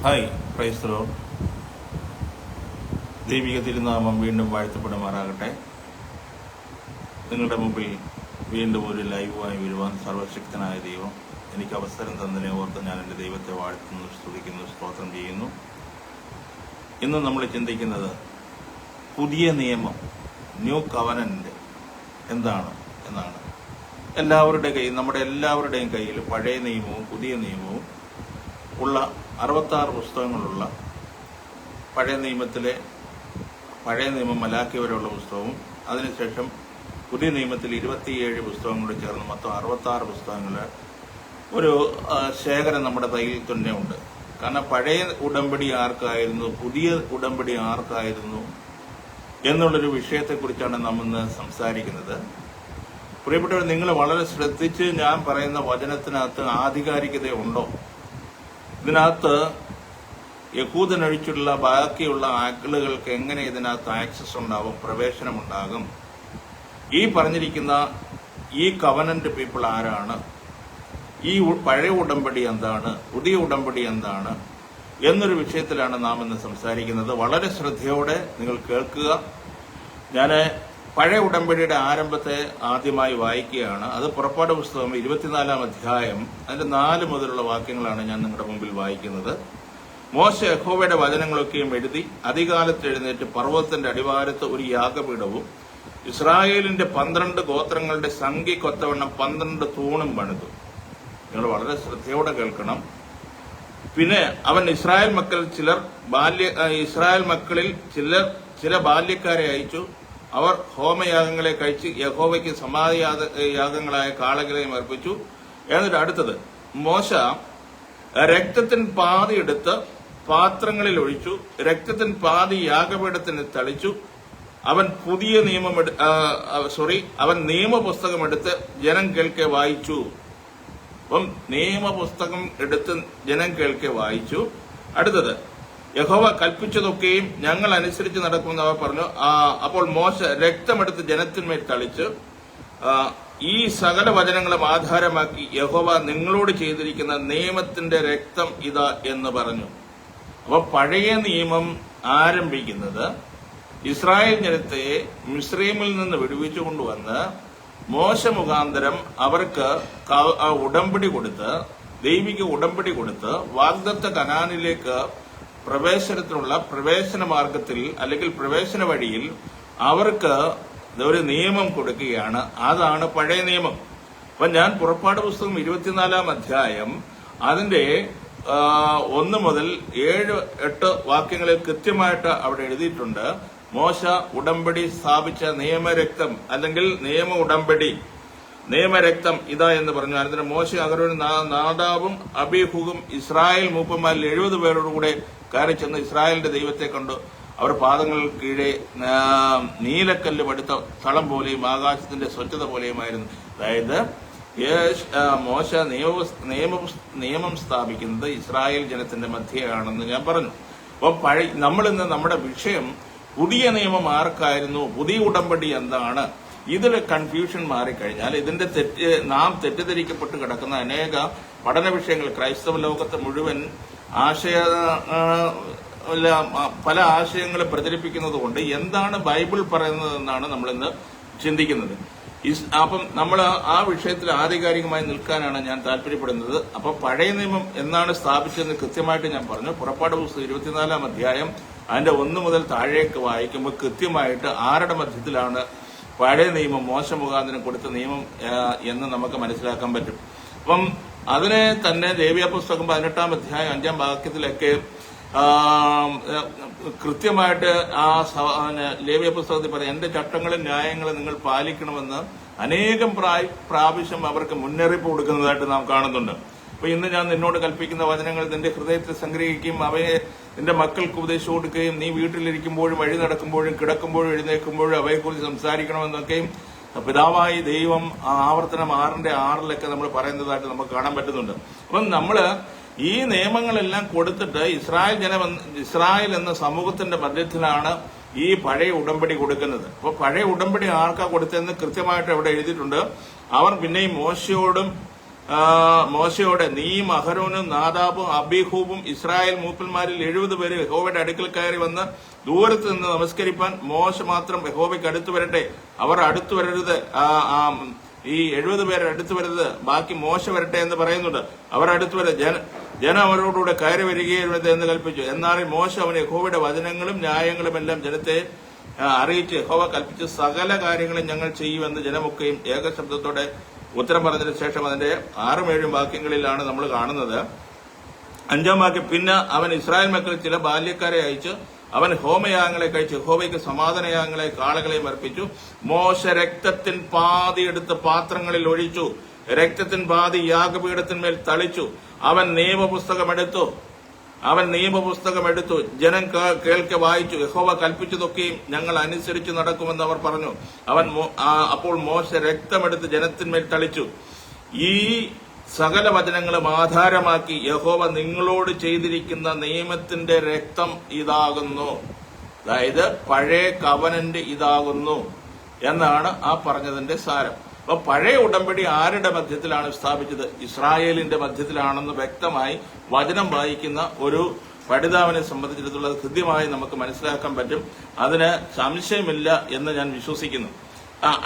Hi, praise the Lord. ദൈവിക തിരുനാമം വീണ്ടും വാഴ്ത്തപ്പെടുമാറാകട്ടെ. നിങ്ങളുടെ മുമ്പിൽ വീണ്ടും ഒരു ലൈവായി വരുവാൻ സർവശക്തനായ ദൈവം എനിക്ക് അവസരം തന്നതിനെ ഓർത്ത് ഞാൻ എൻ്റെ ദൈവത്തെ വാഴ്ത്തുന്നു, സ്തുതിക്കുന്നു, സ്തോത്രം ചെയ്യുന്നു. ഇന്ന് നമ്മൾ ചിന്തിക്കുന്നത് പുതിയ നിയമം, ന്യൂ കവനന്റ് എന്താണ് എന്നാണ്. നമ്മുടെ എല്ലാവരുടെയും കയ്യിൽ പഴയ നിയമവും പുതിയ നിയമവും ഉള്ള 66 പുസ്തകങ്ങളുള്ള പഴയ നിയമം മലാക്കി വരെയുള്ള പുസ്തകവും, അതിനുശേഷം പുതിയ നിയമത്തിൽ 27 പുസ്തകങ്ങൾ ചേർന്ന് മൊത്തം 66 പുസ്തകങ്ങൾ ഒരു ശേഖരം നമ്മുടെ കയ്യിൽ തന്നെ ഉണ്ട്. കാരണം പഴയ ഉടമ്പടി ആർക്കായിരുന്നു, പുതിയ ഉടമ്പടി ആർക്കായിരുന്നു എന്നുള്ളൊരു വിഷയത്തെക്കുറിച്ചാണ് നാം ഇന്ന് സംസാരിക്കുന്നത്. പ്രിയപ്പെട്ടവർ, നിങ്ങൾ വളരെ ശ്രദ്ധിച്ച് ഞാൻ പറയുന്ന വചനത്തിനകത്ത് ആധികാരികതയുണ്ടോ? ഇതിനകത്ത് യഹൂദനൊഴിച്ചുള്ള ബാക്കിയുള്ള ആളുകൾക്ക് എങ്ങനെ ഇതിനകത്ത് ആക്സസ് ഉണ്ടാവും, പ്രവേശനമുണ്ടാകും? ഈ പറഞ്ഞിരിക്കുന്ന ഈ കവനന്റ് പീപ്പിൾ ആരാണ്? ഈ പഴയ ഉടമ്പടി എന്താണ്, പുതിയ ഉടമ്പടി എന്താണ് എന്നൊരു വിഷയത്തിലാണ് നാം ഇന്ന് സംസാരിക്കുന്നത്. വളരെ ശ്രദ്ധയോടെ നിങ്ങൾ കേൾക്കുക. ഞാൻ പഴയ ഉടമ്പടിയുടെ ആരംഭത്തെ ആദ്യമായി വായിക്കുകയാണ്. അത് പുറപ്പാട് പുസ്തകം 24-ാം അധ്യായം അതിന്റെ 4 മുതലുള്ള വാക്യങ്ങളാണ് ഞാൻ നിങ്ങളുടെ മുമ്പിൽ വായിക്കുന്നത്. മോശ യഹോവയുടെ വചനങ്ങളൊക്കെയും എഴുതി അതികാലത്ത് എഴുന്നേറ്റ് പർവ്വതത്തിന്റെ അടിവാരത്ത് ഒരു യാഗപീഠവും ഇസ്രായേലിന്റെ 12 ഗോത്രങ്ങളുടെ സംഖ്യക്കൊത്തവണ്ണം 12 തൂണും പണിതു. നിങ്ങൾ വളരെ ശ്രദ്ധയോടെ കേൾക്കണം. പിന്നെ അവൻ ഇസ്രായേൽ മക്കളിൽ ചില ബാല്യക്കാരെ അയച്ചു. അവർ ഹോമയാഗങ്ങളെ കഴിച്ച് യഹോവയ്ക്ക് സമാധിയാഗങ്ങളായ കാളകളെയും അർപ്പിച്ചു. എന്നിട്ട് അടുത്തത്, മോശ രക്തത്തിൻ പാതി എടുത്ത് പാത്രങ്ങളിൽ ഒഴിച്ചു, രക്തത്തിൻ പാതി യാഗപീഠത്തിന് തളിച്ചു. അവൻ അവൻ നിയമപുസ്തകം എടുത്ത് ജനം കേൾക്കെ വായിച്ചു. അപ്പം നിയമപുസ്തകം എടുത്ത് ജനം കേൾക്കെ വായിച്ചു. അടുത്തത്, യഹോവ കൽപ്പിച്ചതൊക്കെയും ഞങ്ങൾ അനുസരിച്ച് നടക്കുമെന്ന് അവർ പറഞ്ഞു. അപ്പോൾ മോശ രക്തമെടുത്ത് ജനത്തിന്മേൽ തളിച്ച് ഈ സകല വചനങ്ങളും ആധാരമാക്കി യഹോവ നിങ്ങളോട് ചെയ്തിരിക്കുന്ന നിയമത്തിന്റെ രക്തം ഇതാ എന്ന് പറഞ്ഞു. അപ്പൊ പഴയ നിയമം ആരംഭിക്കുന്നത് ഇസ്രായേൽ ജനത്തെ മിസ്രൈമിൽ നിന്ന് വിടുവിച്ചു കൊണ്ടുവന്ന് മോശ മുഖാന്തരം അവർക്ക് ഉടമ്പടി കൊടുത്ത്, ദൈവിക ഉടമ്പടി കൊടുത്ത് വാഗ്ദത്ത കനാനിലേക്ക് പ്രവേശനത്തിനുള്ള പ്രവേശന മാർഗത്തിൽ അല്ലെങ്കിൽ പ്രവേശന വഴിയിൽ അവർക്ക് ഒരു നിയമം കൊടുക്കുകയാണ്. അതാണ് പഴയ നിയമം. അപ്പൊ ഞാൻ പുറപ്പാട് പുസ്തകം 24-ാം അധ്യായം അതിന്റെ 1 മുതൽ 7-8 വാക്യങ്ങളിൽ കൃത്യമായിട്ട് അവിടെ എഴുതിയിട്ടുണ്ട്. മോശ ഉടമ്പടി സ്ഥാപിച്ച നിയമരക്തം അല്ലെങ്കിൽ നിയമരക്തം ഇതാ എന്ന് പറഞ്ഞു. അതിന് മോശ അഹരോനും നാദാബും അബീഹുവും ഇസ്രായേൽ മൂപ്പന്മാരിൽ 70 പേരോടുകൂടെ കയറി ചെന്ന് ഇസ്രായേലിന്റെ ദൈവത്തെ കണ്ടു. അവർ പാദങ്ങൾ കീഴെ നീലക്കല്ല് പടുത്ത സ്ഥലം പോലെയും ആകാശത്തിന്റെ സ്വച്ഛത പോലെയുമായിരുന്നു. അതായത് മോശ നിയമം സ്ഥാപിക്കുന്നത് ഇസ്രായേൽ ജനത്തിന്റെ മധ്യയാണെന്ന് ഞാൻ പറഞ്ഞു. അപ്പൊ നമ്മളിന്ന് നമ്മുടെ വിഷയം പുതിയ നിയമം ആർക്കായിരുന്നു, പുതിയ ഉടമ്പടി എന്താണ്? ഇതിൽ കൺഫ്യൂഷൻ മാറിക്കഴിഞ്ഞാൽ ഇതിന്റെ നാം തെറ്റിദ്ധരിക്കപ്പെട്ട് കിടക്കുന്ന അനേക പഠന വിഷയങ്ങൾ ക്രൈസ്തവ ലോകത്ത് മുഴുവൻ പല ആശയങ്ങളും പ്രചരിപ്പിക്കുന്നത് കൊണ്ട് എന്താണ് ബൈബിൾ പറയുന്നതെന്നാണ് നമ്മളിന്ന് ചിന്തിക്കുന്നത്. അപ്പം നമ്മൾ ആ വിഷയത്തിൽ ആധികാരികമായി നിൽക്കാനാണ് ഞാൻ താല്പര്യപ്പെടുന്നത്. അപ്പൊ പഴയ നിയമം എന്നാണ് സ്ഥാപിച്ചതെന്ന് കൃത്യമായിട്ട് ഞാൻ പറഞ്ഞു. പുറപ്പാട് പുസ്തകം 24-ാം അധ്യായം അതിന്റെ 1 മുതൽ താഴേക്ക് വായിക്കുമ്പോൾ കൃത്യമായിട്ട് ആരുടെ മധ്യത്തിലാണ് പഴയ നിയമം, മോശ മുഖാന്തരം കൊടുത്ത നിയമം എന്ന് നമുക്ക് മനസ്സിലാക്കാൻ പറ്റും. അപ്പം അതിനെ തന്നെ ലേവ്യ പുസ്തകം 18-ാം അധ്യായം 5-ാം വാക്യത്തിലൊക്കെ കൃത്യമായിട്ട് ലേവ്യ പുസ്തകത്തിൽ പറയും, എന്റെ ചട്ടങ്ങളും ന്യായങ്ങളും നിങ്ങൾ പാലിക്കണമെന്ന് അനേകം പ്രാവശ്യം അവർക്ക് മുന്നറിയിപ്പ് കൊടുക്കുന്നതായിട്ട് നാം കാണുന്നുണ്ട്. അപ്പൊ ഇന്ന് ഞാൻ നിന്നോട് കൽപ്പിക്കുന്ന വചനങ്ങൾ നിന്റെ ഹൃദയത്തിൽ സംഗ്രഹിക്കുകയും അവയെ നിന്റെ മക്കൾക്ക് ഉപദേശിച്ചു കൊടുക്കുകയും നീ വീട്ടിലിരിക്കുമ്പോഴും വഴി നടക്കുമ്പോഴും കിടക്കുമ്പോഴും എഴുന്നേൽക്കുമ്പോഴും അവയെക്കുറിച്ച് സംസാരിക്കണമെന്നൊക്കെയും പിതാവായി ദൈവം ആവർത്തനം 6-ന്റെ 6 നമ്മൾ പറയുന്നതായിട്ട് നമുക്ക് കാണാൻ പറ്റുന്നുണ്ട്. അപ്പം നമ്മള് ഈ നിയമങ്ങളെല്ലാം കൊടുത്തിട്ട് ഇസ്രായേൽ എന്ന സമൂഹത്തിന്റെ മധ്യത്തിലാണ് ഈ പഴയ ഉടമ്പടി കൊടുക്കുന്നത്. അപ്പൊ പഴയ ഉടമ്പടി ആർക്കാ കൊടുത്തതെന്ന് കൃത്യമായിട്ട് അവിടെ എഴുതിയിട്ടുണ്ട്. അവർ പിന്നെയും മോശയോടും മോശയോടെ നീയും അഹരോനും നാദാബും അബീഹൂബും ഇസ്രായേൽ മൂപ്പന്മാരിൽ 70 പേര് യഹോവയുടെ അടുക്കൽ കയറി വന്ന് ദൂരത്ത് നിന്ന് നമസ്കരിപ്പാൻ മോശ മാത്രം യഹോവയ്ക്ക് അടുത്തു വരട്ടെ. അവർ അടുത്തു വരരുത്, ഈ 70 പേർ അടുത്തു വരരുത്, ബാക്കി മോശ വരട്ടെ എന്ന് പറയുന്നുണ്ട്. അവർ അടുത്തു വരരുത്, ജനം അവരോടുകൂടെ കയറി വരികയരുത് എന്ന് കൽപ്പിച്ചു. എന്നാൽ മോശ അവന് യഹോവയുടെ വചനങ്ങളും ന്യായങ്ങളും എല്ലാം ജനത്തെ അറിയിച്ച് യഹോവ കൽപ്പിച്ച സകല കാര്യങ്ങളും ഞങ്ങൾ ചെയ്യുമെന്ന് ജനമൊക്കെയും ഏകശബ്ദത്തോടെ ഉത്തരം പറഞ്ഞതിന് ശേഷം അതിന്റെ 6-7 വാക്യങ്ങളിലാണ് നമ്മൾ കാണുന്നത്. 5-ാം വാക്യം, പിന്നെ അവൻ ഇസ്രായേൽ മക്കളിൽ ചില ബാല്യക്കാരെ അയച്ച് അവൻ ഹോമയാഗങ്ങളെ കഴിച്ച് യഹോവയ്ക്ക് സമാധാനയാഗങ്ങളെ കാളകളെയും അർപ്പിച്ചു. മോശ രക്തത്തിൻ പാതി എടുത്ത് പാത്രങ്ങളിൽ ഒഴിച്ചു, രക്തത്തിൻ പാതി യാഗപീഠത്തിന്മേൽ തളിച്ചു. അവൻ നിയമപുസ്തകമെടുത്തു ജനം കേൾക്കെ വായിച്ചു. യഹോവ കൽപ്പിച്ചതൊക്കെയും ഞങ്ങൾ അനുസരിച്ച് നടക്കുമെന്ന് അവർ പറഞ്ഞു. അപ്പോൾ മോശ രക്തമെടുത്ത് ജനത്തിന്മേൽ തളിച്ചു. ഈ സകല വചനങ്ങളും ആധാരമാക്കി യഹോവ നിങ്ങളോട് ചെയ്തിരിക്കുന്ന നിയമത്തിന്റെ രക്തം ഇതാകുന്നു, അതായത് പഴയ കവനന്റ് ഇതാകുന്നു എന്നാണ് ആ പറഞ്ഞതിന്റെ സാരം. അപ്പൊ പഴയ ഉടമ്പടി ആരുടെ മധ്യത്തിലാണ് സ്ഥാപിച്ചത്? ഇസ്രായേലിന്റെ മധ്യത്തിലാണെന്ന് വ്യക്തമായി വചനം വായിക്കുന്ന ഒരു പഠിതാവിനെ സംബന്ധിച്ചിടത്തോളം കൃത്യമായി നമുക്ക് മനസ്സിലാക്കാൻ പറ്റും. അതിന് സംശയമില്ല എന്ന് ഞാൻ വിശ്വസിക്കുന്നു.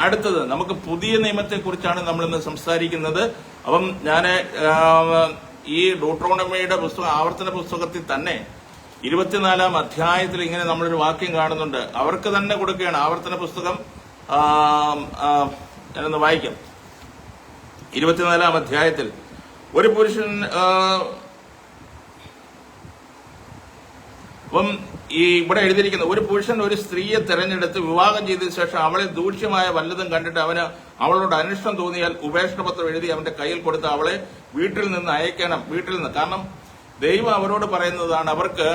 അടുത്തത് നമുക്ക് പുതിയ നിയമത്തെ കുറിച്ചാണ് നമ്മൾ ഇന്ന് സംസാരിക്കുന്നത്. അപ്പം ഞാൻ ഈ ഡൂട്രോണമിയുടെ പുസ്തകം, ആവർത്തന പുസ്തകത്തിൽ തന്നെ 24-ാം അധ്യായത്തിൽ ഇങ്ങനെ നമ്മളൊരു വാക്യം കാണുന്നുണ്ട്. അവർക്ക് തന്നെ കൊടുക്കുകയാണ്. ആവർത്തന പുസ്തകം ഞാനൊന്ന് വായിക്കാം. 24-ാം അധ്യായത്തിൽ ഒരു പുരുഷൻ, അപ്പം ഈ ഇവിടെ എഴുതിയിരിക്കുന്ന ഒരു പുരുഷൻ ഒരു സ്ത്രീയെ തെരഞ്ഞെടുത്ത് വിവാഹം ചെയ്തതിനു ശേഷം അവളെ ദൂഷ്യമായ വല്ലതും കണ്ടിട്ട് അവളോട് അനിഷ്ടം തോന്നിയാൽ ഉപേക്ഷണപത്രം എഴുതി അവന്റെ കയ്യിൽ കൊടുത്ത് അവളെ വീട്ടിൽ നിന്ന് അയക്കണം. കാരണം ദൈവം അവരോട് പറയുന്നതാണ്, അവർക്ക്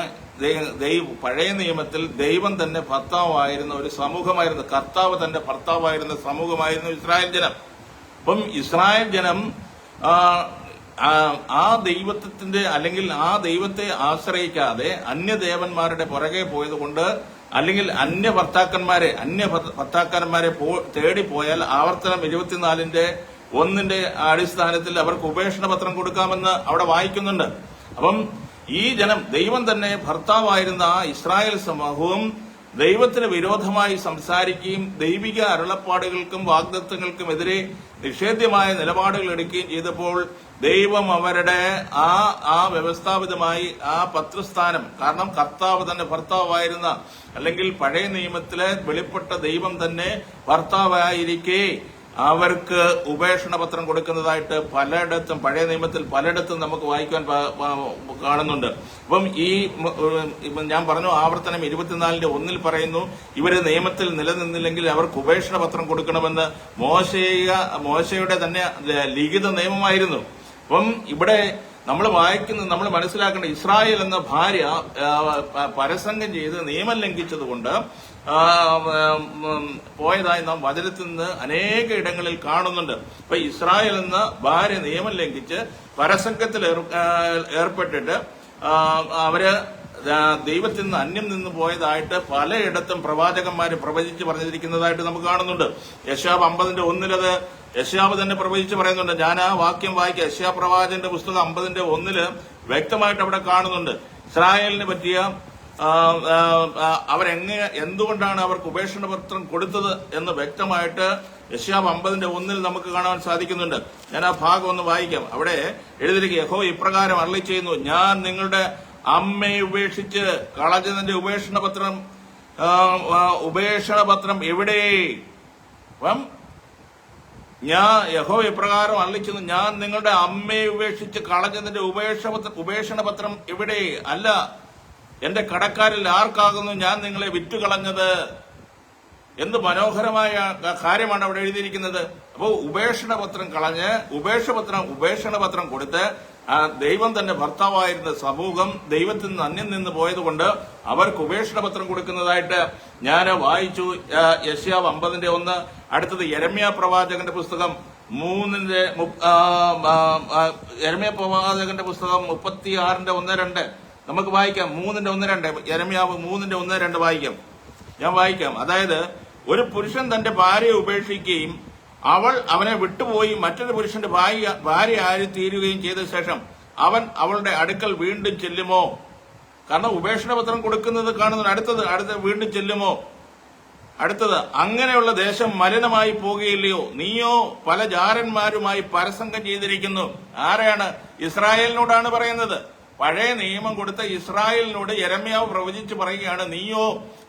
പഴയ നിയമത്തിൽ ദൈവം തന്നെ ഭർത്താവായിരുന്ന ഒരു സമൂഹമായിരുന്നു, കർത്താവ് തന്നെ ഭർത്താവായിരുന്ന സമൂഹമായിരുന്നു ഇസ്രായേൽ ജനം. അപ്പം ഇസ്രായേൽ ജനം ആ ദൈവത്തിന്റെ അല്ലെങ്കിൽ ആ ദൈവത്തെ ആശ്രയിക്കാതെ അന്യദേവന്മാരുടെ പുറകെ പോയതുകൊണ്ട്, അല്ലെങ്കിൽ അന്യ ഭർത്താക്കന്മാരെ തേടിപ്പോയാൽ ആവർത്തനം 24:1 അടിസ്ഥാനത്തിൽ അവർക്ക് ഉപേക്ഷണപത്രം കൊടുക്കാമെന്ന് അവിടെ വായിക്കുന്നുണ്ട്. അപ്പം ഈ ജനം, ദൈവം തന്നെ ഭർത്താവായിരുന്ന ആ ഇസ്രായേൽ സമൂഹവും ദൈവത്തിന് വിരോധമായി സംസാരിക്കുകയും ദൈവിക അരുളപ്പാടുകൾക്കും വാഗ്ദത്തങ്ങൾക്കും എതിരെ നിഷേധ്യമായ നിലപാടുകൾ എടുക്കുകയും ചെയ്തപ്പോൾ ദൈവം അവരുടെ ആ വ്യവസ്ഥാപിതമായി ആ പത്രസ്ഥാനം, കാരണം കർത്താവ് തന്നെ ഭർത്താവായിരുന്ന, അല്ലെങ്കിൽ പഴയ നിയമത്തിലെ വെളിപ്പെട്ട ദൈവം തന്നെ ഭർത്താവായിരിക്കെ അവർക്ക് ഉപേക്ഷണപത്രം കൊടുക്കുന്നതായിട്ട് പലയിടത്തും, പഴയ നിയമത്തിൽ പലയിടത്തും നമുക്ക് വായിക്കാൻ കാണുന്നുണ്ട്. അപ്പം ഞാൻ പറഞ്ഞു, ആവർത്തനം 24:1 പറയുന്നു, ഇവര് നിയമത്തിൽ നിലനിന്നില്ലെങ്കിൽ അവർക്ക് ഉപേക്ഷണപത്രം കൊടുക്കണമെന്ന് മോശയുടെ തന്നെ ലിഖിത നിയമമായിരുന്നു. അപ്പം ഇവിടെ നമ്മൾ മനസ്സിലാക്കേണ്ട, ഇസ്രായേൽ എന്ന ഭാര്യ പരസംഗം ചെയ്ത് നിയമം ലംഘിച്ചതുകൊണ്ട് പോയതായി നാം വചനത്തിൽ നിന്ന് അനേക ഇടങ്ങളിൽ കാണുന്നുണ്ട്. അപ്പൊ ഇസ്രായേൽ എന്ന ഭാര്യ നിയമം ലംഘിച്ച് പരസംഗത്തിൽ ഏർപ്പെട്ടിട്ട് അവര് ദൈവത്തിൽ നിന്ന് അന്യം നിന്ന് പോയതായിട്ട് പലയിടത്തും പ്രവാചകന്മാര് പ്രവചിച്ച് പറഞ്ഞിരിക്കുന്നതായിട്ട് നമുക്ക് കാണുന്നുണ്ട്. യെശയ്യാവ് 50:1 യെശയ്യാവ് തന്നെ പ്രവചിച്ച് പറയുന്നുണ്ട്. ഞാൻ ആ വാക്യം വായിക്കാം. യെശയ്യാവ് പ്രവാചകന്റെ പുസ്തകം 50:1 വ്യക്തമായിട്ട് അവിടെ കാണുന്നുണ്ട്. ഇസ്രായേലിനെ പറ്റിയ എന്തുകൊണ്ടാണ് അവർക്ക് ഉപേക്ഷണപത്രം കൊടുത്തത് എന്ന് വ്യക്തമായിട്ട് യെശയ്യാവ് 50:1 നമുക്ക് കാണാൻ സാധിക്കുന്നുണ്ട്. ഞാൻ ആ ഭാഗം ഒന്ന് വായിക്കാം. അവിടെ എഴുതിയിരിക്കുക, യഹോവ ഇപ്രകാരം അരുളി ചെയ്യുന്നു, ഞാൻ നിങ്ങളുടെ അമ്മയെ ഉപേക്ഷിച്ച് കളഞ്ഞതിന്റെ ഉപേക്ഷണപത്രം എവിടെ? അപ്പം യഹോവ ഇപ്രകാരം അരുളിച്ചെന്നു, ഞാൻ നിങ്ങളുടെ അമ്മയെ ഉപേക്ഷിച്ച് കളഞ്ഞതിന്റെ ഉപേക്ഷണപത്രം എവിടെ? അല്ല, എന്റെ കടക്കാരിൽ ആർക്കാകുന്നു ഞാൻ നിങ്ങളെ വിറ്റുകളഞ്ഞത്? എന്ത് മനോഹരമായ കാര്യമാണ് അവിടെ എഴുതിയിരിക്കുന്നത്. അപ്പോൾ ഉപേക്ഷണപത്രം കളഞ്ഞ് ഉപേക്ഷണപത്രം കൊടുത്ത് ദൈവം തന്നെ ഭർത്താവായിരുന്ന സമൂഹം ദൈവത്തിൽ നിന്ന് അന്യം നിന്ന് പോയതുകൊണ്ട് അവർക്ക് ഉപേക്ഷണപത്രം കൊടുക്കുന്നതായിട്ട് ഞാൻ വായിച്ചു. യെശയ്യാവ് 50:1. അടുത്തത് യെരമ്യാ പ്രവാചകന്റെ പുസ്തകം 36:1-2 നമുക്ക് വായിക്കാം. 3:1-2 യെരമ്യാവ് 3:1-2 വായിക്കാം. ഞാൻ വായിക്കാം. അതായത്, ഒരു പുരുഷൻ തന്റെ ഭാര്യയെ ഉപേക്ഷിക്കുകയും അവൾ അവനെ വിട്ടുപോയി മറ്റൊരു പുരുഷന്റെ ഭാര്യ ആയി തീരുകയും ചെയ്ത ശേഷം അവൻ അവളുടെ അടുക്കൽ വീണ്ടും ചെല്ലുമോ? കാരണം ഉപേക്ഷണപത്രം കൊടുക്കുന്നത് കാണുന്നു. അടുത്തത് വീണ്ടും ചെല്ലുമോ? അടുത്തത്, അങ്ങനെയുള്ള ദേശം മലിനമായി പോകുകയില്ലയോ? നീയോ പല ജാരന്മാരുമായി പരസംഗം ചെയ്തിരിക്കുന്നു. ആരെയാണ്? ഇസ്രായേലിനോടാണ് പറയുന്നത്. പഴയ നിയമം കൊടുത്ത ഇസ്രായേലിനോട് യെരമ്യാവ് പ്രവചിച്ച് പറയുകയാണ്,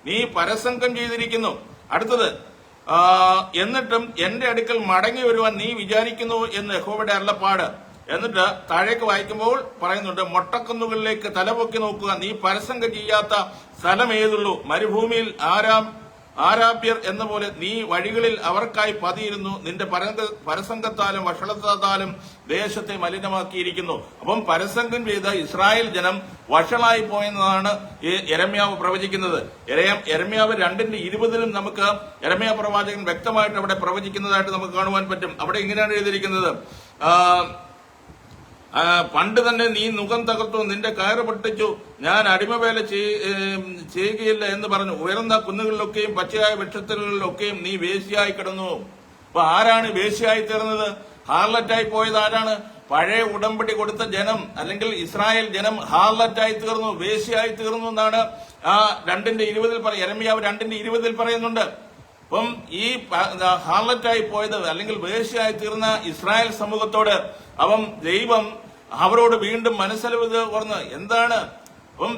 നീ പരസംഗം ചെയ്തിരിക്കുന്നു. അടുത്തത്, എന്നിട്ടും എന്റെ അടുക്കൽ മടങ്ങി വരുവാൻ നീ വിചാരിക്കുന്നു എന്ന് യഹോവയുടെ അരുളപ്പാട്. എന്നിട്ട് താഴേക്ക് വായിക്കുമ്പോൾ പറയുന്നുണ്ട്, മൊട്ടക്കുന്നുകളിലേക്ക് തലപൊക്കി നോക്കുക, നീ പരസംഗം ചെയ്യാത്ത സ്ഥലം ഏതുള്ളൂ? മരുഭൂമിയിൽ ആരാപ്യർ എന്ന പോലെ നീ വഴികളിൽ അവർക്കായി പതിയിരുന്നു. നിന്റെ പരസംഗത്താലും വഷളത്താലും ദേശത്തെ മലിനമാക്കിയിരിക്കുന്നു. അപ്പം പരസംഗം ചെയ്ത ഇസ്രായേൽ ജനം വഷളായി പോയെന്നതാണ് യെരമ്യാവ് പ്രവചിക്കുന്നത്. യെരമ്യാവ് 2:20 നമുക്ക് യെരമ്യാ പ്രവാചകൻ വ്യക്തമായിട്ട് അവിടെ പ്രവചിക്കുന്നതായിട്ട് നമുക്ക് കാണുവാൻ പറ്റും. അവിടെ ഇങ്ങനെയാണ് എഴുതിയിരിക്കുന്നത്, പണ്ട് തന്നെ നീ മുഖം തകർത്തു, നിന്റെ കയറ് പൊട്ടിച്ചു, ഞാൻ അടിമവേല ചെയ്യുകയില്ല എന്ന് പറഞ്ഞു. ഉയർന്ന കുന്നുകളിലൊക്കെയും പച്ചയായ വൃക്ഷങ്ങളിലൊക്കെയും നീ വേശ്യയായി കിടന്നു. അപ്പൊ ആരാണ് വേശ്യയായി തീർന്നത്? ഹാർലറ്റായി പോയത് ആരാണ്? പഴയ ഉടമ്പടി കൊടുത്ത ജനം, അല്ലെങ്കിൽ ഇസ്രായേൽ ജനം ഹാർലറ്റായി തീർന്നു, വേശ്യയായി തീർന്നു എന്നാണ് 2:20 യെരമ്യാവ് 2:20 പറയുന്നുണ്ട്. അപ്പം ഈ ഹാർലറ്റായി പോയത് അല്ലെങ്കിൽ വേശ്യയായി തീർന്ന ഇസ്രായേൽ സമൂഹത്തോട് ദൈവം അവരോട് വീണ്ടും മനസ്സലിവ് തുറന്ന് എന്താണ്? അപ്പം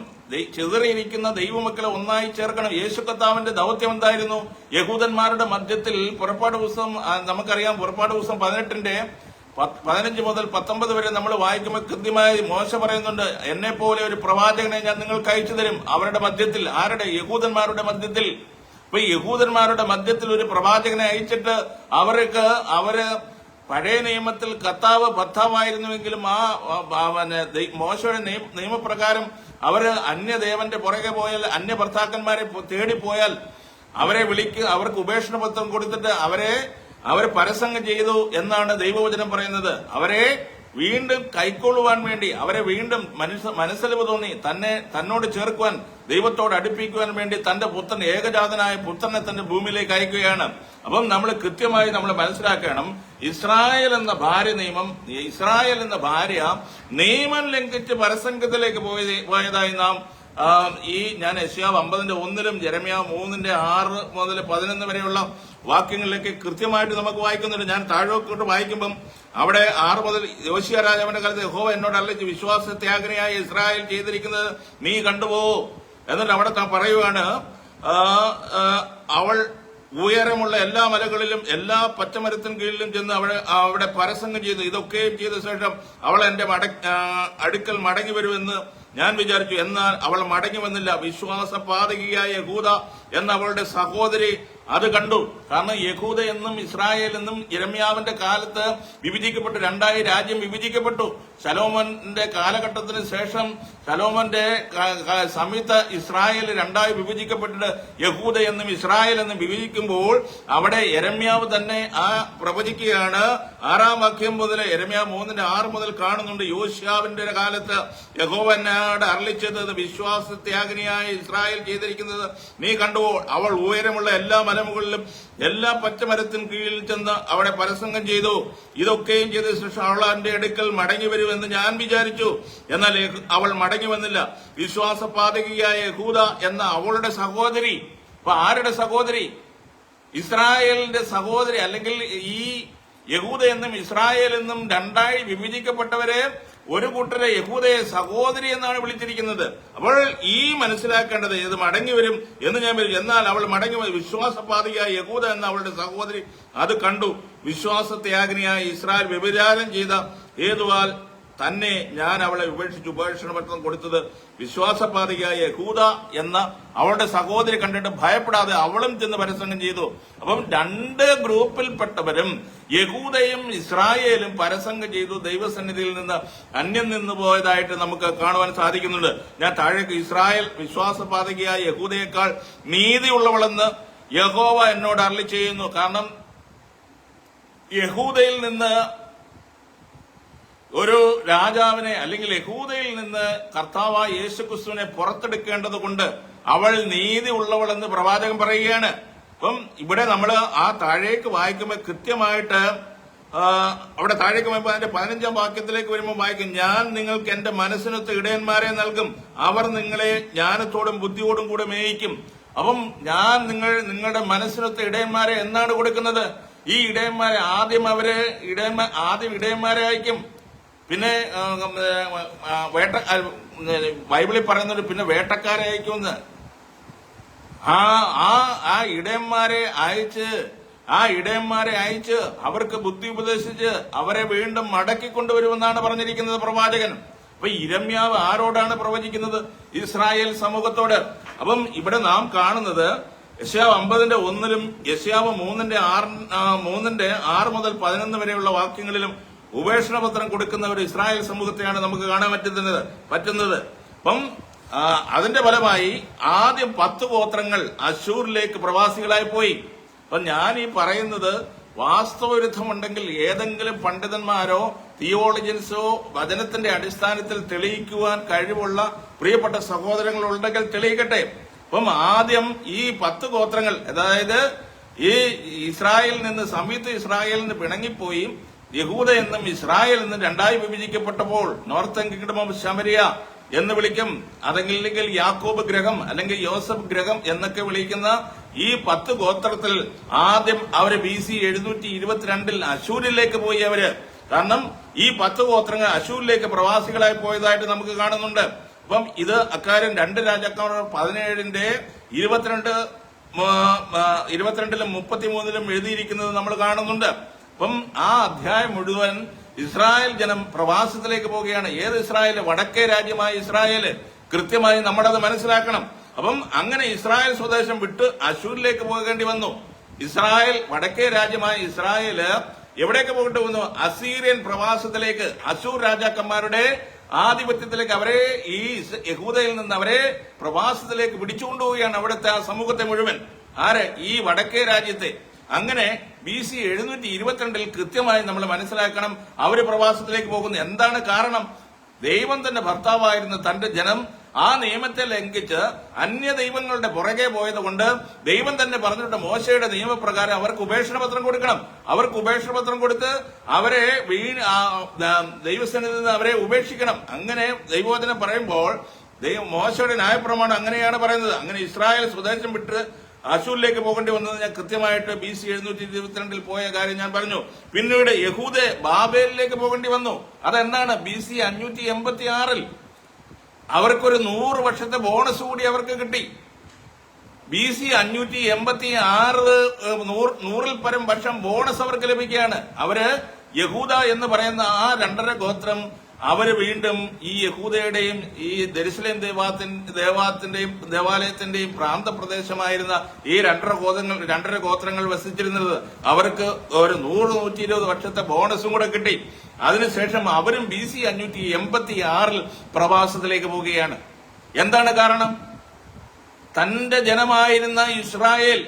ചെതറിയിരിക്കുന്ന ദൈവമക്കളെ ഒന്നായി ചേർക്കണം. യേശു കർത്താവിന്റെ ദൗത്യം എന്തായിരുന്നു? യഹൂദന്മാരുടെ മധ്യത്തിൽ പുറപ്പാട് പുസ്തകം നമുക്കറിയാം. പുറപ്പാട് പുസ്തകം 15 മുതൽ 19 വരെ നമ്മൾ വായിക്കുമ്പോൾ കൃത്യമായി മോശ പറയുന്നുണ്ട്, എന്നെ പോലെ ഒരു പ്രവാചകനെ ഞാൻ നിങ്ങൾക്ക് അയച്ചു തരും അവരുടെ മധ്യത്തിൽ. ആരുടെ? യഹൂദന്മാരുടെ മധ്യത്തിൽ. അപ്പൊ യഹൂദന്മാരുടെ മധ്യത്തിൽ ഒരു പ്രവാചകനെ അയച്ചിട്ട് അവര് പഴയ നിയമത്തിൽ കർത്താവ് ഭർത്താവായിരുന്നുവെങ്കിലും മോശയുടെ നിയമപ്രകാരം അവര് അന്യദേവന്റെ പുറകെ പോയാൽ, അന്യ ഭർത്താക്കന്മാരെ തേടിപ്പോയാൽ അവർക്ക് ഉപേക്ഷണപത്രം കൊടുത്തിട്ട് അവരെ പരസംഗം ചെയ്തു എന്നാണ് ദൈവവചനം പറയുന്നത്. അവരെ വീണ്ടും കൈക്കൊള്ളുവാൻ വേണ്ടി, അവരെ വീണ്ടും മനസ്സലിവ് തോന്നി തന്നോട് ചേർക്കുവാൻ, ദൈവത്തോട് അടുപ്പിക്കുവാൻ വേണ്ടി തന്റെ പുത്രൻ, ഏകജാതനായ പുത്രനെ തന്റെ ഭൂമിയിലേക്ക് അയക്കുകയാണ്. അപ്പം നമ്മൾ കൃത്യമായി നമ്മൾ മനസ്സിലാക്കണം, ഇസ്രായേൽ എന്ന ഭാര്യ നിയമം ലംഘിച്ച് പരസംഗത്തിലേക്ക് പോയതായി നാം ഞാൻ യെശയ്യാവ് 50:1 യെരമ്യാവ് 3:6 മുതൽ 11 വരെയുള്ള വാക്യങ്ങളിലേക്ക് കൃത്യമായിട്ട് നമുക്ക് വായിക്കുന്നുണ്ട്. ഞാൻ താഴോട്ട് വായിക്കുമ്പം അവിടെ 6 മുതൽ യോശിയ രാജാവിന്റെ കാലത്ത് യഹോവ എന്നോട് അരുളിച്ച വിശ്വാസത്യാഗിനിയായ ഇസ്രായേൽ ചെയ്തിരിക്കുന്നത് നീ കണ്ടുപോ. എന്നിട്ട് അവിടെ പറയുകയാണ്, അവൾ ഉയരമുള്ള എല്ലാ മലകളിലും എല്ലാ പച്ചമരത്തിൻ കീഴിലും ചെന്ന് അവിടെ പരസംഗം ചെയ്തു. ഇതൊക്കെയും ചെയ്ത ശേഷം അവൾ എന്റെ അടുക്കൽ മടങ്ങി വരുമെന്ന് ഞാൻ വിചാരിച്ചു. എന്നാൽ അവൾ മടങ്ങി വന്നില്ല. വിശ്വാസപാതകിയായ യഹൂദ എന്ന അവളുടെ സഹോദരി അത് കണ്ടു. കാരണം യഹൂദ എന്നും ഇസ്രായേൽ എന്നും യിരെമ്യാവിന്റെ കാലത്ത് വിഭജിക്കപ്പെട്ടു. രണ്ടായി രാജ്യം വിഭജിക്കപ്പെട്ടു. ശലോമോന്റെ കാലഘട്ടത്തിന് ശേഷം ശലോമോന്റെ സംയുക്ത ഇസ്രായേൽ രണ്ടായി വിഭജിക്കപ്പെട്ടിട്ട് യഹൂദ എന്നും ഇസ്രായേൽ എന്നും വിഭജിക്കുമ്പോൾ അവിടെ യെരമ്യാവ് തന്നെ പ്രവചിക്കുകയാണ്. 6-ാം വാക്യം മുതൽ യെരമ്യാവ് 3:6 മുതൽ കാണുന്നുണ്ട്. യോശിയാവിന്റെ കാലത്ത് യഹോവ എന്നോട് അരുളിച്ചത് വിശ്വാസത്യാഗിനിയായ ഇസ്രായേൽ ചെയ്തിരിക്കുന്നത് നീ കണ്ടുവോ. അവൾ ഉയരമുള്ള എല്ലാ മലമുകളിലും എല്ലാ പച്ചമരത്തിൻ കീഴിൽ ചെന്ന് അവിടെ പരസംഗം ചെയ്തു. ഇതൊക്കെയും ചെയ്ത ശേഷം അവൾ എന്റെ അടുക്കൽ മടങ്ങി വരുമെന്ന് ഞാൻ വിചാരിച്ചു. എന്നാൽ അവൾ മടങ്ങി വന്നില്ല. വിശ്വാസപാതകിയായ യഹൂദ എന്ന അവളുടെ സഹോദരി. അപ്പൊ ആരുടെ സഹോദരി? ഇസ്രായേലിന്റെ സഹോദരി. അല്ലെങ്കിൽ ഈ യഹൂദ എന്നും ഇസ്രായേൽ എന്നും രണ്ടായി വിഭജിക്കപ്പെട്ടവരെ ഒരു കൂട്ടരെ യഹൂദയെ സഹോദരി എന്നാണ് വിളിച്ചിരിക്കുന്നത്. അപ്പോൾ ഈ മനസ്സിലാക്കേണ്ടത് ഇത് മടങ്ങി വരും എന്ന് ഞാൻ വരും. എന്നാൽ അവൾ മടങ്ങി വിശ്വാസപാതകിയായ യഹൂദ എന്ന അവളുടെ സഹോദരി അത് കണ്ടു. വിശ്വാസത്യാഗിനിയായ ഇസ്രായേൽ വ്യഭിചാരം ചെയ്ത ഹേതുവാൽ തന്നെ ഞാൻ അവളെ ഉപേക്ഷിച്ച് ഉപേക്ഷണപത്രം കൊടുത്തത് വിശ്വാസപാതകിയായ യഹൂദ എന്ന അവളുടെ സഹോദരി കണ്ടിട്ട് ഭയപ്പെടാതെ അവളും ചെന്ന് പരസംഗം ചെയ്തു. അപ്പം രണ്ട് ഗ്രൂപ്പിൽപ്പെട്ടവരും യഹൂദയും ഇസ്രായേലും പരസംഗം ചെയ്തു. ദൈവസന്നിധിയിൽ നിന്ന് അന്യം നിന്ന് പോയതായിട്ട് നമുക്ക് കാണുവാൻ സാധിക്കുന്നുണ്ട്. ഞാൻ താഴേക്ക് ഇസ്രായേൽ വിശ്വാസപാതകിയായ യഹൂദയേക്കാൾ നീതിയുള്ളവളെന്ന് യഹോവ എന്നോട് അരുളി ചെയ്യുന്നു. കാരണം യഹൂദയിൽ നിന്ന് ഒരു രാജാവിനെ അല്ലെങ്കിൽ യഹൂദയിൽ നിന്ന് കർത്താവായ യേശുക്രിസ്തുവിനെ പുറത്തെടുക്കേണ്ടത് കൊണ്ട് അവൾ നീതി ഉള്ളവളെന്ന് പ്രവാചകൻ പറയുകയാണ്. അപ്പം ഇവിടെ നമ്മൾ ആ താഴേക്ക് വായിക്കുമ്പോൾ കൃത്യമായിട്ട് അവിടെ താഴേക്ക് വരുമ്പോൾ അതിന്റെ 15-ാം വാക്യത്തിലേക്ക് വരുമ്പോൾ വായിക്കും, ഞാൻ നിങ്ങൾക്ക് എന്റെ മനസ്സിനൊത്ത് ഇടയന്മാരെ നൽകും, അവർ നിങ്ങളെ ജ്ഞാനത്തോടും ബുദ്ധിയോടും കൂടെ മേയിക്കും. അപ്പം ഞാൻ നിങ്ങളുടെ മനസ്സിനൊത്ത് ഇടയന്മാരെ എന്നാണ് കൊടുക്കുന്നത്? ഈ ഇടയന്മാരെ ആദ്യം ഇടയന്മാരെ അയക്കും, പിന്നെ ബൈബിളിൽ പറയുന്നത് പിന്നെ വേട്ടക്കാരെ അയക്കുമെന്ന്. ആ ഇടയന്മാരെ അയച്ച് അവർക്ക് ബുദ്ധി ഉപദേശിച്ച് അവരെ വീണ്ടും മടക്കിക്കൊണ്ടുവരുമെന്നാണ് പറഞ്ഞിരിക്കുന്നത് പ്രവാചകൻ. അപ്പൊ ഇരമ്യാവ് ആരോടാണ് പ്രവചിക്കുന്നത്? ഇസ്രായേൽ സമൂഹത്തോട്. അപ്പം ഇവിടെ നാം കാണുന്നത് യെശയ്യാവ് 50:1 യെശയ്യാവ് 3:6 മുതൽ 11 വരെയുള്ള വാക്യങ്ങളിലും ഉപേക്ഷണപത്രം കൊടുക്കുന്ന ഒരു ഇസ്രായേൽ സമൂഹത്തെയാണ് നമുക്ക് കാണാൻ പറ്റുന്നത്. അപ്പം അതിന്റെ ഫലമായി ആദ്യം 10 ഗോത്രങ്ങൾ അശൂരിലേക്ക് പ്രവാസികളായി പോയി. അപ്പൊ ഞാൻ ഈ പറയുന്നത് വാസ്തവവിരുദ്ധമുണ്ടെങ്കിൽ ഏതെങ്കിലും പണ്ഡിതന്മാരോ തിയോളജിയൻസോ വചനത്തിന്റെ അടിസ്ഥാനത്തിൽ തെളിയിക്കുവാൻ കഴിവുള്ള പ്രിയപ്പെട്ട സഹോദരങ്ങളുണ്ടെങ്കിൽ തെളിയിക്കട്ടെ. അപ്പം ആദ്യം ഈ 10 ഗോത്രങ്ങൾ, അതായത് ഈ ഇസ്രായേലിൽ നിന്ന് സംയുക്ത ഇസ്രായേലിൽ നിന്ന് പിണങ്ങിപ്പോയി യഹൂദ എന്നും ഇസ്രായേൽ എന്നും രണ്ടായി വിഭജിക്കപ്പെട്ടപ്പോൾ നോർത്ത് കിങ്ഡം ഓഫ് ശമരിയ എന്ന് വിളിക്കും, അതല്ലെങ്കിൽ യാക്കോബ് ഗ്രഹം അല്ലെങ്കിൽ യോസഫ് ഗ്രഹം എന്നൊക്കെ വിളിക്കുന്ന ഈ 10 ഗോത്രത്തിൽ ആദ്യം അവര് BC 722 അശൂരിലേക്ക് പോയി. കാരണം ഈ 10 ഗോത്രങ്ങൾ അശൂരിലേക്ക് പ്രവാസികളായി പോയതായിട്ട് നമുക്ക് കാണുന്നുണ്ട്. അപ്പം ഇത് അക്കാര്യം 2 രാജാക്കന്മാർ 17:22-ലും 33-ലും എഴുതിയിരിക്കുന്നത് നമ്മൾ കാണുന്നുണ്ട്. അപ്പം ആ അധ്യായം മുഴുവൻ ഇസ്രായേൽ ജനം പ്രവാസത്തിലേക്ക് പോവുകയാണ്. ഏത് ഇസ്രായേല്? വടക്കേ രാജ്യമായ ഇസ്രായേല്. കൃത്യമായി നമ്മളത് മനസ്സിലാക്കണം. അപ്പം അങ്ങനെ ഇസ്രായേൽ സ്വദേശം വിട്ട് അശൂരിലേക്ക് പോകേണ്ടി വന്നു. വടക്കേ രാജ്യമായ ഇസ്രായേല് എവിടേക്ക് പോകേണ്ടി വന്നു? അസീറിയൻ പ്രവാസത്തിലേക്ക്, അശൂർ രാജാക്കന്മാരുടെ ആധിപത്യത്തിലേക്ക് അവരെ ഈ യഹൂദയിൽ നിന്ന് അവരെ പ്രവാസത്തിലേക്ക് പിടിച്ചുകൊണ്ടുപോവുകയാണ് അവിടുത്തെ ആ സമൂഹത്തെ മുഴുവൻ. ഈ വടക്കേ രാജ്യത്തെ. അങ്ങനെ BC 722 കൃത്യമായി നമ്മൾ മനസ്സിലാക്കണം അവര് പ്രവാസത്തിലേക്ക് പോകുന്നു. എന്താണ് കാരണം? ദൈവം തന്നെ ഭർത്താവായിരുന്ന തന്റെ ജനം ആ നിയമത്തെ ലംഘിച്ച് അന്യ ദൈവങ്ങളുടെ പുറകെ പോയതുകൊണ്ട് ദൈവം തന്നെ പറഞ്ഞിട്ട് മോശയുടെ നിയമപ്രകാരം അവർക്ക് ഉപേക്ഷണപത്രം കൊടുക്കണം. അവർക്ക് ഉപേക്ഷണപത്രം കൊടുത്ത് അവരെ ദൈവസന്നിധിയിൽ നിന്ന് അവരെ ഉപേക്ഷിക്കണം. അങ്ങനെ ദൈവവചനം പറയുമ്പോൾ മോശയുടെ ന്യായപ്രമാണം അങ്ങനെയാണ് പറയുന്നത്. അങ്ങനെ ഇസ്രായേൽ സ്വദേശം വിട്ട് അശൂരിലേക്ക് പോകേണ്ടി വന്നത് ഞാൻ കൃത്യമായിട്ട് BC 722 പോയ കാര്യം ഞാൻ പറഞ്ഞു. പിന്നീട് യഹൂദ ബാബേലിലേക്ക് പോകേണ്ടി വന്നു. അതെന്താണ്? BC 586 അവർക്കൊരു 100 വർഷത്തെ ബോണസ് കൂടി അവർക്ക് കിട്ടി. BC 586 100-ൽ പരം വർഷം ബോണസ് അവർക്ക് ലഭിക്കുകയാണ്. അവര് യഹൂദ എന്ന് പറയുന്ന ആ 2.5 ഗോത്രം അവര് വീണ്ടും ഈ യഹൂദയുടെയും ഈ ജെറുസലേം ദേവാലയത്തിന്റെയും പ്രാന്തപ്രദേശമായിരുന്ന ഈ 2.5 ഗോത്രങ്ങൾ വസിച്ചിരുന്നത് അവർക്ക് ഒരു 100-120 വർഷത്തെ ബോണസും കൂടെ കിട്ടി. അതിനുശേഷം അവരും BC 586 പ്രവാസത്തിലേക്ക് പോവുകയാണ്. എന്താണ് കാരണം? തന്റെ ജനമായിരുന്ന ഇസ്രായേൽ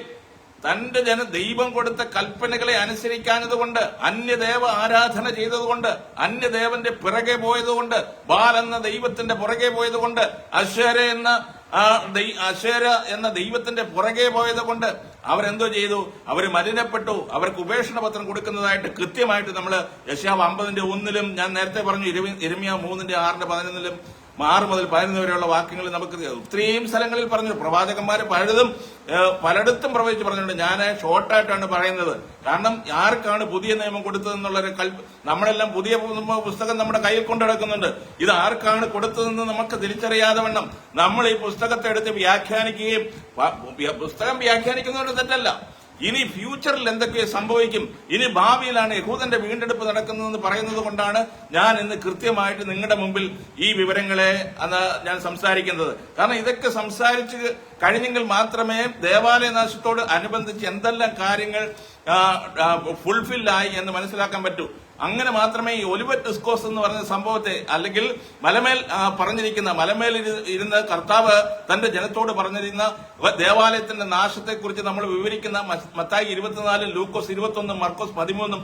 തന്റെ ദൈവം കൊടുത്ത കൽപ്പനകളെ അനുസരിക്കാഞ്ഞതുകൊണ്ട്, അന്യദേവ ആരാധന ചെയ്തതുകൊണ്ട്, അന്യദേവന്റെ പിറകെ പോയതുകൊണ്ട്, ബാൽ എന്ന ദൈവത്തിന്റെ പുറകെ പോയതുകൊണ്ട്, അശേര എന്ന ദൈവത്തിന്റെ പുറകെ പോയതുകൊണ്ട് അവരെന്തോ ചെയ്തു? അവര് മലിനപ്പെട്ടു. അവർക്ക് ഉപേക്ഷണപത്രം കൊടുക്കുന്നതായിട്ട് കൃത്യമായിട്ട് നമ്മൾ യെശയ്യാവ് 50:1-ലും ഞാൻ നേരത്തെ പറഞ്ഞു, യിരെമ്യാവ് 3:6-11-ലും 6 മുതൽ 11 വരെയുള്ള വാക്യങ്ങളിൽ നമുക്ക് ഒത്തിരിയും സ്ഥലങ്ങളിൽ പറഞ്ഞു. പ്രവാചകന്മാര് പലയിടത്തും പ്രവചിച്ച് പറഞ്ഞിട്ടുണ്ട്. ഞാൻ ഷോർട്ടായിട്ടാണ് പറയുന്നത്. കാരണം ആർക്കാണ് പുതിയ നിയമം കൊടുത്തതെന്നുള്ളൊരു നമ്മളെല്ലാം പുതിയ പുസ്തകം നമ്മുടെ കയ്യിൽ കൊണ്ടു നടക്കുന്നുണ്ട്. ഇത് ആർക്കാണ് കൊടുത്തതെന്ന് നമുക്ക് തിരിച്ചറിയാതെ വണ്ണം നമ്മൾ ഈ പുസ്തകത്തെ എടുത്ത് വ്യാഖ്യാനിക്കുകയും, പുസ്തകം വ്യാഖ്യാനിക്കുന്നതുകൊണ്ട് തെറ്റല്ല. ഇനി ഫ്യൂച്ചറിൽ എന്തൊക്കെ സംഭവിക്കും, ഇനി ഭാവിയിലാണ് യഹൂദന്റെ വീണ്ടെടുപ്പ് നടക്കുന്നതെന്ന് പറയുന്നത് കൊണ്ടാണ് ഞാൻ ഇന്ന് കൃത്യമായിട്ട് നിങ്ങളുടെ മുമ്പിൽ ഈ വിവരങ്ങളെ ഞാൻ സംസാരിക്കുന്നത്. കാരണം ഇതൊക്കെ സംസാരിച്ച് കഴിഞ്ഞെങ്കിൽ മാത്രമേ ദേവാലയ നാശത്തോട് അനുബന്ധിച്ച് എന്തെല്ലാം കാര്യങ്ങൾ ഫുൾഫില്ലായി എന്ന് മനസ്സിലാക്കാൻ പറ്റൂ. അങ്ങനെ മാത്രമേ ഈ ഒലിവറ്റ് ഡിസ്കോസ് എന്ന് പറഞ്ഞ സംഭവത്തെ, അല്ലെങ്കിൽ മലമേൽ ഇരുന്ന് കർത്താവ് തന്റെ ജനത്തോട് പറഞ്ഞിരുന്ന ദേവാലയത്തിന്റെ നാശത്തെക്കുറിച്ച് നമ്മൾ വിവരിക്കുന്ന മത്തായി 24, ലൂക്കോസ് 21, മർക്കോസ് 13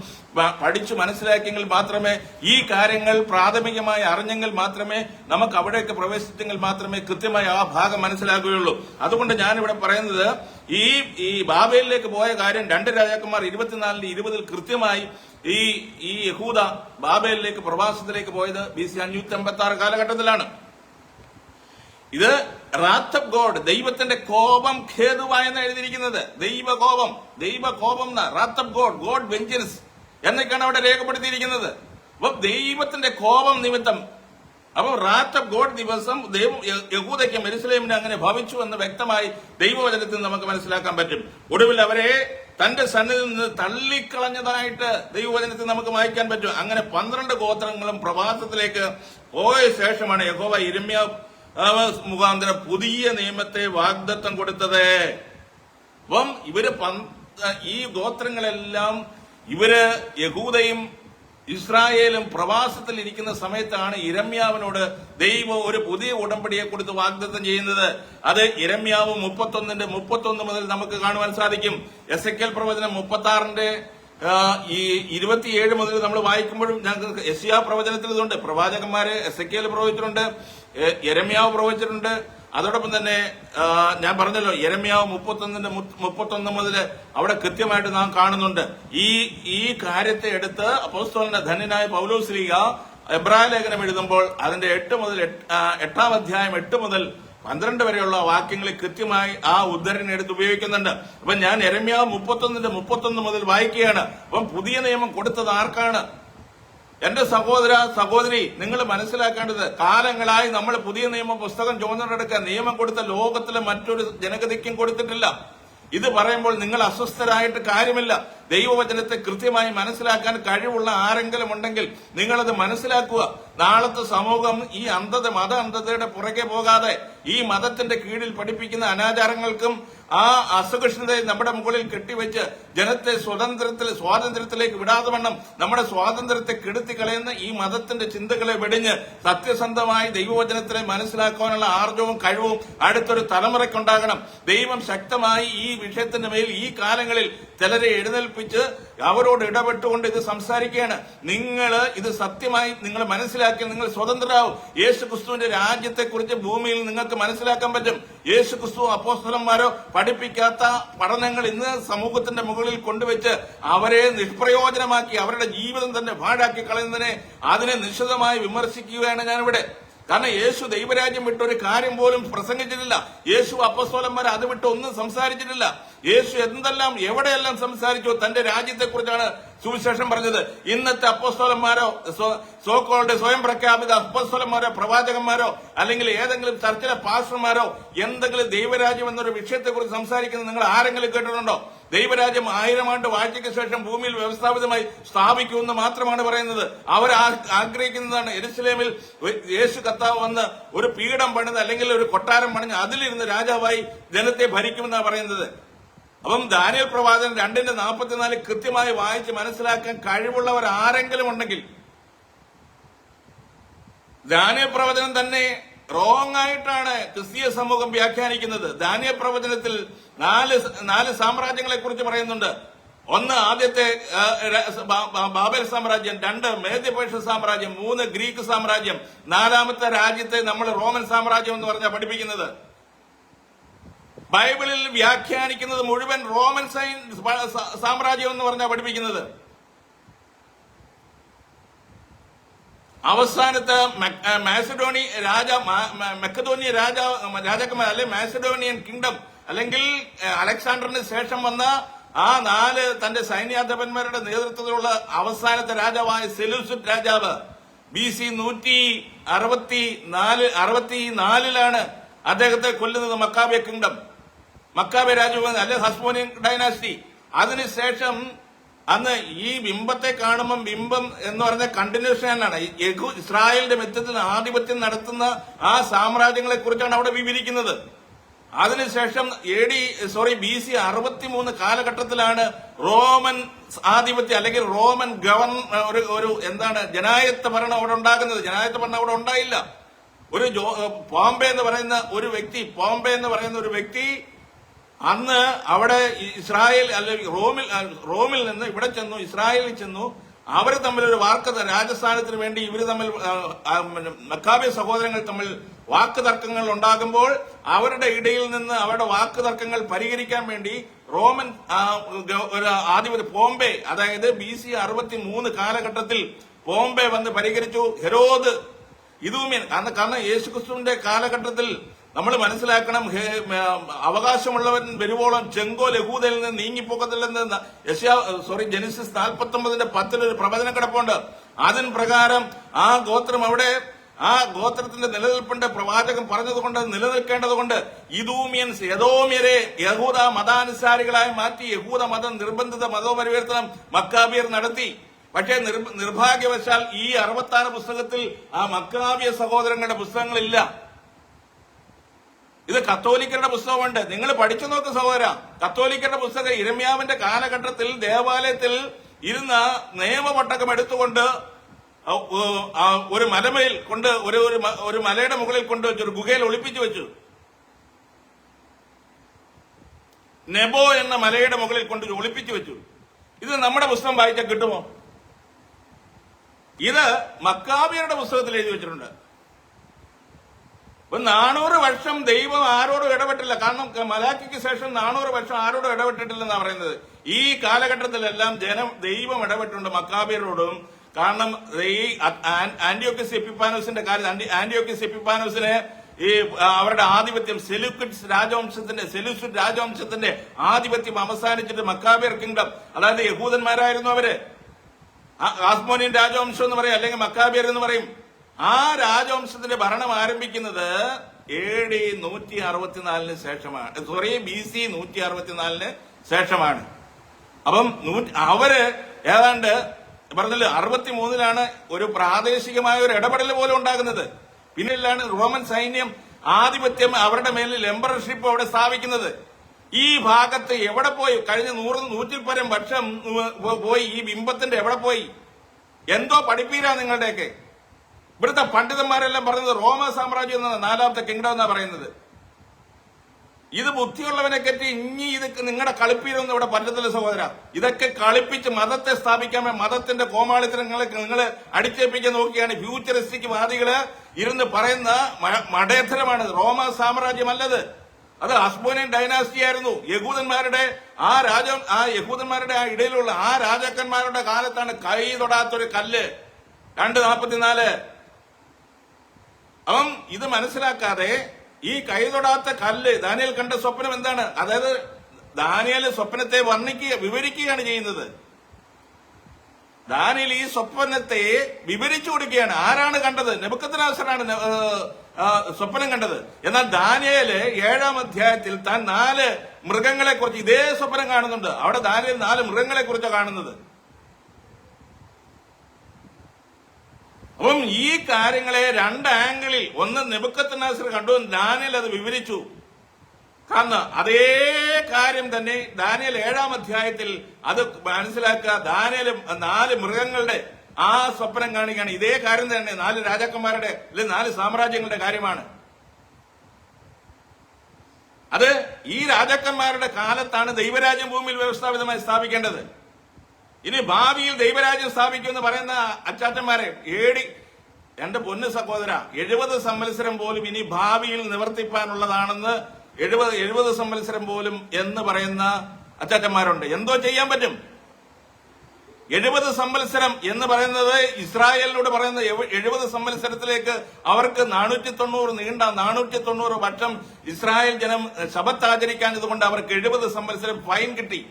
പഠിച്ചു മനസ്സിലാക്കിയെങ്കിൽ മാത്രമേ, ഈ കാര്യങ്ങൾ പ്രാഥമികമായി അറിഞ്ഞെങ്കിൽ മാത്രമേ, നമുക്ക് അവിടേക്ക് പ്രവേശിച്ചെങ്കിൽ മാത്രമേ കൃത്യമായി ആ ഭാഗം മനസ്സിലാക്കുകയുള്ളൂ. അതുകൊണ്ട് ഞാനിവിടെ പറയുന്നത് ഈ ബാബേലിലേക്ക് പോയ കാര്യം 2 രാജാക്കന്മാർ 24:20 കൃത്യമായി ഈ യഹൂദ ബാബേലിലേക്ക് പ്രവാസത്തിലേക്ക് പോയത് BC 556 കാലഘട്ടത്തിലാണ്. ഇത് റാത്ത് ഓഫ് ഗോഡ്, ദൈവത്തിന്റെ കോപം ഖേതുവായെന്ന് എഴുതിയിരിക്കുന്നത്. ദൈവകോപം wrath of God, God vengeance എന്നൊക്കെയാണ് അവിടെ രേഖപ്പെടുത്തിയിരിക്കുന്നത്. അപ്പൊ ദൈവത്തിന്റെ കോപം നിമിത്തം, അപ്പൊ റാത്ത് ഓഫ് ഗോഡ് ദിവസം ദൈവം യഹൂദയ്ക്കും യെരൂശലേമിനും അങ്ങനെ ഭവിച്ചു എന്ന് വ്യക്തമായി ദൈവവചനത്തിൽ നമുക്ക് മനസ്സിലാക്കാൻ പറ്റും. ഒടുവിൽ അവരെ തന്റെ സന്നിധിയിൽ നിന്ന് തള്ളിക്കളഞ്ഞതായിട്ട് ദൈവവചനത്തിൽ നമുക്ക് വായിക്കാൻ പറ്റും. അങ്ങനെ 12 ഗോത്രങ്ങളും പ്രവാസത്തിലേക്ക് പോയ ശേഷമാണ് യഹോവ യിരെമ്യാവ് മുഖാന്തരം പുതിയ നിയമത്തെ വാഗ്ദത്തം കൊടുത്തത്. അപ്പം ഈ ഗോത്രങ്ങളെല്ലാം യഹൂദയും ഇസ്രായേലും പ്രവാസത്തിൽ ഇരിക്കുന്ന സമയത്താണ് യിരെമ്യാവിനോട് ദൈവം ഒരു പുതിയ ഉടമ്പടിയെ കൊടുത്ത് വാഗ്ദത്തം ചെയ്യുന്നത്. അത് യിരെമ്യാവ് 31 മുതൽ നമുക്ക് കാണുവാൻ സാധിക്കും. എസെക്കിയേൽ പ്രവചനം 36 ഈ 27 മുതൽ നമ്മൾ വായിക്കുമ്പോഴും ഞങ്ങൾക്ക് യെശയ്യാ പ്രവചനത്തിൽ ഇതുണ്ട്. പ്രവാചകന്മാരെ എസെക്കിയേൽ പ്രവചിച്ചിട്ടുണ്ട്, യിരെമ്യാവ് പ്രവചിച്ചിട്ടുണ്ട്. അതോടൊപ്പം തന്നെ ഞാൻ പറഞ്ഞല്ലോ, യിരെമ്യാവ് 31 മുതൽ അവിടെ കൃത്യമായിട്ട് നാം കാണുന്നുണ്ട്. ഈ കാര്യത്തെ എടുത്ത് അപ്പോസ്തലനായ ധന്യനായ പൗലോസ് ശ്ലീഹ എബ്രായ ലേഖനം എഴുതുമ്പോൾ അതിന്റെ 8-ാം അധ്യായം 8 മുതൽ 12 വരെയുള്ള വാക്യങ്ങളിൽ കൃത്യമായി ആ ഉദ്ധരണി എടുത്ത് ഉപയോഗിക്കുന്നുണ്ട്. അപ്പൊ ഞാൻ യിരെമ്യാവ് 31 മുതൽ വായിക്കുകയാണ്. അപ്പം പുതിയ നിയമം കൊടുത്തത് ആർക്കാണ്? എന്റെ സഹോദര സഹോദരി, നിങ്ങൾ മനസ്സിലാക്കേണ്ടത്, കാലങ്ങളായി നമ്മൾ പുതിയ നിയമ പുസ്തകം ചുമന്നെടുക്കാൻ നിയമം കൊടുത്ത ലോകത്തിലെ മറ്റൊരു ജനഗതിക്കും കൊടുത്തിട്ടില്ല. ഇത് പറയുമ്പോൾ നിങ്ങൾ അസ്വസ്ഥരായിട്ട് കാര്യമില്ല. ദൈവവചനത്തെ കൃത്യമായി മനസ്സിലാക്കാൻ കഴിവുള്ള ആരെങ്കിലും ഉണ്ടെങ്കിൽ നിങ്ങളത് മനസ്സിലാക്കുക. നാളത്തെ സമൂഹം ഈ മത അന്ധതയുടെ പുറകെ പോകാതെ ഈ മതത്തിന്റെ കീഴിൽ പഠിപ്പിക്കുന്ന അനാചാരങ്ങൾക്കും ആ അസഹിഷ്ണുതയെ നമ്മുടെ മുകളിൽ കെട്ടിവെച്ച് ജനത്തെ സ്വാതന്ത്ര്യത്തിലേക്ക് വിടാതെ വണ്ണം നമ്മുടെ സ്വാതന്ത്ര്യത്തെ കെടുത്തി കളയുന്ന ഈ മതത്തിന്റെ ചിന്തകളെ വെടിഞ്ഞ് സത്യസന്ധമായി ദൈവവചനത്തിനെ മനസ്സിലാക്കാനുള്ള ആർജവും കഴിവും അടുത്തൊരു തലമുറയ്ക്കുണ്ടാകണം. ദൈവം ശക്തമായി ഈ വിഷയത്തിന്റെ മേൽ ഈ കാലങ്ങളിൽ ചിലരെ എഴുന്നേൽപ്പിച്ച് അവരോട് ഇടപെട്ടുകൊണ്ട് ഇത് സംസാരിക്കുകയാണ്. നിങ്ങൾ ഇത് സത്യമായി നിങ്ങൾ മനസ്സിലാക്കി നിങ്ങൾ സ്വതന്ത്രരാകും. യേശു ക്രിസ്തുവിന്റെ രാജ്യത്തെക്കുറിച്ച് ഭൂമിയിൽ നിങ്ങൾക്ക് മനസ്സിലാക്കാൻ പറ്റും. യേശു ക്രിസ്തു അപ്പോസ്തലന്മാരോ പഠിപ്പിക്കാത്ത പഠനങ്ങൾ ഇന്ന് സമൂഹത്തിന്റെ മുകളിൽ കൊണ്ടുവച്ച് അവരെ നിഷ്പ്രയോജനമാക്കി അവരുടെ ജീവിതം തന്നെ പാഴാക്കി കളയുന്നതിനെ അതിനെ നിശ്ചിതമായി വിമർശിക്കുകയാണ് ഞാനിവിടെ. കാരണം യേശു ദൈവരാജ്യം വിട്ടൊരു കാര്യം പോലും പ്രസംഗിച്ചിട്ടില്ല. യേശു അപ്പോസ്തലന്മാർ അത് വിട്ട് ഒന്നും സംസാരിച്ചിട്ടില്ല. യേശു എന്തെല്ലാം എവിടെയെല്ലാം സംസാരിച്ചു തന്റെ രാജ്യത്തെക്കുറിച്ചാണ് സുവിശേഷം പറഞ്ഞത്. ഇന്നത്തെ അപ്പോസ്തലന്മാരോ സോക്കോളുടെ സ്വയം പ്രഖ്യാപിത അപ്പോസ്തലന്മാരോ പ്രവാചകന്മാരോ അല്ലെങ്കിൽ ഏതെങ്കിലും ചർച്ചിലെ പാസ്റ്റർമാരോ എന്തെങ്കിലും ദൈവരാജ്യം എന്നൊരു വിഷയത്തെക്കുറിച്ച് സംസാരിക്കുന്നത് നിങ്ങൾ ആരെങ്കിലും കേട്ടിട്ടുണ്ടോ? ദൈവരാജ്യം 1000 ആണ്ട് വാഴ്ചയ്ക്ക് ശേഷം ഭൂമിയിൽ വ്യവസ്ഥാപിതമായി സ്ഥാപിക്കുമെന്ന് മാത്രമാണ് പറയുന്നത്. അവർ ആഗ്രഹിക്കുന്നതാണ് യെരൂശലേമിൽ യേശു കർത്താവ് വന്ന് ഒരു പീഠം പണിത് അല്ലെങ്കിൽ ഒരു കൊട്ടാരം പണിഞ്ഞ് അതിലിരുന്ന് രാജാവായി ജനത്തെ ഭരിക്കുമെന്നാണ് പറയുന്നത്. അപ്പം ദാനിയേൽ പ്രവാചകൻ 2:44 കൃത്യമായി വായിച്ച് മനസ്സിലാക്കാൻ കഴിവുള്ളവർ ആരെങ്കിലും ഉണ്ടെങ്കിൽ, ദാനിയേൽ പ്രവചനം തന്നെ റോങ് ആയിട്ടാണ് ക്രിസ്തീയ സമൂഹം വ്യാഖ്യാനിക്കുന്നത്. ദാനിയേൽ പ്രവചനത്തിൽ 4 സാമ്രാജ്യങ്ങളെ കുറിച്ച് പറയുന്നുണ്ട്. 1 ആദ്യത്തെ ബാബേൽ സാമ്രാജ്യം, 2 മേദ്യപേർഷ്യ സാമ്രാജ്യം, 3 ഗ്രീക്ക് സാമ്രാജ്യം, 4ാമത്തെ രാജ്യത്തെ നമ്മൾ റോമൻ സാമ്രാജ്യം എന്ന് പറഞ്ഞാൽ പഠിപ്പിക്കുന്നത്. ബൈബിളിൽ വ്യാഖ്യാനിക്കുന്നത് മുഴുവൻ റോമൻ സാമ്രാജ്യം എന്ന് പറഞ്ഞാൽ പഠിപ്പിക്കുന്നത്. അവസാനത്തെ മെക്കഡോനിയ രാജാക്കന്മാർ അല്ലെ മാസിഡോണിയൻ കിങ്ഡം അല്ലെങ്കിൽ അലക്സാണ്ടറിന് ശേഷം വന്ന ആ 4 തന്റെ സൈന്യാധിപന്മാരുടെ നേതൃത്വത്തിലുള്ള അവസാനത്തെ രാജാവായ സെലൂസിഡ് രാജാവ് BC 164 അദ്ദേഹത്തെ കൊല്ലുന്നത്. മക്കാബെ കിങ്ഡം, മക്കാബെ രാജവംശം അല്ലെ ഹസ്മോനിയൻ ഡൈനാസ്റ്റി. അതിനുശേഷം അന്ന് ഈ ബിംബത്തെ കാണുമ്പം ബിംബം എന്ന് പറഞ്ഞ കണ്ടിന്യൂഷനാണ്. ഇസ്രായേലിന്റെ മധ്യത്തിൽ ആധിപത്യം നടത്തുന്ന ആ സാമ്രാജ്യങ്ങളെ കുറിച്ചാണ് അവിടെ വിവരിക്കുന്നത്. അതിനുശേഷം BC 63 കാലഘട്ടത്തിലാണ് റോമൻ ആധിപത്യം അല്ലെങ്കിൽ റോമൻ ഒരു ജനായത്ത ഭരണം അവിടെ ഉണ്ടാകുന്നത്. ജനായത്ത ഭരണം അവിടെ ഉണ്ടായില്ല. പോംബെ എന്ന് പറയുന്ന ഒരു വ്യക്തി അന്ന് അവിടെ ഇസ്രായേൽ അല്ലെങ്കിൽ റോമിൽ നിന്ന് ഇവിടെ ചെന്നു, ഇസ്രായേലിൽ ചെന്നു. അവർ തമ്മിൽ ഒരു വാക്ക് രാജസ്ഥാനത്തിന് വേണ്ടി ഇവർ തമ്മിൽ മക്കാബി സഹോദരങ്ങൾ തമ്മിൽ വാക്ക് തർക്കങ്ങൾ ഉണ്ടാകുമ്പോൾ അവരുടെ ഇടയിൽ നിന്ന് അവരുടെ വാക്ക് തർക്കങ്ങൾ പരിഹരിക്കാൻ വേണ്ടി റോമൻ ഒരു ആധിപത്യ പോംബെ, അതായത് BC 63 കാലഘട്ടത്തിൽ പോംബെ വന്ന് പരിഹരിച്ചു. ഹെരോദ് ഇതൂമ്യൻ, കാരണം യേശുക്രിസ്തുവിന്റെ കാലഘട്ടത്തിൽ നമ്മൾ മനസ്സിലാക്കണം, അവകാശമുള്ളവൻ വരുവോളം ചെങ്കോൽ യഹൂദയിൽ നിന്ന് നീങ്ങിപ്പോക്കത്തില്ലെന്ന് ജെനസിസ് 49:10 ഒരു പ്രവചനം കിടപ്പുണ്ട്. അതിന് പ്രകാരം ആ ഗോത്രം അവിടെ, ആ ഗോത്രത്തിന്റെ നിലനിൽപ്പിന്റെ പ്രവാചകൻ പറഞ്ഞതുകൊണ്ട് നിലനിൽക്കേണ്ടതുകൊണ്ട് ഇദൂമിയൻസ് യദോമ്യരെ യഹൂദ മതാനുസാരികളായി മാറ്റി യഹൂദ മതം നിർബന്ധിത മതപരിവർത്തനം മക്കാബിയർ നടത്തി. പക്ഷേ നിർഭാഗ്യവശാൽ ഈ 66 പുസ്തകത്തിൽ ആ മക്കാബിയ സഹോദരങ്ങളുടെ പുസ്തകങ്ങളില്ല. ഇത് കത്തോലിക്കരുടെ പുസ്തകമുണ്ട്. നിങ്ങൾ പഠിച്ചു നോക്ക് സഹോദര. കത്തോലിക്കരുടെ പുസ്തകം ഇരമ്യാവിന്റെ കാലഘട്ടത്തിൽ ദേവാലയത്തിൽ ഇരുന്ന നിയമപട്ടകം എടുത്തുകൊണ്ട് ഒരു മലമേൽ കൊണ്ട് ഒരു മലയുടെ മുകളിൽ കൊണ്ടുവച്ചു, ഒരു ഗുഹയിൽ ഒളിപ്പിച്ചു വെച്ചു. നെബോ എന്ന മലയുടെ മുകളിൽ കൊണ്ട് ഒളിപ്പിച്ചു വെച്ചു. ഇത് നമ്മുടെ പുസ്തകം വായിച്ചാൽ കിട്ടുമോ? ഇത് മക്കാബിയരുടെ പുസ്തകത്തിൽ എഴുതി വെച്ചിട്ടുണ്ട്. 400 വർഷം ദൈവം ആരോടും ഇടപെട്ടില്ല. കാരണം മലാക്കിക്ക് ശേഷം 400 വർഷം ആരോടും ഇടപെട്ടിട്ടില്ലെന്നാണ് പറയുന്നത്. ഈ കാലഘട്ടത്തിലെല്ലാം ദൈവം ഇടപെട്ടിട്ടുണ്ട് മക്കാബിയരോടും. കാരണം ഈ ആന്റിയോക്കസ് എപ്പിഫാനോസിന്റെ കാര്യം, ആന്റിയോക്കസ് എപ്പിഫാനോസിന് ഈ അവരുടെ ആധിപത്യം സെലൂസിഡ് രാജവംശത്തിന്റെ ആധിപത്യം അവസാനിച്ചിട്ട് മക്കാബിയർ കിങ്ഡം, അതായത് യഹൂദന്മാരായിരുന്നു അവര്. ആസ്മോനിയൻ രാജവംശം എന്ന് പറയും, അല്ലെങ്കിൽ മക്കാബിയർ എന്ന് പറയും. ആ രാജവംശത്തിന്റെ ഭരണം ആരംഭിക്കുന്നത് AD 164 ശേഷമാണ്. BC 164 ശേഷമാണ്. അപ്പം അവര് ഏതാണ്ട് പറഞ്ഞല്ലോ 63 ഒരു പ്രാദേശികമായ ഒരു ഇടപെടൽ പോലും ഉണ്ടാകുന്നത്. പിന്നെയാണ് റോമൻ സൈന്യം ആധിപത്യം അവരുടെ മേലിൽ എംപറർഷിപ്പ് അവിടെ സ്ഥാപിക്കുന്നത്. ഈ ഭാഗത്ത് എവിടെ പോയി? കഴിഞ്ഞ 100-100 വർഷം പോയി ഈ ബിംബത്തിന്റെ എവിടെ പോയി? എന്തോ പഠിപ്പീരാ നിങ്ങളുടെയൊക്കെ? ഇവിടുത്തെ പണ്ഡിതന്മാരെല്ലാം പറയുന്നത് റോമ സാമ്രാജ്യം എന്നാണ്, 4ാമത്തെ കിങ്ഡം എന്നാ പറയുന്നത്. ഇത് ബുദ്ധിയുള്ളവനെ കെറ്റി ഇനി ഇത് നിങ്ങളുടെ കളിപ്പീരൊന്നും ഇവിടെ പറ്റത്തില്ല സഹോദര. ഇതൊക്കെ കളിപ്പിച്ച് മതത്തെ സ്ഥാപിക്കാൻ, മതത്തിന്റെ കോമാളിത്തരങ്ങളെ നിങ്ങൾ അടിച്ചേൽപ്പിക്കാൻ നോക്കിയാണ് ഫ്യൂച്ചറിസ്റ്റിക് വാദികള് ഇരുന്ന് പറയുന്ന മടേധരമാണ്. റോമ സാമ്രാജ്യമല്ലത്, അത് അസ്മോനിയൻ ഡൈനാസ്റ്റി ആയിരുന്നു. യഹൂദന്മാരുടെ ആ ഇടയിലുള്ള ആ രാജാക്കന്മാരുടെ കാലത്താണ് കൈ തൊടാത്തൊരു കല്ല് 244. അപ്പം ഇത് മനസ്സിലാക്കാതെ ഈ കൈ തൊടാത്ത കല്ല്, ദാനിയേൽ കണ്ട സ്വപ്നം എന്താണ്? അതായത് ദാനിയേൽ സ്വപ്നത്തെ വിവരിക്കുകയാണ് ചെയ്യുന്നത്. ദാനിയേൽ ഈ സ്വപ്നത്തെ വിവരിച്ചു കൊടുക്കുകയാണ്. ആരാണ് കണ്ടത്? നെബൂഖദ്നേസറാണ് സ്വപ്നം കണ്ടത്. എന്നാൽ ദാനിയേല് 7ാം അധ്യായത്തിൽ താൻ 4 മൃഗങ്ങളെ കുറിച്ച് ഇതേ സ്വപ്നം കാണുന്നുണ്ട്. അവിടെ ദാനിയേൽ 4 മൃഗങ്ങളെ കുറിച്ചാണ് കാണുന്നത്. അപ്പം ഈ കാര്യങ്ങളെ 2 ആംഗിളിൽ, ഒന്ന് നെബൂഖദ്നേസർ കണ്ടു, ദാനിയേൽ അത് വിവരിച്ചു. കാരണം അതേ കാര്യം തന്നെ ദാനിയേൽ 7ാം അധ്യായത്തിൽ അത് മനസ്സിലാക്കുക. ദാനിയേൽ 4 മൃഗങ്ങളുടെ ആ സ്വപ്നം കാണിക്കുകയാണ്. ഇതേ കാര്യം തന്നെ 4 രാജാക്കന്മാരുടെ അല്ലെങ്കിൽ 4 സാമ്രാജ്യങ്ങളുടെ കാര്യമാണ്. അത് ഈ രാജാക്കന്മാരുടെ കാലത്താണ് ദൈവരാജ്യം ഭൂമിയിൽ വ്യവസ്ഥാപിതമായി സ്ഥാപിക്കേണ്ടത്. ഇനി ഭാവിയിൽ ദൈവരാജ്യം സ്ഥാപിക്കുമെന്ന് പറയുന്ന അച്ചാച്ചന്മാരെ എന്റെ പൊന്നു സഹോദര, 70 സംവത്സരം പോലും ഇനി ഭാവിയിൽ നിവർത്തിപ്പാനുള്ളതാണെന്ന് 70 സംവത്സരം പോലും എന്ന് പറയുന്ന അച്ചാച്ചന്മാരുണ്ട്. എന്തോ ചെയ്യാൻ പറ്റും? 70 സംവത്സരം എന്ന് പറയുന്നത് ഇസ്രായേലിനോട് പറയുന്നത് 70 സംവത്സരത്തിലേക്ക് അവർക്ക് 490 വർഷം ഇസ്രായേൽ ജനം ശബത്ത് ആചരിക്കാൻ, ഇതുകൊണ്ട് അവർക്ക് 70 സംവത്സരം ഫൈൻ കിട്ടി.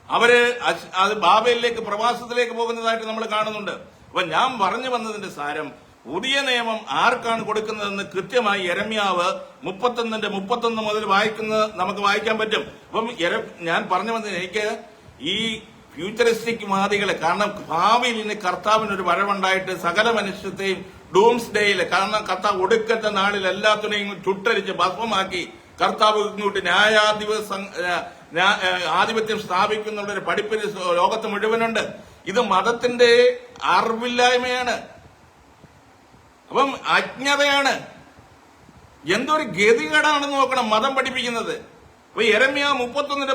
അവര് അത് ബാബേലിലേക്ക് പ്രവാസത്തിലേക്ക് പോകുന്നതായിട്ട് നമ്മൾ കാണുന്നുണ്ട്. അപ്പൊ ഞാൻ പറഞ്ഞു വന്നതിന്റെ സാരം, പുതിയ നിയമം ആർക്കാണ് കൊടുക്കുന്നതെന്ന് കൃത്യമായി യെരമ്യാവ് 31 മുതൽ നമുക്ക് വായിക്കാൻ പറ്റും. അപ്പം ഞാൻ പറഞ്ഞു വന്നത്, എനിക്ക് ഈ ഫ്യൂച്ചറിസ്റ്റിക് വാദികളെ, കാരണം ഭാവിയിൽ ഇനി കർത്താവിനൊരു വരവുണ്ടായിട്ട് സകല മനുഷ്യത്തെയും ഡൂംസ് ഡേയില്, കാരണം കർത്താവ് ഒടുക്കത്തെ നാളിൽ എല്ലാത്തിനെയും ചുട്ടരിച്ച് ഭസ്മമാക്കി കർത്താവ് ഇങ്ങോട്ട് ആധിപത്യം സ്ഥാപിക്കുന്നുള്ളൊരു പഠിപ്പിന് ലോകത്ത് മുഴുവനുണ്ട്. ഇത് മതത്തിന്റെ അറിവില്ലായ്മയാണ്, അപ്പം അജ്ഞതയാണ്. എന്തൊരു ഗതികേടാണെന്ന് നോക്കണം മതം പഠിപ്പിക്കുന്നത്. അപ്പൊ യെരമ്യാ 31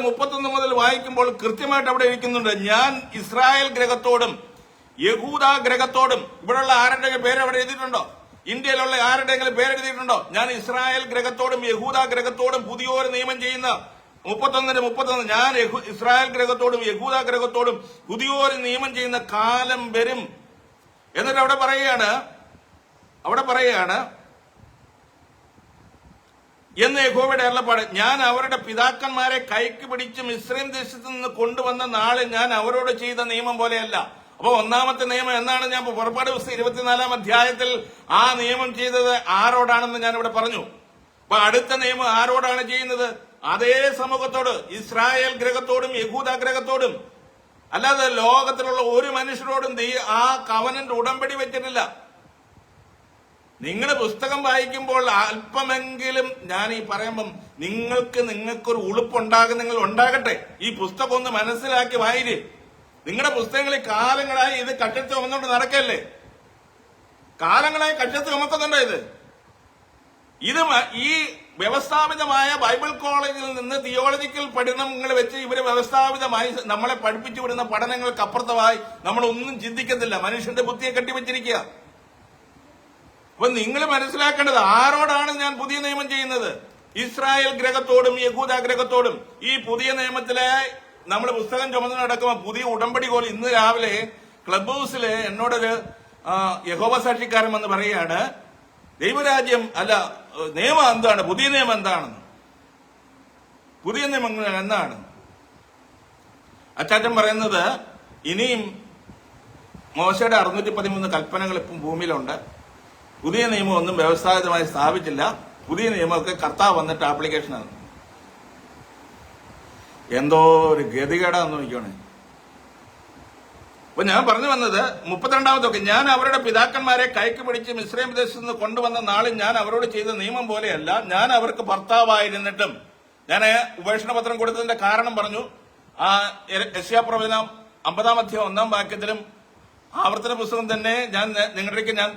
മുതൽ വായിക്കുമ്പോൾ കൃത്യമായിട്ട് അവിടെ ഇരിക്കുന്നുണ്ട്, ഞാൻ ഇസ്രായേൽ ഗ്രഹത്തോടും യഹൂദ ഗ്രഹത്തോടും. ഇവിടെയുള്ള ആരുടെയെങ്കിലും പേര് അവിടെ എഴുതിയിട്ടുണ്ടോ? ഇന്ത്യയിലുള്ള ആരുടെയെങ്കിലും പേരെഴുതിയിട്ടുണ്ടോ? ഞാൻ ഇസ്രായേൽ ഗ്രഹത്തോടും യഹൂദ ഗ്രഹത്തോടും പുതിയൊരു നിയമം ചെയ്യുന്ന 31 ഞാൻ ഇസ്രായേൽ ഗ്രഹത്തോടും യഹൂദ ഗ്രഹത്തോടും പുതിയൊരു നിയമം ചെയ്യുന്ന കാലം വരും. എന്നിട്ട് അവിടെ പറയുകയാണ് എന്ന് യഹോവയുടെ അരുളപ്പാട്, ഞാൻ അവരുടെ പിതാക്കന്മാരെ കൈക്ക് പിടിച്ച് മിസ്രയീം ദേശത്ത് നിന്ന് കൊണ്ടുവന്ന നാളെ ഞാൻ അവരോട് ചെയ്ത നിയമം പോലെയല്ല. അപ്പൊ ഒന്നാമത്തെ നിയമം എന്നാണ്? ഞാൻ പുറപ്പാട് പുസ്തകം 24 അധ്യായത്തിൽ ആ നിയമം ചെയ്തത് ആരോടാണെന്ന് ഞാൻ ഇവിടെ പറഞ്ഞു. അപ്പൊ അടുത്ത നിയമം ആരോടാണ് ചെയ്യുന്നത്? അതേ സമൂഹത്തോട്, ഇസ്രായേൽ ഗ്രഹത്തോടും യഹൂദ ഗ്രഹത്തോടും. അല്ലാതെ ലോകത്തിലുള്ള ഒരു മനുഷ്യരോടും ആ കവനന്റ് ഉടമ്പടി വെച്ചിട്ടില്ല. നിങ്ങൾ പുസ്തകം വായിക്കുമ്പോൾ അല്പമെങ്കിലും ഞാൻ ഈ പറയുമ്പം നിങ്ങൾക്കൊരു ഉളുപ്പുണ്ടാകും, നിങ്ങൾ ഉണ്ടാകട്ടെ. ഈ പുസ്തകം ഒന്ന് മനസ്സിലാക്കി വായിര്. നിങ്ങളുടെ പുസ്തകങ്ങളിൽ കാലങ്ങളായി ഇത് കക്ഷത്ത് ചുമന്നുകൊണ്ട് നടക്കല്ലേ? കാലങ്ങളായി കക്ഷത്ത് ചുമക്കുന്നുണ്ടോ ഇത് ഈ വ്യവസ്ഥാപിതമായ ബൈബിൾ കോളേജിൽ നിന്ന് തിയോളജിക്കൽ പഠനങ്ങൾ വെച്ച് ഇവര് വ്യവസ്ഥാപിതമായി നമ്മളെ പഠിപ്പിച്ചു വിടുന്ന പഠനങ്ങൾക്കപ്പുറത്തമായി നമ്മളൊന്നും ചിന്തിക്കത്തില്ല. മനുഷ്യന്റെ ബുദ്ധിയെ കെട്ടിവെച്ചിരിക്കുക. അപ്പൊ നിങ്ങൾ മനസ്സിലാക്കേണ്ടത് ആരോടാണ് ഞാൻ പുതിയ നിയമം ചെയ്യുന്നത്? ഇസ്രായേൽ ഗ്രഹത്തോടും യഹൂദ ഗ്രഹത്തോടും. ഈ പുതിയ നിയമത്തിലെ നമ്മൾ പുസ്തകം ചുമന്ന് നടക്കുമ്പോൾ പുതിയ ഉടമ്പടി പോലെ ഇന്ന് രാവിലെ ക്ലബ് ഹൗസില് എന്നോടൊരു യഹോവ സാക്ഷിക്കാരൻ എന്ന് പറയുകയാണ്, ദൈവരാജ്യം അല്ല നിയമം എന്താണ്, പുതിയ നിയമം എന്താണെന്ന്. പുതിയ നിയമം എന്താണ്? അച്ചാച്ചൻ പറയുന്നത് ഇനിയും മോശയുടെ 613 കൽപ്പനകൾ ഇപ്പം ഭൂമിയിലുണ്ട്. പുതിയ നിയമം ഒന്നും വ്യവസ്ഥാപിതമായി സ്ഥാപിച്ചില്ല. പുതിയ നിയമമൊക്കെ കർത്താവ് വന്നിട്ട് ആപ്ലിക്കേഷനാണ്. എന്തോ ഒരു ഗതികേടാന്ന് നോക്കിക്കോണേ. അപ്പൊ ഞാൻ പറഞ്ഞു വന്നത് 32 ഞാൻ അവരുടെ പിതാക്കന്മാരെ കൈക്ക് പിടിച്ച് മിസ്രയീം ദേശത്ത് നിന്ന് കൊണ്ടുവന്ന നാളിൽ ഞാൻ അവരോട് ചെയ്ത നിയമം പോലെയല്ല. ഞാൻ അവർക്ക് ഭർത്താവായിരുന്നിട്ടും. ഞാൻ ഉപേക്ഷണ പത്രം കൊടുത്തതിന്റെ കാരണം പറഞ്ഞു. യെശയ്യാപ്രവചനം 50 അധ്യായം 1 വാക്യത്തിലും ആവർത്തന പുസ്തകം തന്നെ ഞാൻ നിങ്ങളുടെക്ക് ഞാൻ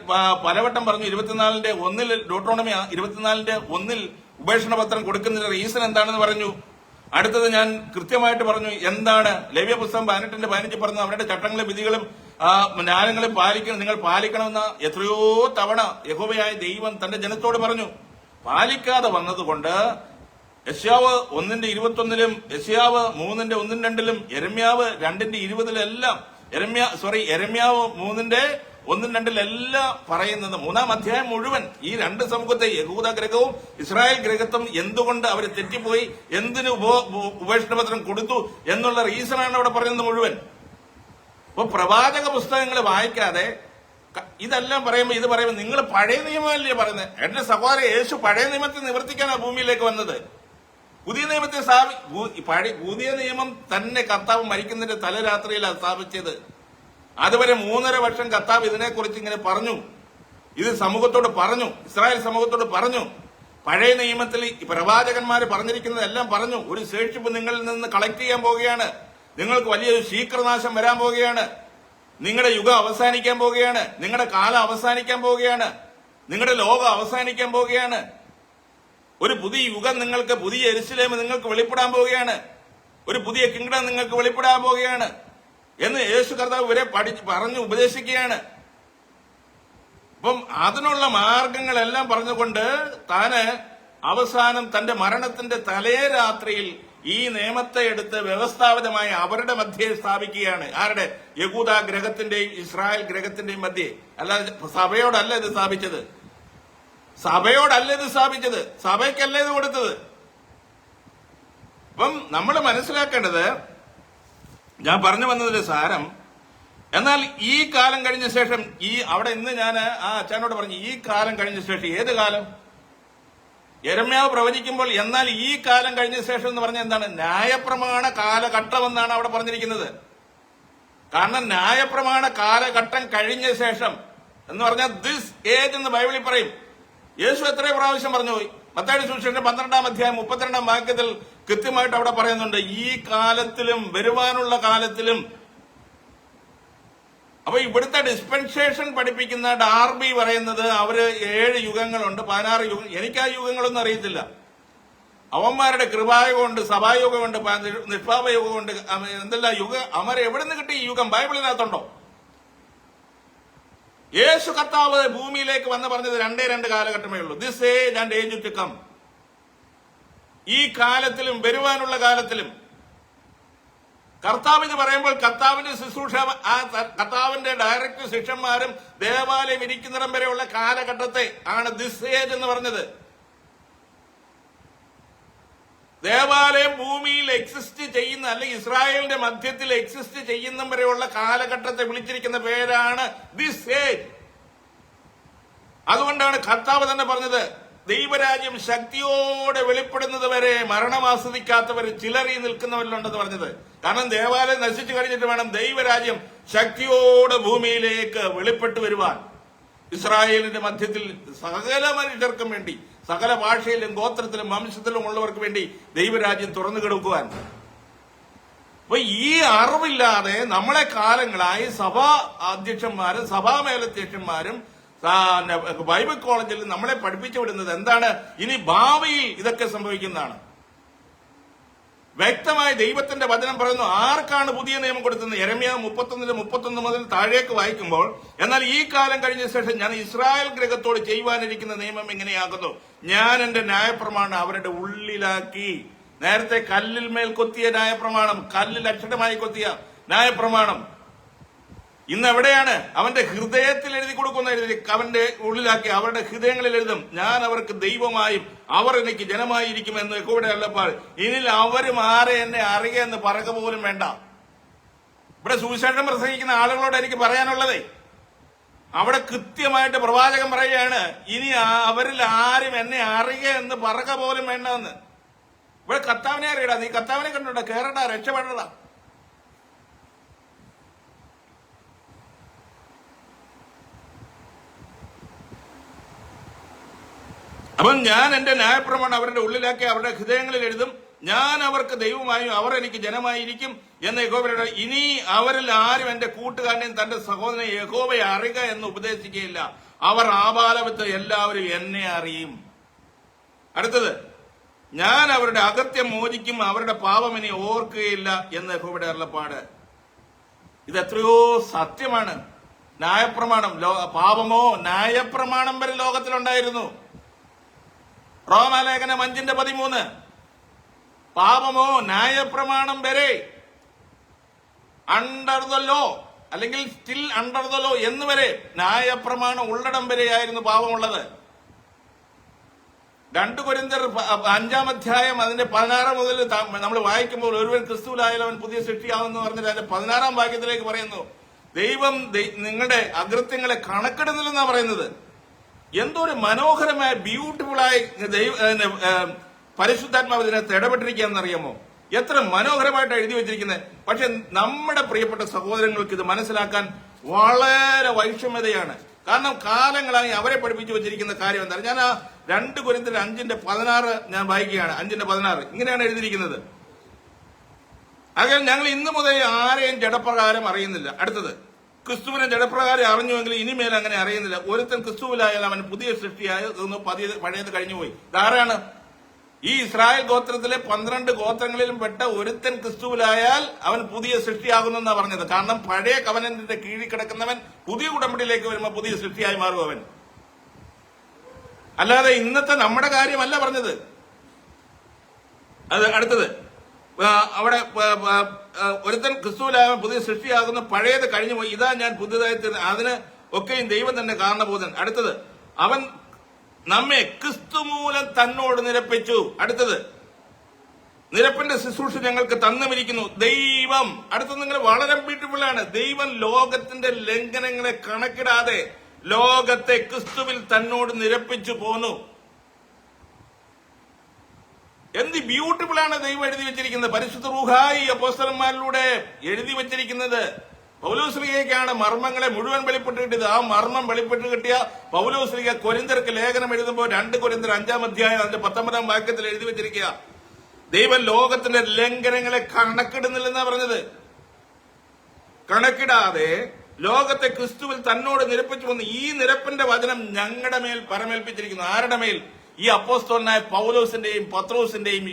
പലവട്ടം പറഞ്ഞു. 24:1 ഡ്യൂട്രോണമി 24:1 ഉപേക്ഷണ പത്രം കൊടുക്കുന്നതിന്റെ റീസൺ എന്താണെന്ന് പറഞ്ഞു. അടുത്തത് ഞാൻ കൃത്യമായിട്ട് പറഞ്ഞു എന്താണ് ലേവ്യ പുസ്തകം 18:15 പറഞ്ഞു. അവരുടെ ചട്ടങ്ങളും വിധികളും ന്യായങ്ങളും നിങ്ങൾ പാലിക്കണമെന്ന് എത്രയോ തവണ യഹോവയായ ദൈവം തന്റെ ജനത്തോട് പറഞ്ഞു. പാലിക്കാതെ വന്നതുകൊണ്ട് യെശയ്യാവ് 1:21 യെശയ്യാവ് 3:1-2 യെരമ്യാവ് 2:20 യെരമ്യാവ് 3:1-2 പറയുന്നത് 3-ാം അധ്യായം മുഴുവൻ ഈ രണ്ട് സമൂഹത്തെ യഹൂദ ഗ്രഹവും ഇസ്രായേൽ ഗ്രഹത്തും എന്തുകൊണ്ട് അവർ തെറ്റിപ്പോയി, എന്തിന് ഉപേക്ഷണ പത്രം കൊടുത്തു എന്നുള്ള റീസണാണ് അവിടെ പറയുന്നത് മുഴുവൻ. അപ്പൊ പ്രവാചക പുസ്തകങ്ങൾ വായിക്കാതെ ഇതെല്ലാം പറയുമ്പോൾ ഇത് പറയുമ്പോൾ നിങ്ങൾ പഴയ നിയമമല്ലേ പറയുന്നത്? എന്റെ സഹോദരൻ, യേശു പഴയ നിയമത്തെ നിവർത്തിക്കാനാണ് ഭൂമിയിലേക്ക് വന്നത്. പുതിയ നിയമത്തെ പുതിയ നിയമം തന്നെ കർത്താവ് മരിക്കുന്നതിന്റെ തലരാത്രിയിലാണ് സ്ഥാപിച്ചത്. അതുവരെ 3.5 വർഷം കർത്താവ് ഇതിനെക്കുറിച്ച് ഇങ്ങനെ പറഞ്ഞു. ഇത് സമൂഹത്തോട് പറഞ്ഞു, ഇസ്രായേൽ സമൂഹത്തോട് പറഞ്ഞു. പഴയ നിയമത്തിൽ പ്രവാചകന്മാർ പറഞ്ഞിരിക്കുന്നതെല്ലാം പറഞ്ഞു. ഒരു ശേഷിപ്പ് നിങ്ങളിൽ നിന്ന് കളക്ട് ചെയ്യാൻ പോവുകയാണ്. നിങ്ങൾക്ക് വലിയൊരു ശീഘ്രനാശം വരാൻ പോവുകയാണ്. നിങ്ങളുടെ യുഗം അവസാനിക്കാൻ പോവുകയാണ്. നിങ്ങളുടെ കാലം അവസാനിക്കാൻ പോവുകയാണ്. നിങ്ങളുടെ ലോകം അവസാനിക്കാൻ പോവുകയാണ്. ഒരു പുതിയ യുഗം നിങ്ങൾക്ക്, പുതിയ യെരുശലേം നിങ്ങൾക്ക് വെളിപ്പെടാൻ പോവുകയാണ്. ഒരു പുതിയ കിങ്ഡം നിങ്ങൾക്ക് വെളിപ്പെടാൻ പോവുകയാണ് എന്ന് യേശു കർത്താവ് ഇവരെ പറഞ്ഞു ഉപദേശിക്കുകയാണ്. അപ്പം അതിനുള്ള മാർഗങ്ങളെല്ലാം പറഞ്ഞുകൊണ്ട് താന് അവസാനം തന്റെ മരണത്തിന്റെ തലേ രാത്രിയിൽ ഈ നിയമത്തെ എടുത്ത് വ്യവസ്ഥാപിതമായി അവരുടെ മധ്യേ സ്ഥാപിക്കുകയാണ്. ആരുടെ? യഹൂദ ഗ്രഹത്തിന്റെയും ഇസ്രായേൽ ഗ്രഹത്തിന്റെയും മധ്യേ. അല്ലാതെ സഭയോടല്ല ഇത് സ്ഥാപിച്ചത്. സഭയ്ക്കല്ല ഇത് കൊടുത്തത്. അപ്പം നമ്മൾ മനസ്സിലാക്കേണ്ടത്, ഞാൻ പറഞ്ഞു വന്നതിന്റെ സാരം, എന്നാൽ ഈ കാലം കഴിഞ്ഞ ശേഷം അവിടെ ഇന്ന് ഞാൻ ആ അച്ഛനോട് പറഞ്ഞു, ഈ കാലം കഴിഞ്ഞ ശേഷം ഏത് കാലം? യെരമ്യാവ് പ്രവചിക്കുമ്പോൾ എന്നാൽ ഈ കാലം കഴിഞ്ഞ ശേഷം എന്ന് പറഞ്ഞാൽ എന്താണ്? ന്യായപ്രമാണ കാലഘട്ടം എന്നാണ് അവിടെ പറഞ്ഞിരിക്കുന്നത്. കാരണം ന്യായപ്രമാണ കാലഘട്ടം കഴിഞ്ഞ ശേഷം എന്ന് പറഞ്ഞാൽ ദിസ് ഏജ് എന്ന് ബൈബിളിൽ പറയും. യേശു എത്രയോ പ്രാവശ്യം പറഞ്ഞു പോയി. മത്തായിയുടെ സുവിശേഷം 12-ാം അധ്യായം 32-ാം വാക്യത്തിൽ കൃത്യമായിട്ട് അവിടെ പറയുന്നുണ്ട്, ഈ കാലത്തിലും വരുവാനുള്ള കാലത്തിലും. അപ്പൊ ഇവിടുത്തെ ഡിസ്പെൻസേഷൻ പഠിപ്പിക്കുന്ന ഡാർബി പറയുന്നത് അവര് 7 യുഗങ്ങളുണ്ട്, 16 യുഗം. എനിക്ക് ആ യുഗങ്ങളൊന്നും അറിയത്തില്ല. അവന്മാരുടെ കൃപായുഗമുണ്ട്, സഭായുഗമുണ്ട്, നിഷ്പാപ യുഗമുണ്ട്, എന്തെല്ലാം യുഗം. അവരെ എവിടെ നിന്ന് കിട്ടി ഈ യുഗം? ബൈബിളിനകത്തുണ്ടോ? യേശു കർത്താവ് ഭൂമിയിലേക്ക് വന്ന് പറഞ്ഞത് 2 കാലഘട്ടമേ ഉള്ളൂ. This age and age to come. ഈ കാലത്തിലും വരുവാനുള്ള കാലത്തിലും കർത്താവ് എന്ന് പറയുമ്പോൾ കർത്താവിന്റെ ശുശ്രൂഷ, ആ കർത്താവിന്റെ ഡയറക്റ്റ് ശിഷ്യന്മാരും ദേവാലയം ഇരിക്കുന്നിടം വരെയുള്ള കാലഘട്ടത്തെ ആണ് ദിസ് ഏജ് എന്ന് പറഞ്ഞത്. ദേവാലയം ഭൂമിയിൽ എക്സിസ്റ്റ് ചെയ്യുന്ന, അല്ലെങ്കിൽ ഇസ്രായേലിന്റെ മധ്യത്തിൽ എക്സിസ്റ്റ് ചെയ്യുന്ന വരെയുള്ള കാലഘട്ടത്തെ വിളിച്ചിരിക്കുന്ന പേരാണ് ദിസ് ഏജ്. അതുകൊണ്ടാണ് കർത്താവ് തന്നെ പറഞ്ഞത്, ദൈവരാജ്യം ശക്തിയോടെ വെളിപ്പെടുന്നത് വരെ മരണം ആസ്വദിക്കാത്തവർ ചിലർ ഈ നിൽക്കുന്നവരിലുണ്ടെന്ന് പറഞ്ഞത്. കാരണം ദേവാലയം നശിച്ചു കഴിഞ്ഞിട്ട് വേണം ദൈവരാജ്യം ശക്തിയോടെ ഭൂമിയിലേക്ക് വെളിപ്പെട്ടു വരുവാൻ. ഇസ്രായേലിന്റെ മധ്യത്തിൽ സകല മനുഷ്യർക്കും വേണ്ടി, സകല ഭാഷയിലും ഗോത്രത്തിലും വംശത്തിലും ഉള്ളവർക്ക് വേണ്ടി ദൈവരാജ്യം തുറന്നു കിടക്കുവാൻ. അപ്പൊ ഈ അറിവില്ലാതെ നമ്മളെ കാലങ്ങളായി സഭാ അധ്യക്ഷന്മാരും സഭാ മേലധ്യക്ഷന്മാരും ബൈബിൾ കോളേജിൽ നമ്മളെ പഠിപ്പിച്ചു വിടുന്നത് എന്താണ്? ഇനി ഭാവിയിൽ ഇതൊക്കെ സംഭവിക്കുന്നതാണ്. വ്യക്തമായി ദൈവത്തിന്റെ വചനം പറയുന്നു. ആർക്കാണ് പുതിയ നിയമം കൊടുത്തത്? യെരമ്യാ 31 മുതൽ താഴേക്ക് വായിക്കുമ്പോൾ, എന്നാൽ ഈ കാലം കഴിഞ്ഞ ശേഷം ഞാൻ ഇസ്രായേൽ ഗൃഹത്തോട് ചെയ്യുവാനിരിക്കുന്ന നിയമം എങ്ങനെയാകുന്നു? ഞാൻ എന്റെ ന്യായപ്രമാണം അവരുടെ ഉള്ളിലാക്കി. നേരത്തെ കല്ലിൽ മേൽ കൊത്തിയ ന്യായപ്രമാണം, കല്ലിൽ അക്ഷരമായി കൊത്തിയ ന്യായപ്രമാണം ഇന്ന് എവിടെയാണ്? അവന്റെ ഹൃദയത്തിൽ എഴുതി കൊടുക്കുന്ന, അവന്റെ ഉള്ളിലാക്കി അവരുടെ ഹൃദയങ്ങളിൽ എഴുതും. ഞാൻ അവർക്ക് ദൈവമായും അവർ എനിക്ക് ജനമായിരിക്കും എന്ന് യഹോവയുടെ അരുളപ്പാട്. ഇനി അവരും ആരെ എന്നെ അറിയുക എന്ന് പറയുക പോലും വേണ്ട. ഇവിടെ സുവിശേഷം പ്രസംഗിക്കുന്ന ആളുകളോട് എനിക്ക് പറയാനുള്ളത്, അവിടെ കൃത്യമായിട്ട് പ്രവാചകൻ പറയുകയാണ്, ഇനി അവരിൽ ആരും എന്നെ അറിയുക എന്ന് പറയുക പോലും വേണ്ടെന്ന്. ഇവിടെ കർത്താവിനെ അറിയടാ, നീ കർത്താവിനെ കണ്ടോടാ, കേറടാ, രക്ഷപ്പെടടാ. അപ്പം ഞാൻ എന്റെ ന്യായപ്രമാണം അവരുടെ ഉള്ളിലാക്കി അവരുടെ ഹൃദയങ്ങളിൽ എഴുതും. ഞാൻ അവർക്ക് ദൈവമായും അവർ എനിക്ക് ജനമായിരിക്കും എന്ന് യഹോവയുടെ. ഇനി അവരിൽ ആരും എന്റെ കൂട്ടുകാരനെയും തന്റെ സഹോദരനെ യഹോവയെ അറിയുക എന്ന് ഉപദേശിക്കുകയില്ല. അവർ ആബാലവത്ത് എല്ലാവരും എന്നെ അറിയും. അടുത്തത്, ഞാൻ അവരുടെ അകത്യം മോചിക്കും, അവരുടെ പാപം ഇനി ഓർക്കുകയില്ല എന്ന് യഹോവയുടെ അരുളപ്പാട്. ഇത് എത്രയോ സത്യമാണ്. ന്യായപ്രമാണം, പാപമോ ന്യായപ്രമാണം വരെ ലോകത്തിലുണ്ടായിരുന്നു. റോമാലേഖനം 5:13, പാപമോ ന്യായപ്രമാണം വരെ, അണ്ടർ ദ ലോ അല്ലെങ്കിൽ സ്റ്റിൽ അണ്ടർ ദ ലോ എന്ന് വരെ, ന്യായപ്രമാണം ഉള്ളിടം വരെയായിരുന്നു പാപമുള്ളത്. 2 കൊരിന്ത്യർ 5-ാം അധ്യായം അതിന്റെ 16 മുതൽ നമ്മൾ വായിക്കുമ്പോൾ, ഒരുവൻ ക്രിസ്തുവിലായാലും അവൻ പുതിയ സൃഷ്ടിയാവുമെന്ന് പറഞ്ഞിട്ട് അതിന്റെ 16-ാം വാക്യത്തിലേക്ക് പറയുന്നു, ദൈവം നിങ്ങളുടെ അകൃത്യങ്ങളെ കണക്കിടുന്നില്ലെന്നാണ് പറയുന്നത്. എന്തൊരു മനോഹരമായ ബ്യൂട്ടിഫുള്ളായി പരിശുദ്ധാത്മാവ് ഇതിനകത്ത് ഇടപെട്ടിരിക്കുകയെന്നറിയാമോ? എത്ര മനോഹരമായിട്ട് എഴുതി വെച്ചിരിക്കുന്നത്. പക്ഷെ നമ്മുടെ പ്രിയപ്പെട്ട സഹോദരങ്ങൾക്ക് ഇത് മനസ്സിലാക്കാൻ വളരെ വൈഷമ്യതയാണ്. കാരണം കാലങ്ങളായി അവരെ പഠിപ്പിച്ചു വെച്ചിരിക്കുന്ന കാര്യം എന്താണ്? ഞാൻ ആ 2 കൊരിന്ത്യർ 5:16 ഞാൻ വായിക്കുകയാണ്. 5:16 ഇങ്ങനെയാണ് എഴുതിയിരിക്കുന്നത്, അങ്ങനെ ഞങ്ങൾ ഇന്നു മുതൽ ആരെയും ജഡപ്രകാരം അറിയുന്നില്ല. അടുത്തത്, ക്രിസ്തുവിനെ ജഡപ്രകാരം അറിഞ്ഞുവെങ്കിൽ ഇനിമേൽ അങ്ങനെ അറിയുന്നില്ല. ഒരുത്തൻ ക്രിസ്തുവിലായാൽ അവൻ പുതിയ സൃഷ്ടിയായിരുന്നു, പഴയത് കഴിഞ്ഞുപോയി. ധാരാണ് ഈ ഇസ്രായേൽ ഗോത്രത്തിലെ 12 ഗോത്രങ്ങളിലും പെട്ട ഒരുത്തൻ ക്രിസ്തുവിലായാൽ അവൻ പുതിയ സൃഷ്ടിയാകുന്നെന്നാണ് പറഞ്ഞത്. കാരണം പഴയ കവനന്റിന്റെ കീഴിൽ കിടക്കുന്നവൻ പുതിയ ഉടമ്പടിയിലേക്ക് വരുമ്പോൾ പുതിയ സൃഷ്ടിയായി മാറും അവൻ. അല്ലാതെ ഇന്നത്തെ നമ്മുടെ കാര്യമല്ല പറഞ്ഞത്. അത് അടുത്തത്, അവിടെ ഒരുത്തൻ ക്രിസ്തുവിലായവൻ പുതിയ സൃഷ്ടിയാകുന്ന, പഴയത് കഴിഞ്ഞു പോയി, ഇതാ ഞാൻ പുതുതായി തീർന്നു, അതിന് ഒക്കെയും ദൈവം തന്നെ കാരണബോധൻ. അടുത്തത്, അവൻ നമ്മെ ക്രിസ്തു മൂലം തന്നോട് നിരപ്പിച്ചു. അടുത്തത്, നിരപ്പിന്റെ ശുശ്രൂഷ ഞങ്ങൾക്ക് തന്നുമിരിക്കുന്നു ദൈവം. അടുത്തത് നിങ്ങൾ വളരെ ബ്യൂട്ടിഫുൾ ആണ്. ദൈവം ലോകത്തിന്റെ ലംഘനങ്ങളെ കണക്കിടാതെ ലോകത്തെ ക്രിസ്തുവിൽ തന്നോട് നിരപ്പിച്ചു പോന്നു. എന്ത് ബ്യൂട്ടിഫുൾ ആണ് ദൈവം എഴുതി വെച്ചിരിക്കുന്നത്. പരിശുദ്ധ റൂഹായി അപ്പോസ്തലന്മാരിലൂടെ എഴുതി വെച്ചിരിക്കുന്നത്. പൗലോസ്ലീഹയ്ക്കാണ് മർമ്മങ്ങളെ മുഴുവൻ വെളിപ്പെട്ട് കിട്ടിയത്. ആ മർമ്മം വെളിപ്പെട്ട് കിട്ടിയ പൗലോസ്ലീഹ കൊരിന്ത്യർക്ക് ലേഖനം എഴുതുമ്പോൾ 2 കൊരിന്ത്യർ 5-ാം അധ്യായം അതിന്റെ 19-ാം വാക്യത്തിൽ എഴുതി വെച്ചിരിക്കുക, ദൈവം ലോകത്തിന്റെ ലംഘനങ്ങളെ കണക്കിടുന്നില്ലെന്നാ പറഞ്ഞത്. കണക്കിടാതെ ലോകത്തെ ക്രിസ്തുവിൽ തന്നോട് നിരപ്പിച്ചു വന്ന് ഈ നിരപ്പിന്റെ വചനം ഞങ്ങളുടെ മേൽ പരമേൽപ്പിച്ചിരിക്കുന്നു. ആരുടെ മേൽ? ഈ അപ്പോസ്തലനായ പൗലോസിന്റെയും പത്രോസിന്റെയും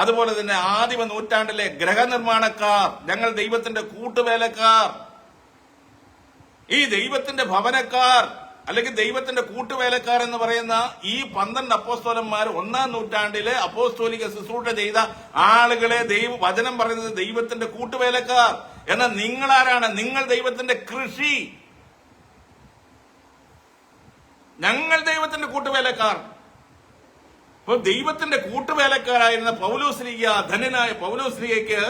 അതുപോലെ തന്നെ ആദിമ നൂറ്റാണ്ടിലെ ഗ്രഹനിർമ്മാണക്കാർ, ഞങ്ങൾ ദൈവത്തിന്റെ കൂട്ടുവേലക്കാർ. ഈ ദൈവത്തിന്റെ ഭവനക്കാർ അല്ലെങ്കിൽ ദൈവത്തിന്റെ കൂട്ടുവേലക്കാർ എന്ന് പറയുന്ന ഈ 12 അപ്പോസ്തലന്മാർ 1-ാം നൂറ്റാണ്ടിലെ അപ്പോസ്തോലിക ശുശ്രൂഷ ചെയ്ത ആളുകളെ വചനം പറയുന്നത് ദൈവത്തിന്റെ കൂട്ടുവേലക്കാർ. എന്നാൽ നിങ്ങളാരാണ്? നിങ്ങൾ ദൈവത്തിന്റെ കൃഷി. ഞങ്ങൾ ദൈവത്തിന്റെ കൂട്ടുവേലക്കാർ. ഇപ്പൊ ദൈവത്തിന്റെ കൂട്ടുവേലക്കാരായിരുന്ന പൗലോസ്ലീഹ, ധന്യനായ പൗലോസ്ലീഹയ്ക്ക്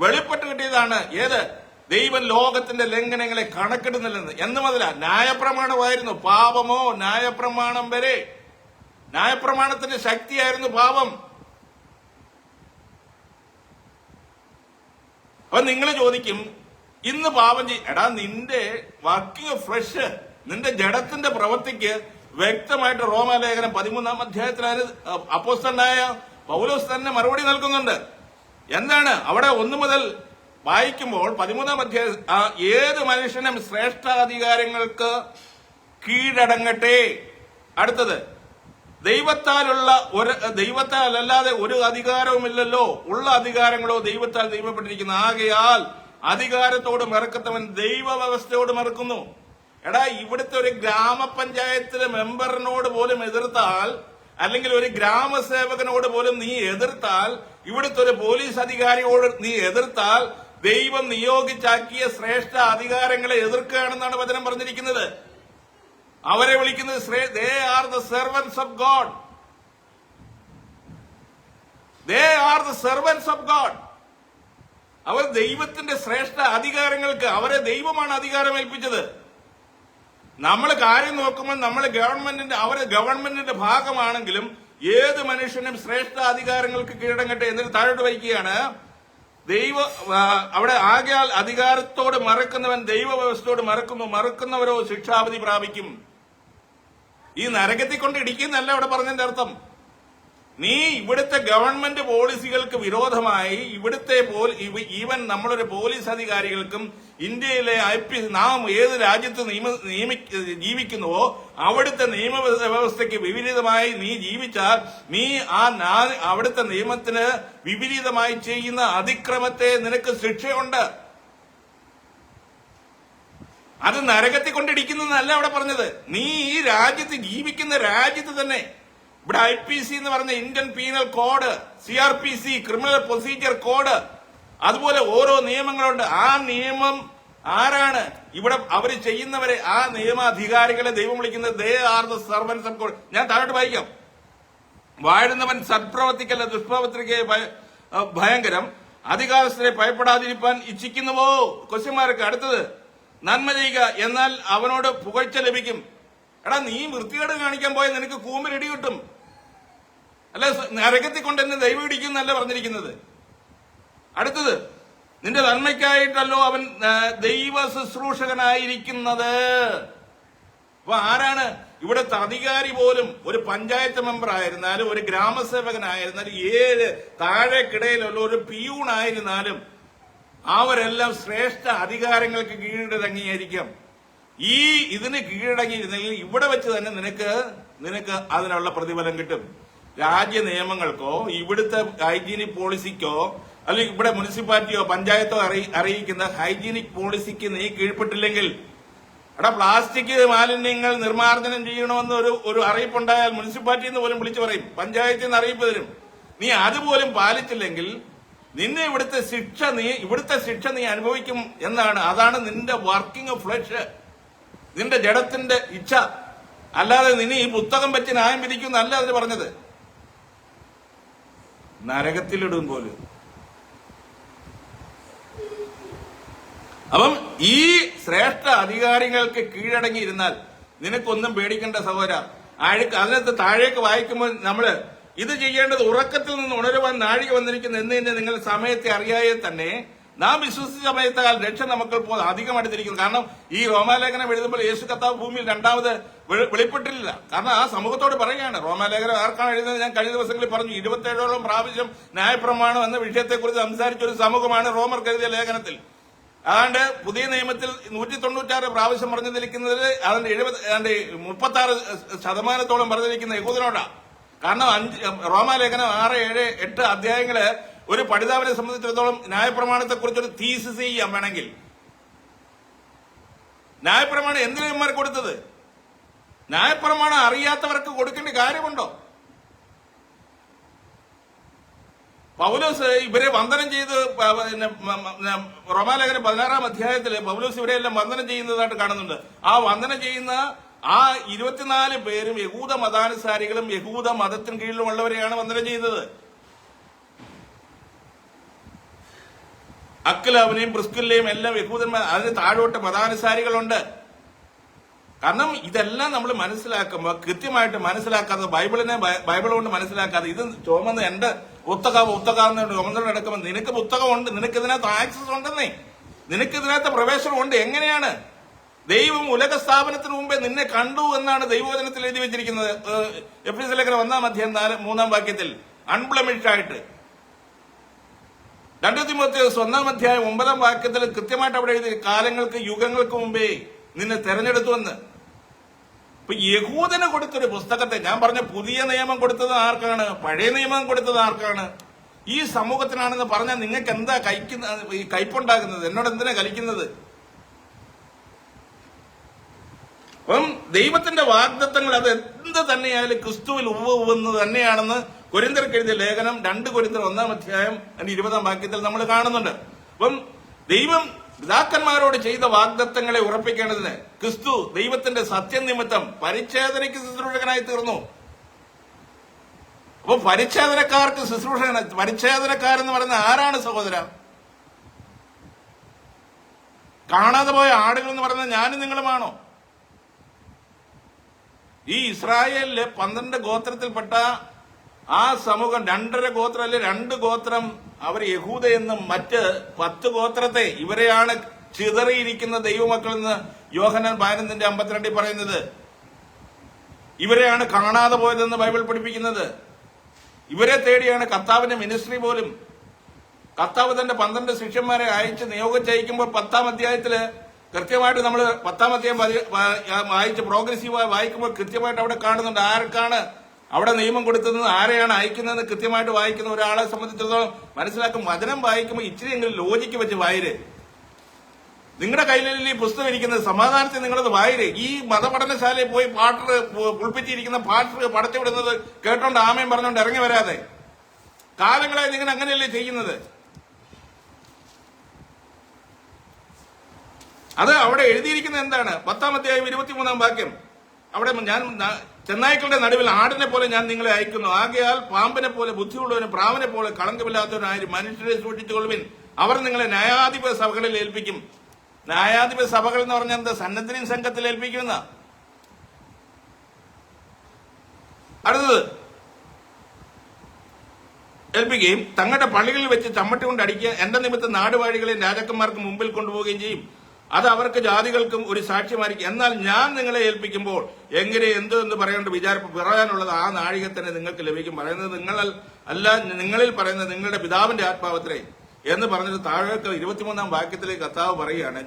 വെളിപ്പെട്ട് കിട്ടിയതാണ് ഏത്? ദൈവം ലോകത്തിന്റെ ലംഘനങ്ങളെ കണക്കിടുന്നില്ലെന്ന്. എന്ന് മുതല ന്യായപ്രമാണമായിരുന്നു പാപമോ, ന്യായപ്രമാണം വരെ ന്യായപ്രമാണത്തിന്റെ ശക്തിയായിരുന്നു പാപം. അപ്പൊ നിങ്ങൾ ചോദിക്കും, ഇന്ന് പാപം എടാ, നിന്റെ വർക്കിംഗ് ഓഫ് ഫ്ലഷ്, നിന്റെ ജഡത്തിന്റെ പ്രവൃത്തിക്ക് വ്യക്തമായിട്ട് റോമാലേഖനം 13-ാം അധ്യായത്തിൽ അപ്പോസ്തലനായ പൗലോസ് തന്നെ മറുപടി നൽകുന്നുണ്ട്. എന്താണ് അവിടെ 1 മുതൽ വായിക്കുമ്പോൾ 13-ാം അധ്യായം, ഏത് മനുഷ്യനും ശ്രേഷ്ഠാധികാരങ്ങൾക്ക് കീഴടങ്ങട്ടെ. അടുത്തത്, ദൈവത്താൽ അല്ലാതെ ഒരു അധികാരവുമില്ലല്ലോ, ഉള്ള അധികാരങ്ങളോ ദൈവത്താൽ ദൈവപ്പെട്ടിരിക്കുന്നു. ആകയാൽ അധികാരത്തോട് മറക്കുന്നവൻ ദൈവ വ്യവസ്ഥയോട് മറക്കുന്നു. എടാ, ഇവിടുത്തെ ഒരു ഗ്രാമപഞ്ചായത്തിലെ മെമ്പറിനോട് പോലും എതിർത്താൽ, അല്ലെങ്കിൽ ഒരു ഗ്രാമസേവകനോട് പോലും നീ എതിർത്താൽ, ഇവിടുത്തെ ഒരു പോലീസ് അധികാരിയോട് നീ എതിർത്താൽ, ദൈവം നിയോഗിച്ചാക്കിയ ശ്രേഷ്ഠ അധികാരങ്ങളെ എതിർക്കുകയാണെന്നാണ് വചനം പറഞ്ഞിരിക്കുന്നത്. അവരെ വിളിക്കുന്നത് they are the servants of God. They are the servants of God. അവർ ദൈവത്തിന്റെ ശ്രേഷ്ഠ അധികാരങ്ങൾക്ക്, അവരെ ദൈവമാണ് അധികാരം ഏൽപ്പിച്ചത്. നമ്മൾ കാര്യം നോക്കുമ്പോൾ നമ്മൾ ഗവൺമെന്റിന്റെ ഭാഗമാണെങ്കിലും ഏത് മനുഷ്യനും ശ്രേഷ്ഠ അധികാരങ്ങൾക്ക് കീഴടങ്ങട്ടെ. എന്നിട്ട് താഴോട്ട് വയ്ക്കുകയാണ്, അവിടെ ആകയാൽ അധികാരത്തോട് മറക്കുന്നവൻ ദൈവ വ്യവസ്ഥയോട് മറക്കുന്നവരോ ശിക്ഷാവിധി പ്രാപിക്കും. ഈ നരകത്തിൽ കൊണ്ട് ഇടിക്കുന്നല്ല അവിടെ പറഞ്ഞതിന്റെ അർത്ഥം. നീ ഇവിടുത്തെ ഗവൺമെന്റ് പോളിസികൾക്ക് വിരോധമായി ഇവിടുത്തെ ഈവൻ നമ്മളൊരു പോലീസ് അധികാരികൾക്കും ഇന്ത്യയിലെ നാം ഏത് രാജ്യത്ത് ജീവിക്കുന്നുവോ അവിടുത്തെ നിയമവ്യവസ്ഥയ്ക്ക് വിപരീതമായി നീ ജീവിച്ചാൽ നീ അവിടുത്തെ നിയമത്തിന് വിപരീതമായി ചെയ്യുന്ന അതിക്രമത്തെ നിനക്ക് ശിക്ഷയുണ്ട്. അത് നരകത്തിൽ കൊണ്ടിടിക്കുന്നതല്ല അവിടെ പറഞ്ഞത്. നീ ഈ രാജ്യത്ത് ജീവിക്കുന്ന രാജ്യത്ത് തന്നെ ഇവിടെ IPC എന്ന് പറഞ്ഞ Indian penal code, CRPC criminal procedure code, അതുപോലെ ഓരോ നിയമങ്ങളുണ്ട്. ആ നിയമം ആരാണ് ഇവിടെ അവര് ചെയ്യുന്നവരെ, ആ നിയമാധികാരികളെ ദൈവം വിളിക്കുന്നത് they are the servants of God. ഞാൻ താഴോട്ട് വായിക്കാം. വാഴുന്നവൻ സത്പ്രവർത്തിക്കല്ല, ദുഷ്പ്രവർത്തിക്ക് ഭയങ്കരം. അധികാരസ്ഥരെ ഭയപ്പെടാതിരിക്കാൻ ഇച്ഛിക്കുന്നുവോ? ക്വസ്റ്റ്യന്മാർക്ക്. അടുത്തത്, നന്മ ചെയ്യുക, എന്നാൽ അവനോട് പുകഴ്ച ലഭിക്കും. എടാ, നീ വൃത്തികേട് കാണിക്കാൻ പോയ നിനക്ക് കൂമ്പിലിടി കിട്ടും. അല്ല, നരകത്തിൽ കൊണ്ട് എന്നെ ദൈവം ഇടിക്കുന്നല്ല പറഞ്ഞിരിക്കുന്നത്. അടുത്തത്, നിന്റെ നന്മയ്ക്കായിട്ടല്ലോ അവൻ ദൈവ ശുശ്രൂഷകനായിരിക്കുന്നത്. അപ്പൊ ആരാണ് ഇവിടുത്തെ അധികാരി പോലും? ഒരു പഞ്ചായത്ത് മെമ്പർ ആയിരുന്നാലും, ഒരു ഗ്രാമസേവകനായിരുന്നാലും, 7 താഴേക്കിടയിലുള്ള ഒരു പിയൂണായിരുന്നാലും അവരെല്ലാം ശ്രേഷ്ഠ അധികാരങ്ങൾക്ക് കീഴടങ്ങിയായിരിക്കും. ഇതിന് കീഴടങ്ങിയിരുന്നെങ്കിൽ ഇവിടെ വെച്ച് തന്നെ നിനക്ക് അതിനുള്ള പ്രതിഫലം കിട്ടും. രാജ്യ നിയമങ്ങൾക്കോ ഇവിടുത്തെ ഹൈജീനിക് പോളിസിക്കോ അല്ലെങ്കിൽ ഇവിടെ മുനിസിപ്പാലിറ്റിയോ പഞ്ചായത്തോ അറിയിക്കുന്ന ഹൈജീനിക് പോളിസിക്ക് നീ കീഴ്പ്പെട്ടില്ലെങ്കിൽ, പ്ലാസ്റ്റിക് മാലിന്യങ്ങൾ നിർമ്മാർജ്ജനം ചെയ്യണമെന്ന് ഒരു അറിയിപ്പുണ്ടായാൽ മുനിസിപ്പാലിറ്റിയിൽ നിന്ന് പോലും വിളിച്ചു പറയും, പഞ്ചായത്തിൽ നിന്ന് അറിയിപ്പ് തരും. നീ അതുപോലും പാലിച്ചില്ലെങ്കിൽ നിന്നെ ഇവിടുത്തെ ശിക്ഷ നീ അനുഭവിക്കും എന്നാണ്. അതാണ് നിന്റെ വർക്കിംഗ് ഓഫ് ഫ്ലഷ്, നിന്റെ ജഡത്തിന്റെ ഇച്ഛ. അല്ലാതെ നിന്നെ ഈ പുസ്തകം വെച്ച് ന്യായം വിധിക്കുന്നല്ല അതിന് പറഞ്ഞത്. നരകത്തിലിടും പോലും. അപ്പം ഈ ശ്രേഷ്ഠ അധികാരികൾക്ക് കീഴടങ്ങിയിരുന്നാൽ നിനക്കൊന്നും പേടിക്കേണ്ട സഹോദര. അതിനകത്ത് താഴേക്ക് വായിക്കുമ്പോൾ നമ്മള് ഇത് ചെയ്യേണ്ടത് ഉറക്കത്തിൽ നിന്ന് ഉണരുവാൻ നാഴിക വന്നിരിക്കുന്ന എന്ന് നിങ്ങൾ സമയത്തെ അറിയാതെ തന്നെ നാം വിശ്വസിച്ച സമയത്താൽ രക്ഷ നമുക്ക് അധികം അടുത്തിരിക്കുന്നു. കാരണം ഈ റോമാലേഖനം എഴുതുമ്പോൾ യേശു കർത്താവ് ഭൂമിയിൽ രണ്ടാമത് വെളിപ്പെട്ടില്ല. കാരണം ആ സമൂഹത്തോട് പറയുകയാണ്. റോമാലേഖനം ആർക്കാണ് എഴുതുന്നത്? ഞാൻ കഴിഞ്ഞ ദിവസങ്ങളിൽ പറഞ്ഞു. 27ഓളം പ്രാവശ്യം ന്യായപ്രമാണം എന്ന വിഷയത്തെക്കുറിച്ച് സംസാരിച്ച ഒരു സമൂഹമാണ് റോമർക്ക് എഴുതിയ ലേഖനത്തിൽ. അതാണ്ട് പുതിയ നിയമത്തിൽ 196 പ്രാവശ്യം പറഞ്ഞിരിക്കുന്നത് അതിന്റെ 36% പറഞ്ഞിരിക്കുന്ന യഹൂദനോടാ. കാരണം റോമാലേഖനം 6, 7, 8 അധ്യായങ്ങള് ഒരു പഠിതാവിനെ സംബന്ധിച്ചിടത്തോളം ന്യായപ്രമാണത്തെ കുറിച്ചൊരു തീസിസ് ചെയ്യാൻ വേണമെങ്കിൽ ന്യായപ്രമാണം എന്തിനാ ഇവന്മാർക്ക് കൊടുത്തത്? ന്യായപ്രമാണം അറിയാത്തവർക്ക് കൊടുക്കേണ്ട കാര്യമുണ്ടോ? പൗലോസ് ഇവരെ വന്ദനം ചെയ്ത് റോമാലേഖനം 16-ാം അധ്യായത്തില് പൗലോസ് ഇവരെല്ലാം വന്ദനം ചെയ്യുന്നതായിട്ട് കാണുന്നുണ്ട്. ആ വന്ദനം ചെയ്യുന്ന ആ 24 പേരും യഹൂദ മതാനുസാരികളും യഹൂദ മതത്തിന് കീഴിലുമുള്ളവരെയാണ് വന്ദനം ചെയ്തത്. അക്വിലാവിനെയും പ്രിസ്കില്ലയും എല്ലാം യഹൂദന്മാർ, അതിന് താഴോട്ട് മതാനുസാരികളുണ്ട്. കാരണം ഇതെല്ലാം നമ്മൾ മനസ്സിലാക്കുമ്പോൾ കൃത്യമായിട്ട് മനസ്സിലാക്കാതെ ബൈബിൾ കൊണ്ട് മനസ്സിലാക്കാതെ ഇത് ചുമന്ന് എന്റെ പുസ്തകം ചുമന്നു നടക്കുമ്പോൾ നിനക്ക് പുസ്തകമുണ്ട്, നിനക്ക് ഇതിനകത്ത് ആക്സസ് ഉണ്ടെന്നേ, നിനക്ക് ഇതിനകത്ത് പ്രവേശനമുണ്ട്. എങ്ങനെയാണ്? ദൈവം ഉലക സ്ഥാപനത്തിന് മുമ്പേ നിന്നെ കണ്ടു എന്നാണ് ദൈവവചനത്തിൽ എഴുതി വെച്ചിരിക്കുന്നത്. എഫെസ്യ ലേഖനം 1-ാം അധ്യായം 3-ാം വാക്യത്തിൽ അൺബ്ലെമിഷ്ഡ് ആയിട്ട്. 2 തിമോഥെയോസ് 1-ാം അധ്യായം 9-ാം വാക്യത്തിൽ കൃത്യമായിട്ട് അവിടെ എഴുതി കാലങ്ങൾക്ക് യുഗങ്ങൾക്ക് മുമ്പേ നിന്നെ തെരഞ്ഞെടുത്തുവെന്ന്. ഇപ്പൊ യഹൂദന് കൊടുത്തൊരു പുസ്തകത്തെ, ഞാൻ പറഞ്ഞ പുതിയ നിയമം കൊടുത്തത് ആർക്കാണ്? പഴയ നിയമം കൊടുത്തത് ആർക്കാണ്? ഈ സമൂഹത്തിനാണെന്ന് പറഞ്ഞാൽ നിങ്ങൾക്ക് എന്താ കയ്പുണ്ടാകുന്നത്? എന്നോട് എന്തിനാ കലിക്കുന്നത്? അപ്പം ദൈവത്തിന്റെ വാഗ്ദത്തങ്ങൾ അത് എന്ത് തന്നെയായാലും ക്രിസ്തുവിൽ ഉവ്വെന്ന് തന്നെയാണെന്ന് കൊരിന്ത്യർക്ക് എഴുതിയ ലേഖനം 2 കൊരിന്ത്യർ 1-ാം അധ്യായം 20-ാം വാക്യത്തിൽ നമ്മൾ കാണുന്നുണ്ട്. അപ്പം ദൈവം പിതാക്കന്മാരോട് ചെയ്ത വാഗ്ദത്തങ്ങളെ ഉറപ്പിക്കേണ്ടതിന് ക്രിസ്തു ദൈവത്തിന്റെ സത്യനിമിത്തം പരിച്ഛേദനയ്ക്ക് ശുശ്രൂഷകനായി തീർന്നു. അപ്പൊ പരിച്ഛേദനക്കാർക്ക് പരിച്ഛേദനക്കാരെന്ന് പറയുന്ന ആരാണ് സഹോദര? കാണാതെ പോയ ആടുകൾ എന്ന് പറയുന്നത് ഞാനും നിങ്ങളുമാണോ? ഈ ഇസ്രായേലിലെ 12 ഗോത്രത്തിൽപ്പെട്ട ആ സമൂഹം 2.5 ഗോത്രം അല്ലെ 2 ഗോത്രം അവർ യഹൂദ എന്നും മറ്റ് 10 ഗോത്രത്തെ ഇവരെയാണ് ചിതറിയിരിക്കുന്ന ദൈവമക്കൾ എന്ന് യോഹന്നാൻ 11:52 പറയുന്നത്. ഇവരെയാണ് കാണാതെ പോയതെന്ന് ബൈബിൾ പഠിപ്പിക്കുന്നത്. ഇവരെ തേടിയാണ് കർത്താവിന്റെ മിനിസ്ട്രി പോലും. കർത്താവ് തന്റെ 12 ശിഷ്യന്മാരെ അയച്ച് നിയോഗിച്ചയക്കുമ്പോൾ 10-ാം അധ്യായത്തില് കൃത്യമായിട്ട് നമ്മൾ 10-ാം അധ്യായം വായിച്ച് പ്രോഗ്രസീവായി വായിക്കുമ്പോൾ കൃത്യമായിട്ട് അവിടെ കാണുന്നുണ്ട് ആർക്കാണ് അവിടെ നിയമം കൊടുത്തതെന്ന്, ആരെയാണ് അയക്കുന്നതെന്ന് കൃത്യമായിട്ട് വായിക്കുന്ന ഒരാളെ സംബന്ധിച്ചിടത്തോളം മനസ്സിലാക്കും. വചനം വായിക്കുമ്പോൾ ഇച്ചിരിയെങ്കിലും ലോജിക്ക് വെച്ച് വായര്. നിങ്ങളുടെ കയ്യിൽ ഈ പുസ്തകം ഇരിക്കുന്നത് സമാധാനത്തിൽ നിങ്ങളത് വായര്. ഈ മതപഠനശാലയിൽ പോയി പുൾപ്പിച്ചിരിക്കുന്ന പാട്ടർ പടച്ചു വിടുന്നത് കേട്ടോണ്ട് ആമയും പറഞ്ഞുകൊണ്ട് ഇറങ്ങി വരാതെ കാലങ്ങളായി നിങ്ങൾ അങ്ങനെയല്ലേ ചെയ്യുന്നത്? അത് അവിടെ എഴുതിയിരിക്കുന്നത് എന്താണ്? 10-ാം അധ്യായം 23-ാം വാക്യം. അവിടെ ഞാൻ ചെന്നായ്ക്കളുടെ നടുവിൽ ആടിനെ പോലെ ഞാൻ നിങ്ങളെ അയക്കുന്നു. ആകയാൽ പാമ്പിനെ പോലെ ബുദ്ധിയുള്ളവനും പ്രാവിനെ പോലെ കളങ്കമില്ലാത്തവനായി മനുഷ്യരെ സൂക്ഷിച്ചുകൊള്ളുവിൻ. അവർ നിങ്ങളെ ന്യായാധിപ സഭകളിൽ ഏൽപ്പിക്കും. ന്യായാധിപ സഭകൾ എന്ന് പറഞ്ഞാൽ എന്താ? സന്നദ്ധീൻ സംഘത്തിൽ ഏൽപ്പിക്കുന്ന. അടുത്തത് ഏൽപ്പിക്കുകയും തങ്ങളുടെ പള്ളികളിൽ വെച്ച് ചമ്മട്ടി കൊണ്ട് അടിക്കുക, എന്റെ നിമിത്തം നാടുവാഴികളെയും രാജാക്കന്മാർക്ക് മുമ്പിൽ കൊണ്ടുപോവുകയും ചെയ്യും. അത് അവർക്ക് ജാതികൾക്കും ഒരു സാക്ഷ്യമായിരിക്കും. എന്നാൽ ഞാൻ നിങ്ങളെ ഏൽപ്പിക്കുമ്പോൾ എങ്ങനെ എന്ന് പറയാനുള്ളത് ആ നാഴിക തന്നെ നിങ്ങൾക്ക് ലഭിക്കും. പറയുന്നത് നിങ്ങളിൽ പറയുന്നത് നിങ്ങളുടെ പിതാവിന്റെ ആത്മാവത്രേ എന്ന് പറഞ്ഞിട്ട് താഴേക്ക് 23-ാം വാക്യത്തിലേക്ക് കർത്താവ് പറയുകയാണ്,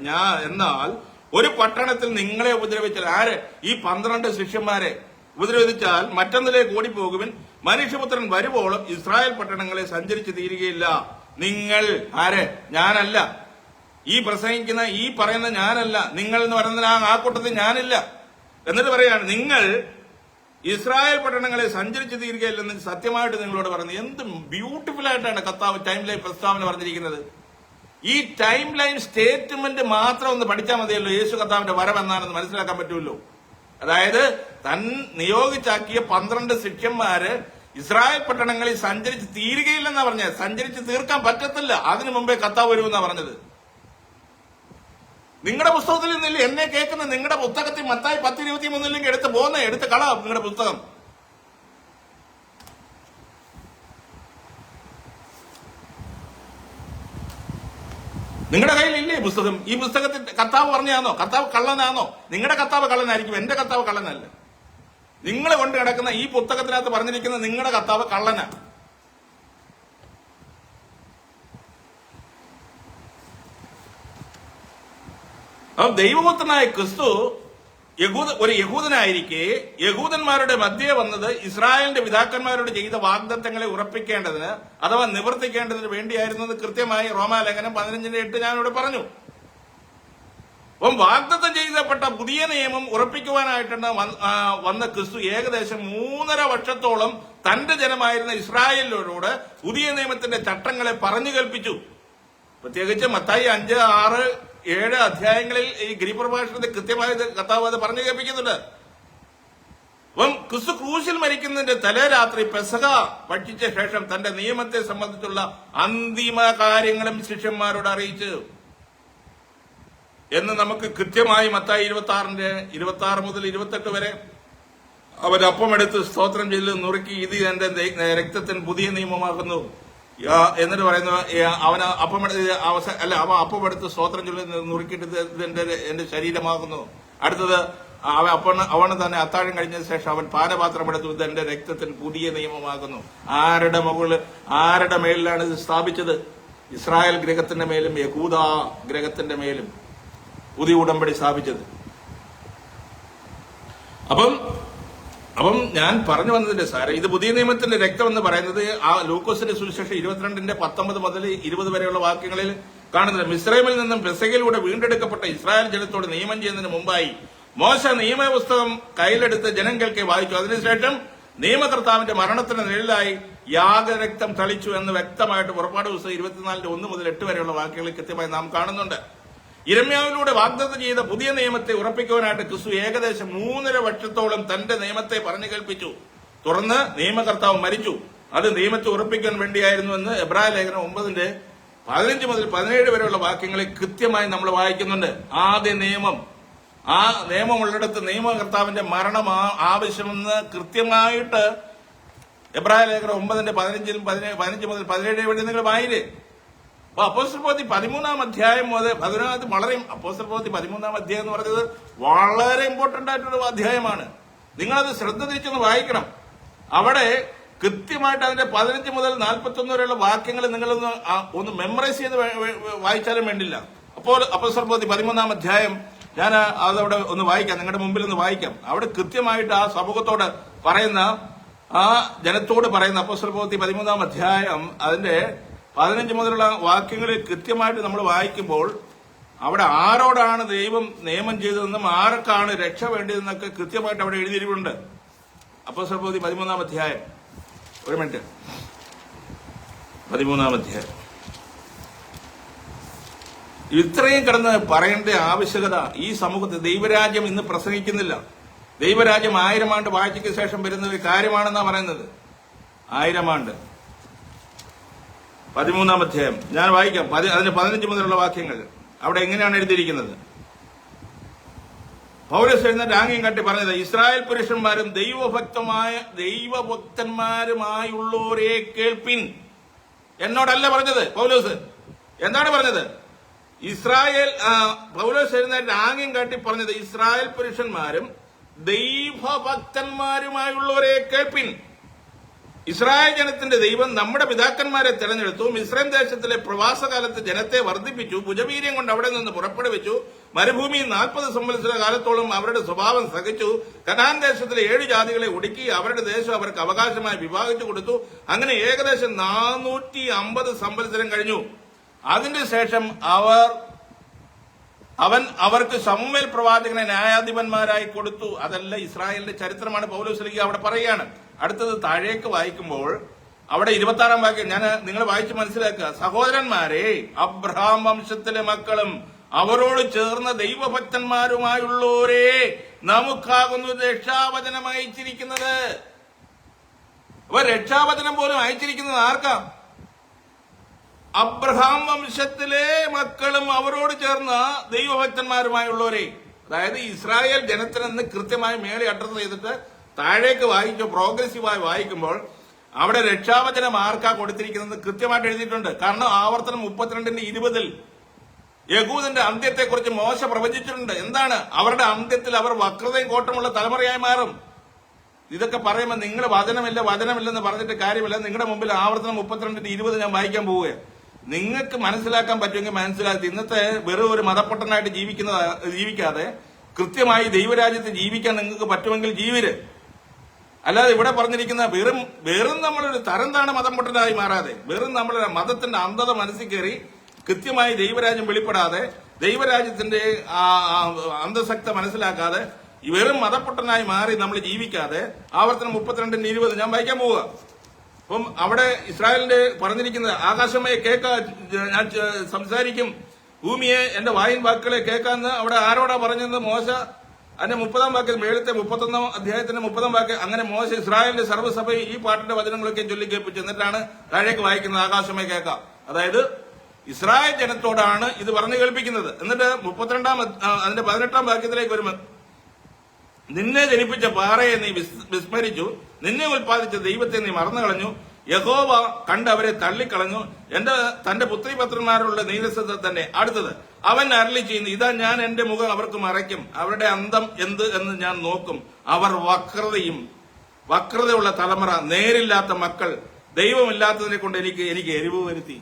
എന്നാൽ ഒരു പട്ടണത്തിൽ നിങ്ങളെ ഉപദ്രവിച്ചാൽ, ആര്? ഈ 12 ശിഷ്യന്മാരെ ഉപദ്രവിച്ചാൽ മറ്റൊന്നിലേക്ക് ഓടിപ്പോകുവിൻ. മനുഷ്യപുത്രൻ വരുവോളം ഇസ്രായേൽ പട്ടണങ്ങളെ സഞ്ചരിച്ച് തീരുകയില്ല. നിങ്ങൾ ആര്? ഞാനല്ല. ഈ പ്രസംഗിക്കുന്ന ഈ പറയുന്ന ഞാനല്ല. നിങ്ങൾ എന്ന് പറയുന്ന ആ കൂട്ടത്തിൽ ഞാനില്ല. എന്നിട്ട് പറയാണ്, നിങ്ങൾ ഇസ്രായേൽ പട്ടണങ്ങളെ സഞ്ചരിച്ച് തീരുകയില്ലെന്ന് സത്യമായിട്ട് നിങ്ങളോട് പറയുന്നത്. എന്ത് ബ്യൂട്ടിഫുൾ ആയിട്ടാണ് കർത്താവ് ടൈം ലൈൻ പ്രസ്താവന പറഞ്ഞിരിക്കുന്നത്. ഈ ടൈം ലൈൻ സ്റ്റേറ്റ്മെന്റ് മാത്രം ഒന്ന് പഠിച്ചാൽ മതിയല്ലോ യേശു കർത്താവിന്റെ വരവെന്നാണെന്ന് മനസ്സിലാക്കാൻ പറ്റുമല്ലോ. അതായത് തൻ നിയോഗിച്ചാക്കിയ 12 ശിഷ്യന്മാര് ഇസ്രായേൽ പട്ടണങ്ങളിൽ സഞ്ചരിച്ച് തീരുകയില്ലെന്നാ പറഞ്ഞത്. സഞ്ചരിച്ച് തീർക്കാൻ പറ്റത്തില്ല, അതിനു മുമ്പേ കർത്താവ് വരുമെന്നാ പറഞ്ഞത്. നിങ്ങളുടെ പുസ്തകത്തിൽ നിന്നില്ല എന്നെ കേൾക്കുന്ന. നിങ്ങളുടെ പുസ്തകത്തിൽ മത്തായി 10:23 എടുത്ത് കള നിങ്ങളുടെ പുസ്തകം. നിങ്ങളുടെ കയ്യിലില്ലേ പുസ്തകം? ഈ പുസ്തകത്തിൽ കർത്താവ് പറഞ്ഞാന്നോ? കർത്താവ് കള്ളനാണോ? നിങ്ങളുടെ കർത്താവ് കള്ളനായിരിക്കും, എന്റെ കർത്താവ് കള്ളനല്ല. നിങ്ങൾ കൊണ്ട് കിടക്കുന്ന ഈ പുസ്തകത്തിനകത്ത് പറഞ്ഞിരിക്കുന്ന നിങ്ങളുടെ കർത്താവ് കള്ളനാ. അപ്പം ദൈവപുത്രനായ ക്രിസ്തു ഒരു യഹൂദനായിരിക്കെ യഹൂദന്മാരുടെ മധ്യേ വന്നത് ഇസ്രായേലിന്റെ പിതാക്കന്മാരോട് ചെയ്ത വാഗ്ദത്തങ്ങളെ ഉറപ്പിക്കേണ്ടതിന് അഥവാ നിവർത്തിക്കേണ്ടതിന് വേണ്ടിയായിരുന്നത് കൃത്യമായി റോമാലേഖനം 15:8 ഞാനിവിടെ പറഞ്ഞു. അപ്പം വാഗ്ദത്തം ചെയ്ത ചെയ്തപ്പെട്ട പുതിയ നിയമം ഉറപ്പിക്കുവാനായിട്ടാണ് വന്ന ക്രിസ്തു ഏകദേശം 3.5 വർഷത്തോളം തന്റെ ജനമായിരുന്ന ഇസ്രായേലിനോട് പുതിയ നിയമത്തിന്റെ ചട്ടങ്ങളെ പറഞ്ഞു കേൾപ്പിച്ചു. പ്രത്യേകിച്ച് മത്തായി 5, 6, 7 അധ്യായങ്ങളിൽ ഈ ഗിരിപ്രഭാഷണത്തെ കൃത്യമായി കർത്താവ് അത് പറഞ്ഞു കേൾപ്പിക്കുന്നുണ്ട്. അപ്പം ക്രിസ്തു ക്രൂശിൽ മരിക്കുന്നതിന്റെ തലേരാത്രി പെസഹ ഭക്ഷിച്ച ശേഷം തന്റെ നിയമത്തെ സംബന്ധിച്ചുള്ള അന്തിമ കാര്യങ്ങളും ശിഷ്യന്മാരോട് അറിയിച്ചു എന്ന് നമുക്ക് കൃത്യമായി മത്തായി 26 മുതൽ 28 വരെ അവൻ അപ്പമെടുത്ത് സ്തോത്രം ചെയ്ത് നുറുക്കി, ഇത് എന്റെ രക്തത്തിന് പുതിയ നിയമമാകുന്നു എന്നിട്ട് പറയുന്നു. അവൻ അപ്പമെടുത്ത് സ്തോത്രം ചൊല്ലി നുറുക്കിയിട്ട് എന്റെ ശരീരമാകുന്നു. അടുത്തത് അവന് തന്നെ അത്താഴം കഴിഞ്ഞതിന് ശേഷം അവൻ പാനപാത്രം എടുത്തു, ഇത് എന്റെ രക്തത്തിന് പുതിയ നിയമമാകുന്നു. ആരുടെ മേലിലാണ് ഇത് സ്ഥാപിച്ചത്? ഇസ്രായേൽ ഗൃഹത്തിന്റെ മേലും യഹൂദ ഗൃഹത്തിന്റെ മേലും പുതിയ ഉടമ്പടി സ്ഥാപിച്ചത്. അപ്പം ഞാൻ പറഞ്ഞു വന്നതിന്റെ സാരം, ഇത് പുതിയ നിയമത്തിന്റെ രക്തം എന്ന് പറയുന്നത് ആ ലൂക്കോസിന്റെ സുവിശേഷം 22:19 മുതൽ 20 വരെയുള്ള വാക്യങ്ങളിൽ കാണുന്നത്. മിസ്രൈമിൽ നിന്നും പെസഹയിലൂടെ വീണ്ടെടുക്കപ്പെട്ട ഇസ്രായേൽ ജനത്തോട് നിയമം ചെയ്യുന്നതിന് മുമ്പായി മോശ നിയമപുസ്തകം കയ്യിലെടുത്ത് ജനങ്ങൾക്ക് വായിച്ചു. അതിനുശേഷം നിയമകർത്താവിന്റെ മരണത്തിന് നിഴലായി യാഗരക്തം തളിച്ചു എന്ന് വ്യക്തമായിട്ട് പുറപ്പാട് പുസ്തകം 24:1 മുതൽ 8 വരെയുള്ള വാക്യങ്ങളിൽ കൃത്യമായി നാം കാണുന്നുണ്ട്. യിരെമ്യാവിലൂടെ വാഗ്ദത്തം ചെയ്ത പുതിയ നിയമത്തെ ഉറപ്പിക്കുവാനായിട്ട് ക്രിസ്തു ഏകദേശം 3.5 വർഷത്തോളം തന്റെ നിയമത്തെ പറഞ്ഞു കേൾപ്പിച്ചു. തുടർന്ന് നിയമകർത്താവ് മരിച്ചു. അത് നിയമത്തെ ഉറപ്പിക്കാൻ വേണ്ടിയായിരുന്നു എന്ന് എബ്രായ ലേഖനം 9:15 മുതൽ 17 വരെയുള്ള വാക്യങ്ങളിൽ കൃത്യമായി നമ്മൾ വായിക്കുന്നുണ്ട്. ആദ്യ നിയമം, ആ നിയമമുള്ളിടത്ത് നിയമകർത്താവിന്റെ മരണം ആവശ്യമെന്ന് കൃത്യമായിട്ട് എബ്രായ ലേഖനം 9:15 മുതൽ 17 വരെ നിങ്ങൾ വായില്ലേ. അപ്പൊ അപ്പോസ്തല പ്രവൃത്തി 13-ാം അധ്യായം മുതൽ 11 വളരെ അപ്പോസ്തല പ്രവൃത്തി 13-ാം അധ്യായം എന്ന് പറയുന്നത് വളരെ ഇമ്പോർട്ടന്റ് ആയിട്ടുള്ള അധ്യായമാണ്. നിങ്ങളത് ശ്രദ്ധ തിരിച്ചൊന്ന് വായിക്കണം. അവിടെ കൃത്യമായിട്ട് അതിന്റെ 15 മുതൽ 41 വരെയുള്ള വാക്യങ്ങൾ നിങ്ങളൊന്ന് മെമ്മറൈസ് ചെയ്ത് വായിച്ചാലും വേണ്ടില്ല. അപ്പോൾ അപ്പോസ്തല പ്രവൃത്തി 13-ാം അധ്യായം ഞാൻ അതവിടെ ഒന്ന് വായിക്കാം, നിങ്ങളുടെ മുമ്പിൽ ഒന്ന് വായിക്കാം. അവിടെ കൃത്യമായിട്ട് ആ സമൂഹത്തോട് പറയുന്ന, ആ ജനത്തോട് പറയുന്ന അപ്പോസ്തല പ്രവൃത്തി 13-ാം അധ്യായം അതിന്റെ 15 മുതലുള്ള വാക്യങ്ങളിൽ കൃത്യമായിട്ട് നമ്മൾ വായിക്കുമ്പോൾ അവിടെ ആരോടാണ് ദൈവം നിയമം ചെയ്തതെന്നും ആർക്കാണ് രക്ഷ വേണ്ടിയതെന്നൊക്കെ കൃത്യമായിട്ട് അവിടെ എഴുതിയിട്ടുണ്ട്. അപ്പോസ്തല പ്രവൃത്തി 13-ാം അധ്യായം, ഒരു മിനിറ്റ്, 13-ാം അധ്യായം. ഇത്രയും കിടന്ന് പറയേണ്ട ആവശ്യകത ഈ സമൂഹത്തിൽ ദൈവരാജ്യം ഇന്ന് പ്രസംഗിക്കുന്നില്ല. ദൈവരാജ്യം 1000 ആണ്ട് വാഴ്ചയ്ക്ക് ശേഷം വരുന്ന ഒരു കാര്യമാണെന്നാണ് പറയുന്നത്. 1000 ആണ്ട് 13-ാം അധ്യായം ഞാൻ വായിക്കാം. അതിന് 15 മുതലുള്ള വാക്യങ്ങൾ അവിടെ എങ്ങനെയാണ് എഴുതിയിരിക്കുന്നത്? പൗലോസ് എഴുന്നേറ്റ് ആംഗ്യം കാട്ടി പറഞ്ഞത്, ഇസ്രായേൽ പുരുഷന്മാരും ദൈവഭക്തന്മാരുമായുള്ളവരെ കേൾപ്പിൻ. എന്നോടല്ല പറഞ്ഞത് പൗലോസ്. എന്താണ് പറഞ്ഞത്? പൗലോസ് എഴുന്നേറ്റ് ആംഗ്യം കാട്ടി പറഞ്ഞത്, ഇസ്രായേൽ പുരുഷന്മാരും ദൈവഭക്തന്മാരുമായുള്ളവരെ കേൾപ്പിൻ. ഇസ്രായേൽ ജനത്തിന്റെ ദൈവം നമ്മുടെ പിതാക്കന്മാരെ തെരഞ്ഞെടുത്തു. മിസ്രൈം ദേശത്തിലെ പ്രവാസകാലത്ത് ജനത്തെ വർദ്ധിപ്പിച്ചു. ഭുജവീര്യം കൊണ്ട് അവിടെ നിന്ന് പുറപ്പെടുവിച്ചു. മരുഭൂമിയിൽ 40 സംവത്സര കാലത്തോളം അവരുടെ സ്വഭാവം സഹിച്ചു. കനാൻ ദേശത്തിലെ 7 ജാതികളെ ഒടുക്കി അവരുടെ ദേശം അവർക്ക് അവകാശമായി വിഭാഗിച്ചു കൊടുത്തു. അങ്ങനെ ഏകദേശം 450 സംവത്സരം കഴിഞ്ഞു. അതിന്റെ ശേഷം അവൻ അവർക്ക് ശമൂവേൽ പ്രവാചകനെ ന്യായാധിപന്മാരായി കൊടുത്തു. അതല്ല ഇസ്രായേലിന്റെ ചരിത്രമാണ് പൗലോസ് അവിടെ പറയുകയാണ്. അടുത്തത് താഴേക്ക് വായിക്കുമ്പോൾ അവിടെ 26-ാം വാക്യം ഞാൻ നിങ്ങൾ വായിച്ച് മനസ്സിലാക്കുക. സഹോദരന്മാരെ, അബ്രഹാം വംശത്തിലെ മക്കളും അവരോട് ചേർന്ന ദൈവഭക്തന്മാരുമായുള്ളവരെ നമുക്കാകുന്നു രക്ഷാവചനം അയച്ചിരിക്കുന്നത്. അപ്പൊ രക്ഷാവചനം പോലും അയച്ചിരിക്കുന്നത് ആർക്കാ? അബ്രഹാം വംശത്തിലെ മക്കളും അവരോട് ചേർന്ന ദൈവഭക്തന്മാരുമായുള്ളവരെ. അതായത് ഇസ്രായേൽ ജനത്തിനെന്ന് കൃത്യമായി മേലെ അഡ്രസ് ചെയ്തിട്ട് താഴേക്ക് വായിച്ചു പ്രോഗ്രസീവായി വായിക്കുമ്പോൾ അവിടെ രക്ഷാവചനം ആർക്കാ കൊടുത്തിരിക്കുന്നത് കൃത്യമായിട്ട് എഴുതിയിട്ടുണ്ട്. കാരണം ആവർത്തനം 32:20 യഹൂദന്റെ അന്ത്യത്തെക്കുറിച്ച് മോശ പ്രവചിച്ചിട്ടുണ്ട്. എന്താണ്? അവരുടെ അന്ത്യത്തിൽ അവർ വക്രതയും കോട്ടമുള്ള തലമുറയായി മാറും. ഇതൊക്കെ പറയുമ്പോൾ നിങ്ങൾ വചനമില്ലെന്ന് പറഞ്ഞിട്ട് കാര്യമില്ല. നിങ്ങളുടെ മുമ്പിൽ ആവർത്തനം 32:20 ഞാൻ വായിക്കാൻ പോവുകയാണ്. നിങ്ങൾക്ക് മനസ്സിലാക്കാൻ പറ്റുമെങ്കിൽ മനസ്സിലാക്കി. ഇന്നത്തെ വെറും ഒരു മതപ്പൊട്ടനായിട്ട് ജീവിക്കാതെ കൃത്യമായി ദൈവരാജ്യത്ത് ജീവിക്കാൻ നിങ്ങൾക്ക് പറ്റുമെങ്കിൽ ജീവിര്. അല്ലാതെ ഇവിടെ പറഞ്ഞിരിക്കുന്ന വെറും നമ്മളൊരു തരം താണ മതം പൊട്ടനായി മാറാതെ, വെറും നമ്മളുടെ മതത്തിന്റെ അന്ധത മനസ്സിൽ കയറി കൃത്യമായി ദൈവരാജ്യം വെളിപ്പെടാതെ ദൈവരാജ്യത്തിന്റെ അന്തസക്ത മനസ്സിലാക്കാതെ വെറും മതപ്പൊട്ടനായി മാറി നമ്മൾ ജീവിക്കാതെ ആവർത്തനം 32:20 ഞാൻ വായിക്കാൻ പോവുക. അപ്പം അവിടെ ഇസ്രായേലിന്റെ പറഞ്ഞിരിക്കുന്നത് ആകാശമയെ കേൾക്കാ ഞാൻ സംസാരിക്കും, ഭൂമിയെ എന്റെ വായിൻ വാക്കുകളെ കേൾക്കാന്ന് അവിടെ ആരോടാ പറഞ്ഞത്? മോശ അതിന്റെ 30-ാം വാക്യം, മേളത്തെ 31-ാം അധ്യായത്തിന്റെ 30-ാം വാക്യം. അങ്ങനെ മോശ ഇസ്രായേലിന്റെ സർവ്വസഭയെ ഈ പാട്ടിന്റെ വചനങ്ങളൊക്കെ ചൊല്ലി കേൾപ്പിച്ചു. എന്നിട്ടാണ് താഴേക്ക് വായിക്കുന്നത് ആകാശമേ കേൾക്കാം. അതായത് ഇസ്രായേൽ ജനത്തോടാണ് ഇത് പറഞ്ഞു കേൾപ്പിക്കുന്നത്. എന്നിട്ട് 32-ാം അതിന്റെ 18-ാം വാക്യത്തിലേക്ക് വരുമ്പോൾ, നിന്നെ ജനിപ്പിച്ച പാറയെ നീ വിസ്മരിച്ചു, നിന്നെ ഉൽപ്പാദിച്ച ദൈവത്തെ നീ മറന്നു കളഞ്ഞു, യഹോവ കണ്ട് അവരെ തള്ളിക്കളഞ്ഞു, തന്റെ പുത്രിപുത്രന്മാരുള്ള നീരസത തന്നെ. അടുത്തത്, അവൻ അരുളി ചെയ്യുന്നു, ഇതാ ഞാൻ എന്റെ മുഖം അവർക്ക് മറയ്ക്കും, അവരുടെ അന്തം എന്ത് എന്ന് ഞാൻ നോക്കും. അവർ വക്രതയുള്ള തലമുറ, നേരില്ലാത്ത മക്കൾ, ദൈവമില്ലാത്തതിനെ കൊണ്ട് എനിക്ക് എരിവ് വരുത്തി.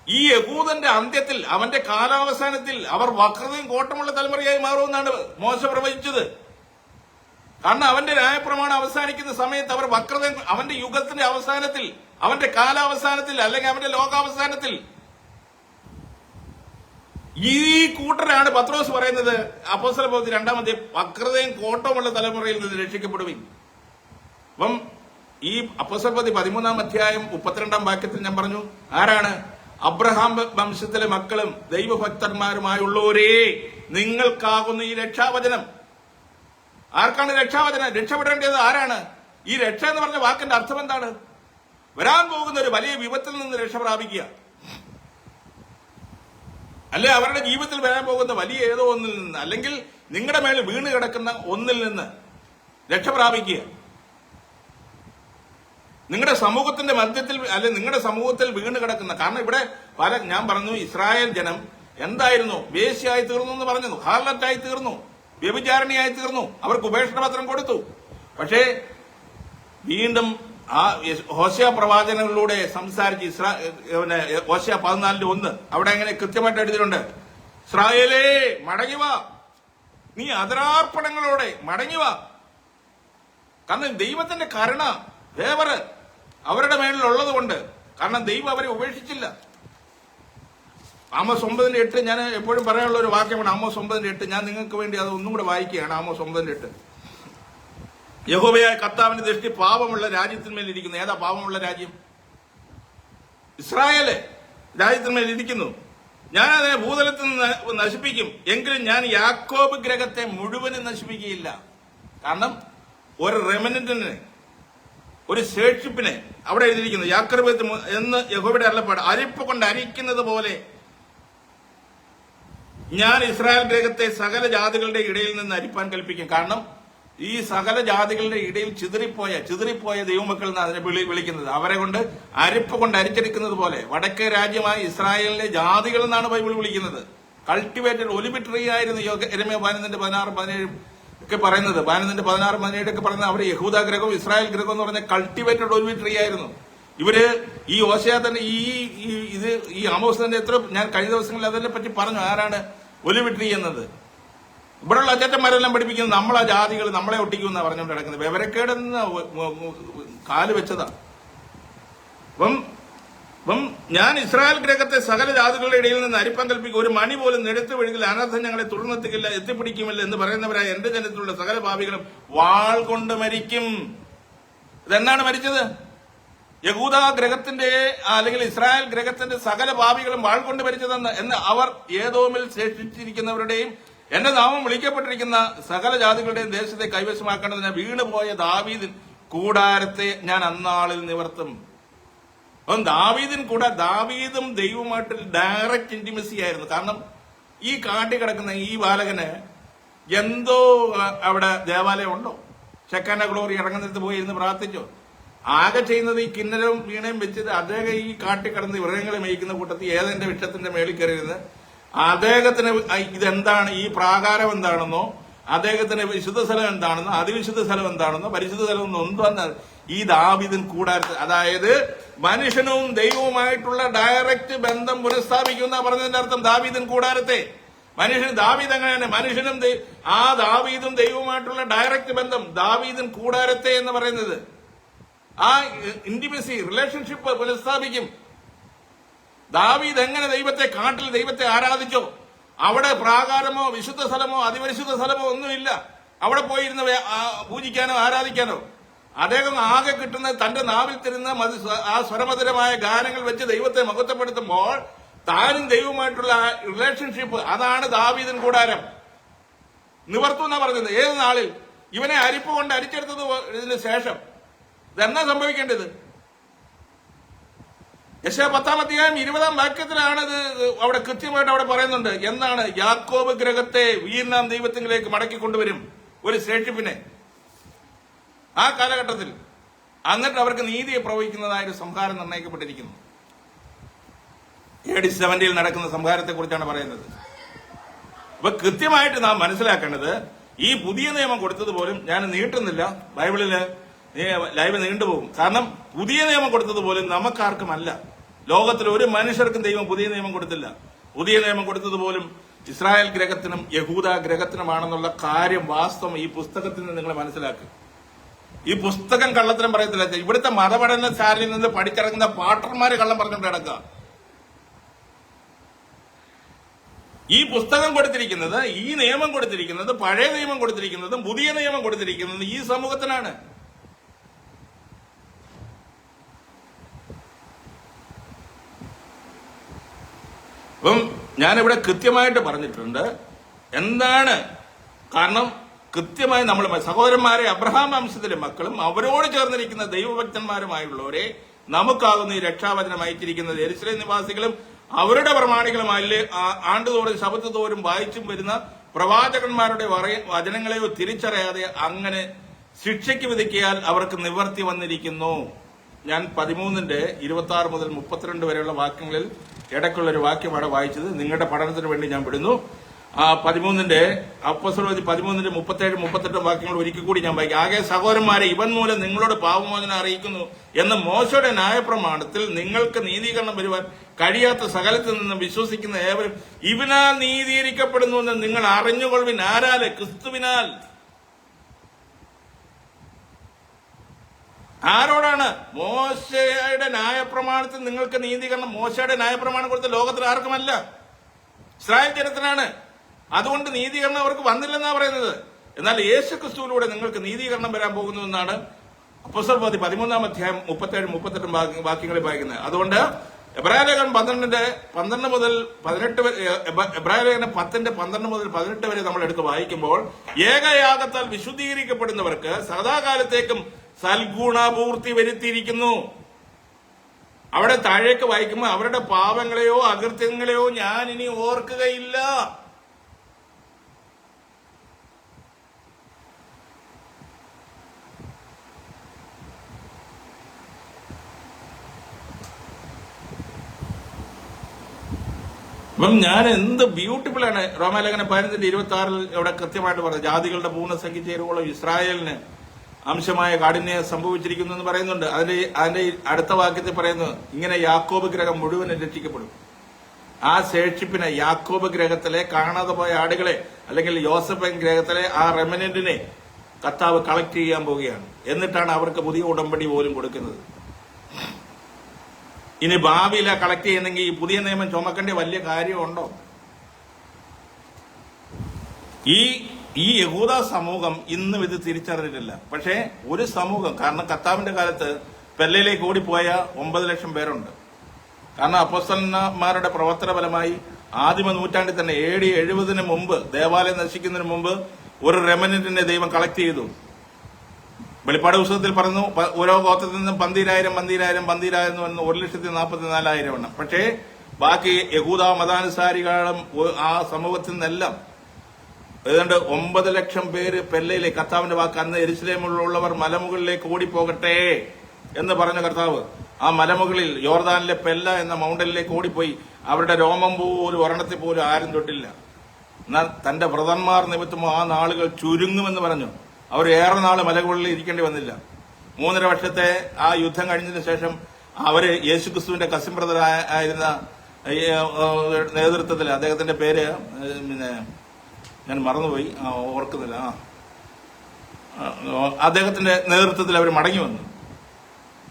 ഈ യഹൂദന്റെ അന്ത്യത്തിൽ, അവന്റെ കാലാവസാനത്തിൽ അവർ വക്രതയും കോട്ടമുള്ള തലമുറയായി മാറുമെന്നാണ് മോശ പ്രവചിച്ചത്. കാരണം അവന്റെ ന്യായപ്രമാണം അവസാനിക്കുന്ന സമയത്ത് അവർ വക്രത, അവന്റെ യുഗത്തിന്റെ അവസാനത്തിൽ, അവന്റെ കാലാവസാനത്തിൽ, അല്ലെങ്കിൽ അവന്റെ ലോകാവസാനത്തിൽ ഈ കൂട്ടരാണ് പത്രോസ് പറയുന്നത് അപ്പോസ്തലപ്രവൃത്തി 2-ാം അധ്യായം, വക്രതയും കോട്ടമുള്ള തലമുറയിൽ നിന്ന് രക്ഷിക്കപ്പെടുവിൻ. അപ്പം ഈ അപ്പോസ്തലപ്രവൃത്തി 13-ാം അധ്യായം 32-ാം വാക്യത്തിൽ ഞാൻ പറഞ്ഞു, ആരാണ്? അബ്രഹാം വംശത്തിലെ മക്കളും ദൈവഭക്തന്മാരുമായുള്ളവരേ, നിങ്ങൾക്കാകുന്ന ഈ രക്ഷാവചനം. ആർക്കാണ് രക്ഷാവചനം? രക്ഷപ്പെടേണ്ടത് ആരാണ്? ഈ രക്ഷ എന്ന് പറഞ്ഞ വാക്കിന്റെ അർത്ഥം എന്താണ്? വരാൻ പോകുന്ന ഒരു വലിയ വിപത്തിൽ നിന്ന് രക്ഷ പ്രാപിക്കുക, അല്ലെ അവരുടെ ജീവിതത്തിൽ വരാൻ പോകുന്ന വലിയ ഏതോ ഒന്നിൽ നിന്ന്, അല്ലെങ്കിൽ നിങ്ങളുടെ മേൽ വീണ് കിടക്കുന്ന ഒന്നിൽ നിന്ന് രക്ഷ പ്രാപിക്കുക. നിങ്ങളുടെ സമൂഹത്തിന്റെ മധ്യത്തിൽ, അല്ലെ നിങ്ങളുടെ സമൂഹത്തിൽ വീണ് കിടക്കുന്ന, കാരണം ഇവിടെ ഞാൻ പറഞ്ഞു, ഇസ്രായേൽ ജനം എന്തായിരുന്നു? വേശ്യയായി തീർന്നു എന്ന് പറഞ്ഞു, ഹാർലറ്റായി തീർന്നു, വ്യഭിചാരണിയായി തീർന്നു. അവർക്ക് ഉപേക്ഷണപത്രം കൊടുത്തു. പക്ഷേ വീണ്ടും ആ ഹോശയ പ്രവാചനങ്ങളിലൂടെ സംസാരിച്ച് ഹോശയ 14:1 അവിടെ എങ്ങനെ കൃത്യമായിട്ട് എഴുതിയിട്ടുണ്ട്, ഇസ്രായേലേ മടങ്ങിവ, നീ അതരാർപ്പണങ്ങളോടെ മടങ്ങിവ. കാരണം ദൈവത്തിന്റെ കരുണ, ഫേവർ അവരുടെ മേളിലുള്ളത് കൊണ്ട്. കാരണം ദൈവം അവരെ ഉപേക്ഷിച്ചില്ല. ആമോസ് 9:8 ഞാൻ എപ്പോഴും പറയാനുള്ള ഒരു വാക്യമാണ്. ആമോസ് 9:8 ഞാൻ നിങ്ങൾക്ക് വേണ്ടി അത് ഒന്നും കൂടെ വായിക്കുകയാണ്. ആമോസ് 9:8, യഹോവയായ കർത്താവിന്റെ ദൃഷ്ടി പാപമുള്ള രാജ്യത്തിന്മേൽ ഇരിക്കുന്നു. ഏതാ പാപമുള്ള രാജ്യം? ഇസ്രായേല് രാജ്യത്തിന്മേൽ ഇരിക്കുന്നു. ഞാൻ അതിനെ ഭൂതലത്തിൽ നിന്ന് നശിപ്പിക്കും, എങ്കിലും ഞാൻ യാക്കോബ് ഗ്രഹത്തെ മുഴുവനും നശിപ്പിക്കുകയില്ല. കാരണം ഒരു റെമനന്റിനെ, ഒരു ശേഷിപ്പിനെ അവിടെ എഴുതിയിരിക്കുന്നു, യാക്കോബ് എന്ന് യഹോവയുടെ അരുളപ്പാട്, അരിപ്പ് കൊണ്ട് അരിക്കുന്നത് പോലെ ഞാൻ ഇസ്രായേൽ ഗ്രഹത്തെ സകല ജാതികളുടെ ഇടയിൽ നിന്ന് അരിപ്പാൻ കൽപ്പിക്കും. കാരണം ഈ സകല ജാതികളുടെ ഇടയിൽ ചിതറിപ്പോയ ദൈവമക്കൾ എന്ന് അതിനെ വിളിക്കുന്നത്, അവരെ കൊണ്ട് അരിപ്പ് കൊണ്ട് അരിച്ചെടുക്കുന്നത് പോലെ വടക്കേ രാജ്യമായി ഇസ്രായേലിലെ ജാതികൾ എന്നാണ് ബൈബിൾ വിളിക്കുന്നത്. കൾട്ടിവേറ്റഡ് ഒലിവ് ട്രീ ആയിരുന്നു യെരമ്യാ 12:16-17 ഒക്കെ പറയുന്നത്. 12:16-17 ഒക്കെ പറയുന്നത് അവർ യഹൂദ ഗ്രഹവും ഇസ്രായേൽ ഗ്രഹവും എന്ന് പറഞ്ഞ കൾട്ടിവേറ്റഡ് ഒലിവ് ട്രീ ആയിരുന്നു. ഇവര് ഈ ഓശയ തന്നെ ഈ ആമോസ് തന്നെ ഞാൻ കഴിഞ്ഞ ദിവസങ്ങളിൽ അതിനെ പറ്റി പറഞ്ഞു. ആരാണ് ഒലിവ് ട്രീ എന്നത്? ഇവിടെയുള്ള അച്ഛന്മാരെല്ലാം പഠിപ്പിക്കുന്നത് നമ്മളെ ജാതികൾ നമ്മളെ ഒട്ടിക്കുമെന്നാണ് പറഞ്ഞുകൊണ്ട് കിടക്കുന്നത്. വിവരക്കേടെന്ന് കാല് വെച്ചതാ. അപ്പം ഞാൻ ഇസ്രായേൽ ഗ്രഹത്തെ സകല ജാതികളുടെ ഇടയിൽ നിന്ന് അരിപ്പം കൽപ്പിക്കും, ഒരു മണി പോലും നിരത്ത് വീഴുകില്ല, അനർത്ഥം ഞങ്ങളെ തുറന്നെത്തിക്കില്ല, എത്തിപ്പിടിക്കുമില്ല എന്ന് പറയുന്നവരായ എന്റെ ജനത്തിലുള്ള സകല പാപികളും വാൾ കൊണ്ട് മരിക്കും. ഇതെന്നാണ് മരിച്ചത്? യഹൂദ ഗ്രഹത്തിന്റെ അല്ലെങ്കിൽ ഇസ്രായേൽ ഗ്രഹത്തിന്റെ സകല പാപികളും വാൾ കൊണ്ട് മരിച്ചതെന്ന്. എന്ന് അവർ ഏദോമിൽ ശേഷിച്ചിരിക്കുന്നവരുടെയും എന്റെ നാമം വിളിക്കപ്പെട്ടിരിക്കുന്ന സകല ജാതികളുടെയും ദേശത്തെ കൈവശമാക്കേണ്ടതിന് വീണുപോയ ദാവീദിൻ കൂടാരത്തെ ഞാൻ അന്നാളിൽ നിവർത്തും. അപ്പം ദാവീദും ദൈവമായിട്ട് ഡയറക്റ്റ് ഇന്റിമസി ആയിരുന്നു. കാരണം ഈ കാട്ടിക്കിടക്കുന്ന ഈ ബാലകന് എന്തോ അവിടെ ദേവാലയം ഉണ്ടോ? ഷെക്കാന ഗ്ലോറി ഇറങ്ങുന്നിടത്ത് പോയി ഇരുന്ന് പ്രാർത്ഥിച്ചോ? ആകെ ചെയ്യുന്നത് ഈ കിന്നരവും വീണയും വെച്ചിട്ട് അദ്ദേഹം ഈ കാട്ടിക്കിടന്ന് മൃഗങ്ങളെ മേയ്ക്കുന്ന കൂട്ടത്തിൽ ഏതെന്റെ വൃക്ഷത്തിന്റെ മേളിൽ കയറിയിരുന്ന് അദ്ദേഹത്തിന് ഇതെന്താണ്, ഈ പ്രാകാരം എന്താണെന്നോ, അദ്ദേഹത്തിന്റെ വിശുദ്ധ സ്ഥലം എന്താണെന്നോ, അതിവിശുദ്ധ സ്ഥലം എന്താണെന്നോ, പരിശുദ്ധ സ്ഥലം ഒന്നും ഈ ദാവീദിൻ കൂടാരത്തിൽ, അതായത് മനുഷ്യനും ദൈവവുമായിട്ടുള്ള ഡയറക്റ്റ് ബന്ധം പുനഃസ്ഥാപിക്കുന്ന പറഞ്ഞതിന്റെ അർത്ഥം ദാവീദിൻ കൂടാരത്തെ. ദാവീദ് അങ്ങനെയാണ്, മനുഷ്യനും ദാവീദും ദൈവവുമായിട്ടുള്ള ഡയറക്റ്റ് ബന്ധം ദാവീദിൻ കൂടാരത്തെ എന്ന് പറയുന്നത്. ആ ഇന്റിമസി റിലേഷൻഷിപ്പ് പുനഃസ്ഥാപിക്കും. ദാവീദ് എങ്ങനെ കാട്ടിൽ ദൈവത്തെ ആരാധിച്ചോ, അവിടെ പ്രാകാരമോ വിശുദ്ധ സ്ഥലമോ അതിപരിശുദ്ധ സ്ഥലമോ ഒന്നുമില്ല. അവിടെ പോയിരുന്ന് പൂജിക്കാനോ ആരാധിക്കാനോ. അദ്ദേഹം ആകെ കിട്ടുന്ന തന്റെ നാവിൽ തരുന്ന ആ സ്വരമധുരമായ ഗാനങ്ങൾ വെച്ച് ദൈവത്തെ മഹത്വപ്പെടുത്തുമ്പോൾ താനും ദൈവവുമായിട്ടുള്ള റിലേഷൻഷിപ്പ്, അതാണ് ദാവീദിൻ കൂടാരം. നിവർത്തും എന്നാ പറഞ്ഞത്. ഏത് നാളിൽ? ഇവനെ അരിപ്പ് കൊണ്ട് അരിച്ചെടുത്തതിന് ശേഷം. ഇതെന്നാ സംഭവിക്കേണ്ടത്? യെശയ്യാ 10-ാം 20-ാം വാക്യത്തിലാണ് ഇത് അവിടെ കൃത്യമായിട്ട് അവിടെ പറയുന്നുണ്ട്. എന്താണ്? യാക്കോബ് ഗൃഹത്തെ വീരനാം ദൈവത്തിലേക്ക് മടക്കി കൊണ്ടുവരും, ഒരു ശേഷിപ്പിനെ ആ കാലഘട്ടത്തിൽ. എന്നിട്ട് അവർക്ക് നീതിയെ പ്രവഹിക്കുന്നതായ ഒരു സംഹാരം നിർണ്ണയിക്കപ്പെട്ടിരിക്കുന്നു. AD 70 നടക്കുന്ന സംഹാരത്തെ കുറിച്ചാണ് പറയുന്നത്. അപ്പൊ കൃത്യമായിട്ട് നാം മനസ്സിലാക്കേണ്ടത്, ഈ പുതിയ നിയമം കൊടുത്തതുപോലും, ഞാൻ നീട്ടുന്നില്ല, ബൈബിളില് ലൈവ് നീണ്ടുപോകും. കാരണം പുതിയ നിയമം കൊടുത്തതുപോലും നമുക്കാർക്കുമല്ല. ലോകത്തിൽ ഒരു മനുഷ്യർക്കും ദൈവം പുതിയ നിയമം കൊടുത്തില്ല. പുതിയ നിയമം കൊടുത്തതുപോലും ഇസ്രായേൽ ഗ്രഹത്തിനും യഹൂദ ഗ്രഹത്തിനുമാണെന്നുള്ള കാര്യം, വാസ്തവം ഈ പുസ്തകത്തിൽ നിന്ന് നിങ്ങൾ മനസ്സിലാക്കുക. ഈ പുസ്തകം കള്ളത്തിനും പറയത്തില്ല. ഇവിടുത്തെ മതപഠനശാലയിൽ നിന്ന് പഠിച്ചിറങ്ങുന്ന പാട്ടർമാര് കള്ളം പറഞ്ഞുകൊണ്ട് കിടക്കുക. ഈ പുസ്തകം കൊടുത്തിരിക്കുന്നത്, ഈ നിയമം കൊടുത്തിരിക്കുന്നത്, പഴയ നിയമം കൊടുത്തിരിക്കുന്നതും പുതിയ നിയമം കൊടുത്തിരിക്കുന്നതും ഈ സമൂഹത്തിനാണ്. അപ്പം ഞാനിവിടെ കൃത്യമായിട്ട് പറഞ്ഞിട്ടുണ്ട് എന്താണ് കാരണം. കൃത്യമായി നമ്മൾ സഹോദരന്മാരെ, അബ്രഹാം വംശത്തിലെ മക്കളും അവരോട് ചേർന്നിരിക്കുന്ന ദൈവഭക്തന്മാരുമായുള്ളവരെ നമുക്കാകുന്ന ഈ രക്ഷാവചനം അയച്ചിരിക്കുന്നത് യെരൂശലേം നിവാസികളും അവരുടെ പ്രമാണികളുമല്ലേ ആണ്ടുതോറും ശബത്ത് തോറും വായിച്ചും വരുന്ന പ്രവാചകന്മാരുടെ വചനങ്ങളെയോ തിരിച്ചറിയാതെ അങ്ങനെ ശിക്ഷയ്ക്ക് വിധിക്കിയാൽ അവർക്ക് നിവർത്തി വന്നിരിക്കുന്നു. ഞാൻ 13-26 മുതൽ 32 വരെയുള്ള വാക്യങ്ങളിൽ ഇടയ്ക്കുള്ള ഒരു വാക്യമാണ് വായിച്ചത്. നിങ്ങളുടെ പഠനത്തിന് വേണ്ടി ഞാൻ വിടുന്നു. ആ 13 37-38 വാക്യങ്ങൾ ഒരിക്കൽ കൂടി ഞാൻ വായിക്കും. ആകെ സഹോദരന്മാരെ, ഇവൻ മൂലം നിങ്ങളോട് പാപമോചനം അറിയിക്കുന്നു എന്ന് മോശയുടെ ന്യായപ്രമാണത്തിൽ നിങ്ങൾക്ക് നീതീകരണം വരുവാൻ കഴിയാത്ത സകലത്തിൽ നിന്ന് വിശ്വസിക്കുന്ന ഏവരും ഇവനാൽ നീതീകരിക്കപ്പെടുന്നു എന്ന് നിങ്ങൾ അറിഞ്ഞുകൊള്ളുവിൻ. ആരാല്? ക്രിസ്തുവിനാൽ. ആരോടാണ്? മോശയുടെ ന്യായപ്രമാണത്തിൽ നിങ്ങൾക്ക് നീതീകരണം. മോശയുടെ ന്യായപ്രമാണം കൊടുത്ത ലോകത്തിൽ ആർക്കുമല്ല, ഇസ്രായേൽ ജനത്തിനാണ്. അതുകൊണ്ട് നീതീകരണം അവർക്ക് വന്നില്ലെന്നാണ് പറയുന്നത്. എന്നാൽ യേശു ക്രിസ്തുവിലൂടെ നിങ്ങൾക്ക് നീതീകരണം വരാൻ പോകുന്നു എന്നാണ് അപ്പോസ്തലപ്രവൃത്തി 13-ാം അധ്യായം 37-38 വാക്യങ്ങളിൽ വായിക്കുന്നത്. അതുകൊണ്ട് എബ്രായലേഖനം 12 മുതൽ 18 വരെ, എബ്രായലേഖനം 10-12 മുതൽ 18 വരെ നമ്മൾ എടുത്ത് വായിക്കുമ്പോൾ ഏകയാഗത്താൽ വിശുദ്ധീകരിക്കപ്പെടുന്നവർക്ക് സദാകാലത്തേക്കും സൽഗുണപൂർത്തി വരുത്തിയിരിക്കുന്നു. അവിടെ താഴേക്ക് വായിക്കുമ്പോൾ അവരുടെ പാപങ്ങളെയോ അകൃത്യങ്ങളെയോ ഞാൻ ഇനി ഓർക്കുകയില്ല. അപ്പം ഞാൻ എന്ത് ബ്യൂട്ടിഫുൾ ആണ്. റോമാലേഖനം 15-26 ഇവിടെ കൃത്യമായിട്ട് പറഞ്ഞു, ജാതികളുടെ പൂർണ്ണസംഖ്യ ചേരുവോളം ഇസ്രായേലിന് അംശമായ കാഠിന്യം സംഭവിച്ചിരിക്കുന്നു എന്ന് പറയുന്നുണ്ട്. അതിന്റെ അടുത്ത വാക്യത്തിൽ പറയുന്നു, ഇങ്ങനെ യാക്കോബ് ഗ്രഹം മുഴുവനും രക്ഷിക്കപ്പെടും. ആ ശേഷിപ്പിനെ, യാക്കോബ് ഗ്രഹത്തിലെ കാണാതെ പോയ ആടുകളെ, അല്ലെങ്കിൽ യോസഫ് ഗ്രഹത്തിലെ ആ റെമനന്റിനെ കർത്താവ് കളക്ട് ചെയ്യാൻ പോവുകയാണ്. എന്നിട്ടാണ് അവർക്ക് പുതിയ ഉടമ്പടി പോലും കൊടുക്കുന്നത്. ഇനി ഭാവിയില കളക്ട് ചെയ്യുന്നെങ്കിൽ ഈ പുതിയ നിയമം ചുമക്കേണ്ട വലിയ കാര്യമുണ്ടോ? ഈ യഹൂദ സമൂഹം ഇന്നും ഇത് തിരിച്ചറിഞ്ഞിട്ടില്ല. പക്ഷേ ഒരു സമൂഹം, കാരണം കർത്താവിന്റെ കാലത്ത് പെല്ലയിലേക്ക് ഓടിപ്പോയ 9 ലക്ഷം പേരുണ്ട്. കാരണം അപ്പോസ്തലന്മാരുടെ പ്രവർത്തന ഫലമായി ആദിമ നൂറ്റാണ്ടിൽ തന്നെ AD 70 മുമ്പ്, ദേവാലയം നശിക്കുന്നതിന് മുമ്പ് ഒരു റെമനന്റിനെ ദൈവം കളക്ട് ചെയ്തു. വെളിപ്പാട് പുസ്തകത്തിൽ പറഞ്ഞു, ഓരോ ഗോത്രത്തിൽ നിന്നും 12000 എന്ന് 1,44,000 എണ്ണം. പക്ഷേ ബാക്കി യഹൂദ മതാനുസാരികളും ആ സമൂഹത്തിൽ നിന്നെല്ലാം ഏതാണ്ട് 9 ലക്ഷം പേര് പെല്ലയിലേക്ക്, കർത്താവിന്റെ വാക്ക്, അന്ന് യെരൂശലേമിലുള്ളവർ മലമുകളിലേക്ക് ഓടിപ്പോകട്ടെ എന്ന് പറഞ്ഞ കർത്താവ് ആ മലമുകളിൽ യോർദാനിലെ പെല്ല എന്ന മൗണ്ടനിലേക്ക് ഓടിപ്പോയി. അവരുടെ രോമം പോലും ഒരെണ്ണത്തിൽ പോലും ആരും തൊട്ടില്ല. എന്നാൽ തന്റെ വ്രതന്മാർ നിമിത്തമോ ആ നാളുകൾ ചുരുങ്ങുമെന്ന് പറഞ്ഞു. അവർ ഏറെ നാള് മലകളിൽ ഇരിക്കേണ്ടി വന്നില്ല. 3.5 വർഷത്തെ ആ യുദ്ധം കഴിഞ്ഞതിന് ശേഷം അവര് യേശുക്രിസ്തുവിന്റെ കസിൻ ബ്രദർ ആയിരുന്ന നേതൃത്വത്തിൽ, അദ്ദേഹത്തിന്റെ പേര് ഞാൻ മറന്നുപോയി, ഓർക്കുന്നില്ല, അദ്ദേഹത്തിന്റെ നേതൃത്വത്തിൽ അവർ മടങ്ങി വന്നു.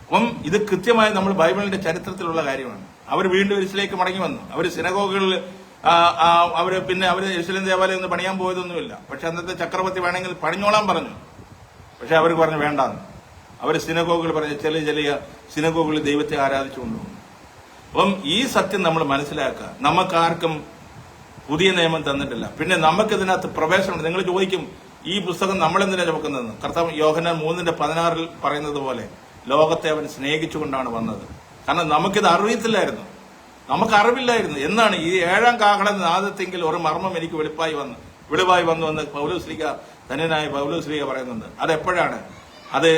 അപ്പം ഇത് കൃത്യമായി നമ്മൾ ബൈബിളിന്റെ ചരിത്രത്തിലുള്ള കാര്യമാണ്. അവർ വീണ്ടും യെരുശലേമിലേക്ക് മടങ്ങി വന്നു. അവർ സിനഗോഗുകളിൽ അവര് യെരുശലേം ദേവാലയം ഒന്ന് പണിയാൻ പോയതൊന്നുമില്ല. പക്ഷെ അന്നത്തെ ചക്രവർത്തി വേണമെങ്കിൽ പണിഞ്ഞോളാൻ പറഞ്ഞു. പക്ഷെ അവർ പറഞ്ഞു വേണ്ടാന്ന്. അവർ സിനഗോഗുകൾ പറഞ്ഞ ചെറിയ സിനഗോഗുകളിൽ ദൈവത്തെ ആരാധിച്ചുകൊണ്ടുപോകുന്നു. അപ്പം ഈ സത്യം നമ്മൾ മനസ്സിലാക്കുക. നമുക്കാർക്കും പുതിയ നിയമം തന്നിട്ടില്ല. പിന്നെ നമുക്കിതിനകത്ത് പ്രവേശനമുണ്ട്. നിങ്ങൾ ചോദിക്കും, ഈ പുസ്തകം നമ്മളെന്തിനാ ചുമക്കുന്നതെന്ന്. കർത്താവ് യോഹന്നാൻ 3:16 പറയുന്നത് പോലെ ലോകത്തെ അവൻ സ്നേഹിച്ചുകൊണ്ടാണ് വന്നത്. കാരണം നമുക്കിത് അറിയത്തില്ലായിരുന്നു, നമുക്ക് അറിവില്ലായിരുന്നു. എന്നാണ് ഈ 7-ാം കാഹള നാദത്തെങ്കിൽ ഒരു മർമ്മം എനിക്ക് വെളിവായി വന്നു എന്ന് പൗലോസ്ലീഹ ധന്യനായ പൗലോസ്ലീഹ പറയുന്നുണ്ട്. അതെപ്പോഴാണ്? അത്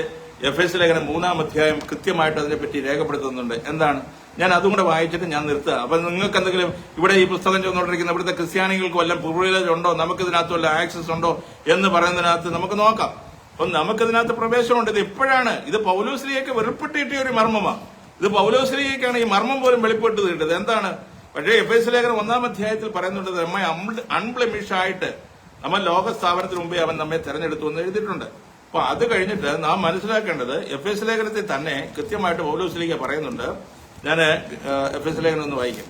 എഫേസ്യ ലേഖനം 3-ാം അധ്യായം കൃത്യമായിട്ട് അതിനെപ്പറ്റി രേഖപ്പെടുത്തുന്നുണ്ട്. എന്താണ്? ഞാൻ അതും കൂടെ വായിച്ചിട്ട് ഞാൻ നിർത്തുക. അപ്പൊ നിങ്ങൾക്ക് എന്തെങ്കിലും ഇവിടെ ഈ പുസ്തകം ചെന്നുകൊണ്ടിരിക്കുന്ന ഇവിടുത്തെ ക്രിസ്ത്യാനികൾക്ക് വല്ല പ്രിവിലേജ് ഉണ്ടോ, നമുക്കിതിനകത്ത് വല്ല ആക്സസ് ഉണ്ടോ എന്ന് പറയുന്നതിനകത്ത് നമുക്ക് നോക്കാം. അപ്പൊ നമുക്കിതിനകത്ത് പ്രവേശനമുണ്ട്. ഇത് എപ്പോഴാണ്? ഇത് പൗലോസ്ലീഹയ്ക്ക് വെളിപ്പെട്ട് കിട്ടിയ ഒരു മർമ്മമാണ്. ഇത് പൗലോസ്ലീഹയ്ക്കാണ് ഈ മർമ്മം പോലും വെളിപ്പെട്ട് കിട്ടിയത്. എന്താണ്? പക്ഷേ എഫേസ്യ ലേഖനം 1-ാം അധ്യായത്തിൽ പറയുന്നുണ്ട്, നമ്മെ അൺബ്ലെമിഷായിട്ട് നമ്മൾ ലോക സ്ഥാപനത്തിന് മുമ്പേ അവൻ നമ്മെ തെരഞ്ഞെടുത്തു എന്ന് എഴുതിയിട്ടുണ്ട്. അപ്പൊ അത് കഴിഞ്ഞിട്ട് നാം മനസ്സിലാക്കേണ്ടത് എഫേസ്യ ലേഖനത്തിൽ തന്നെ കൃത്യമായിട്ട് പൗലോസ്ലീഹ പറയുന്നുണ്ട്. ഞാൻ എഫേസ്യ ലേഖനം ഒന്ന് വായിക്കാം.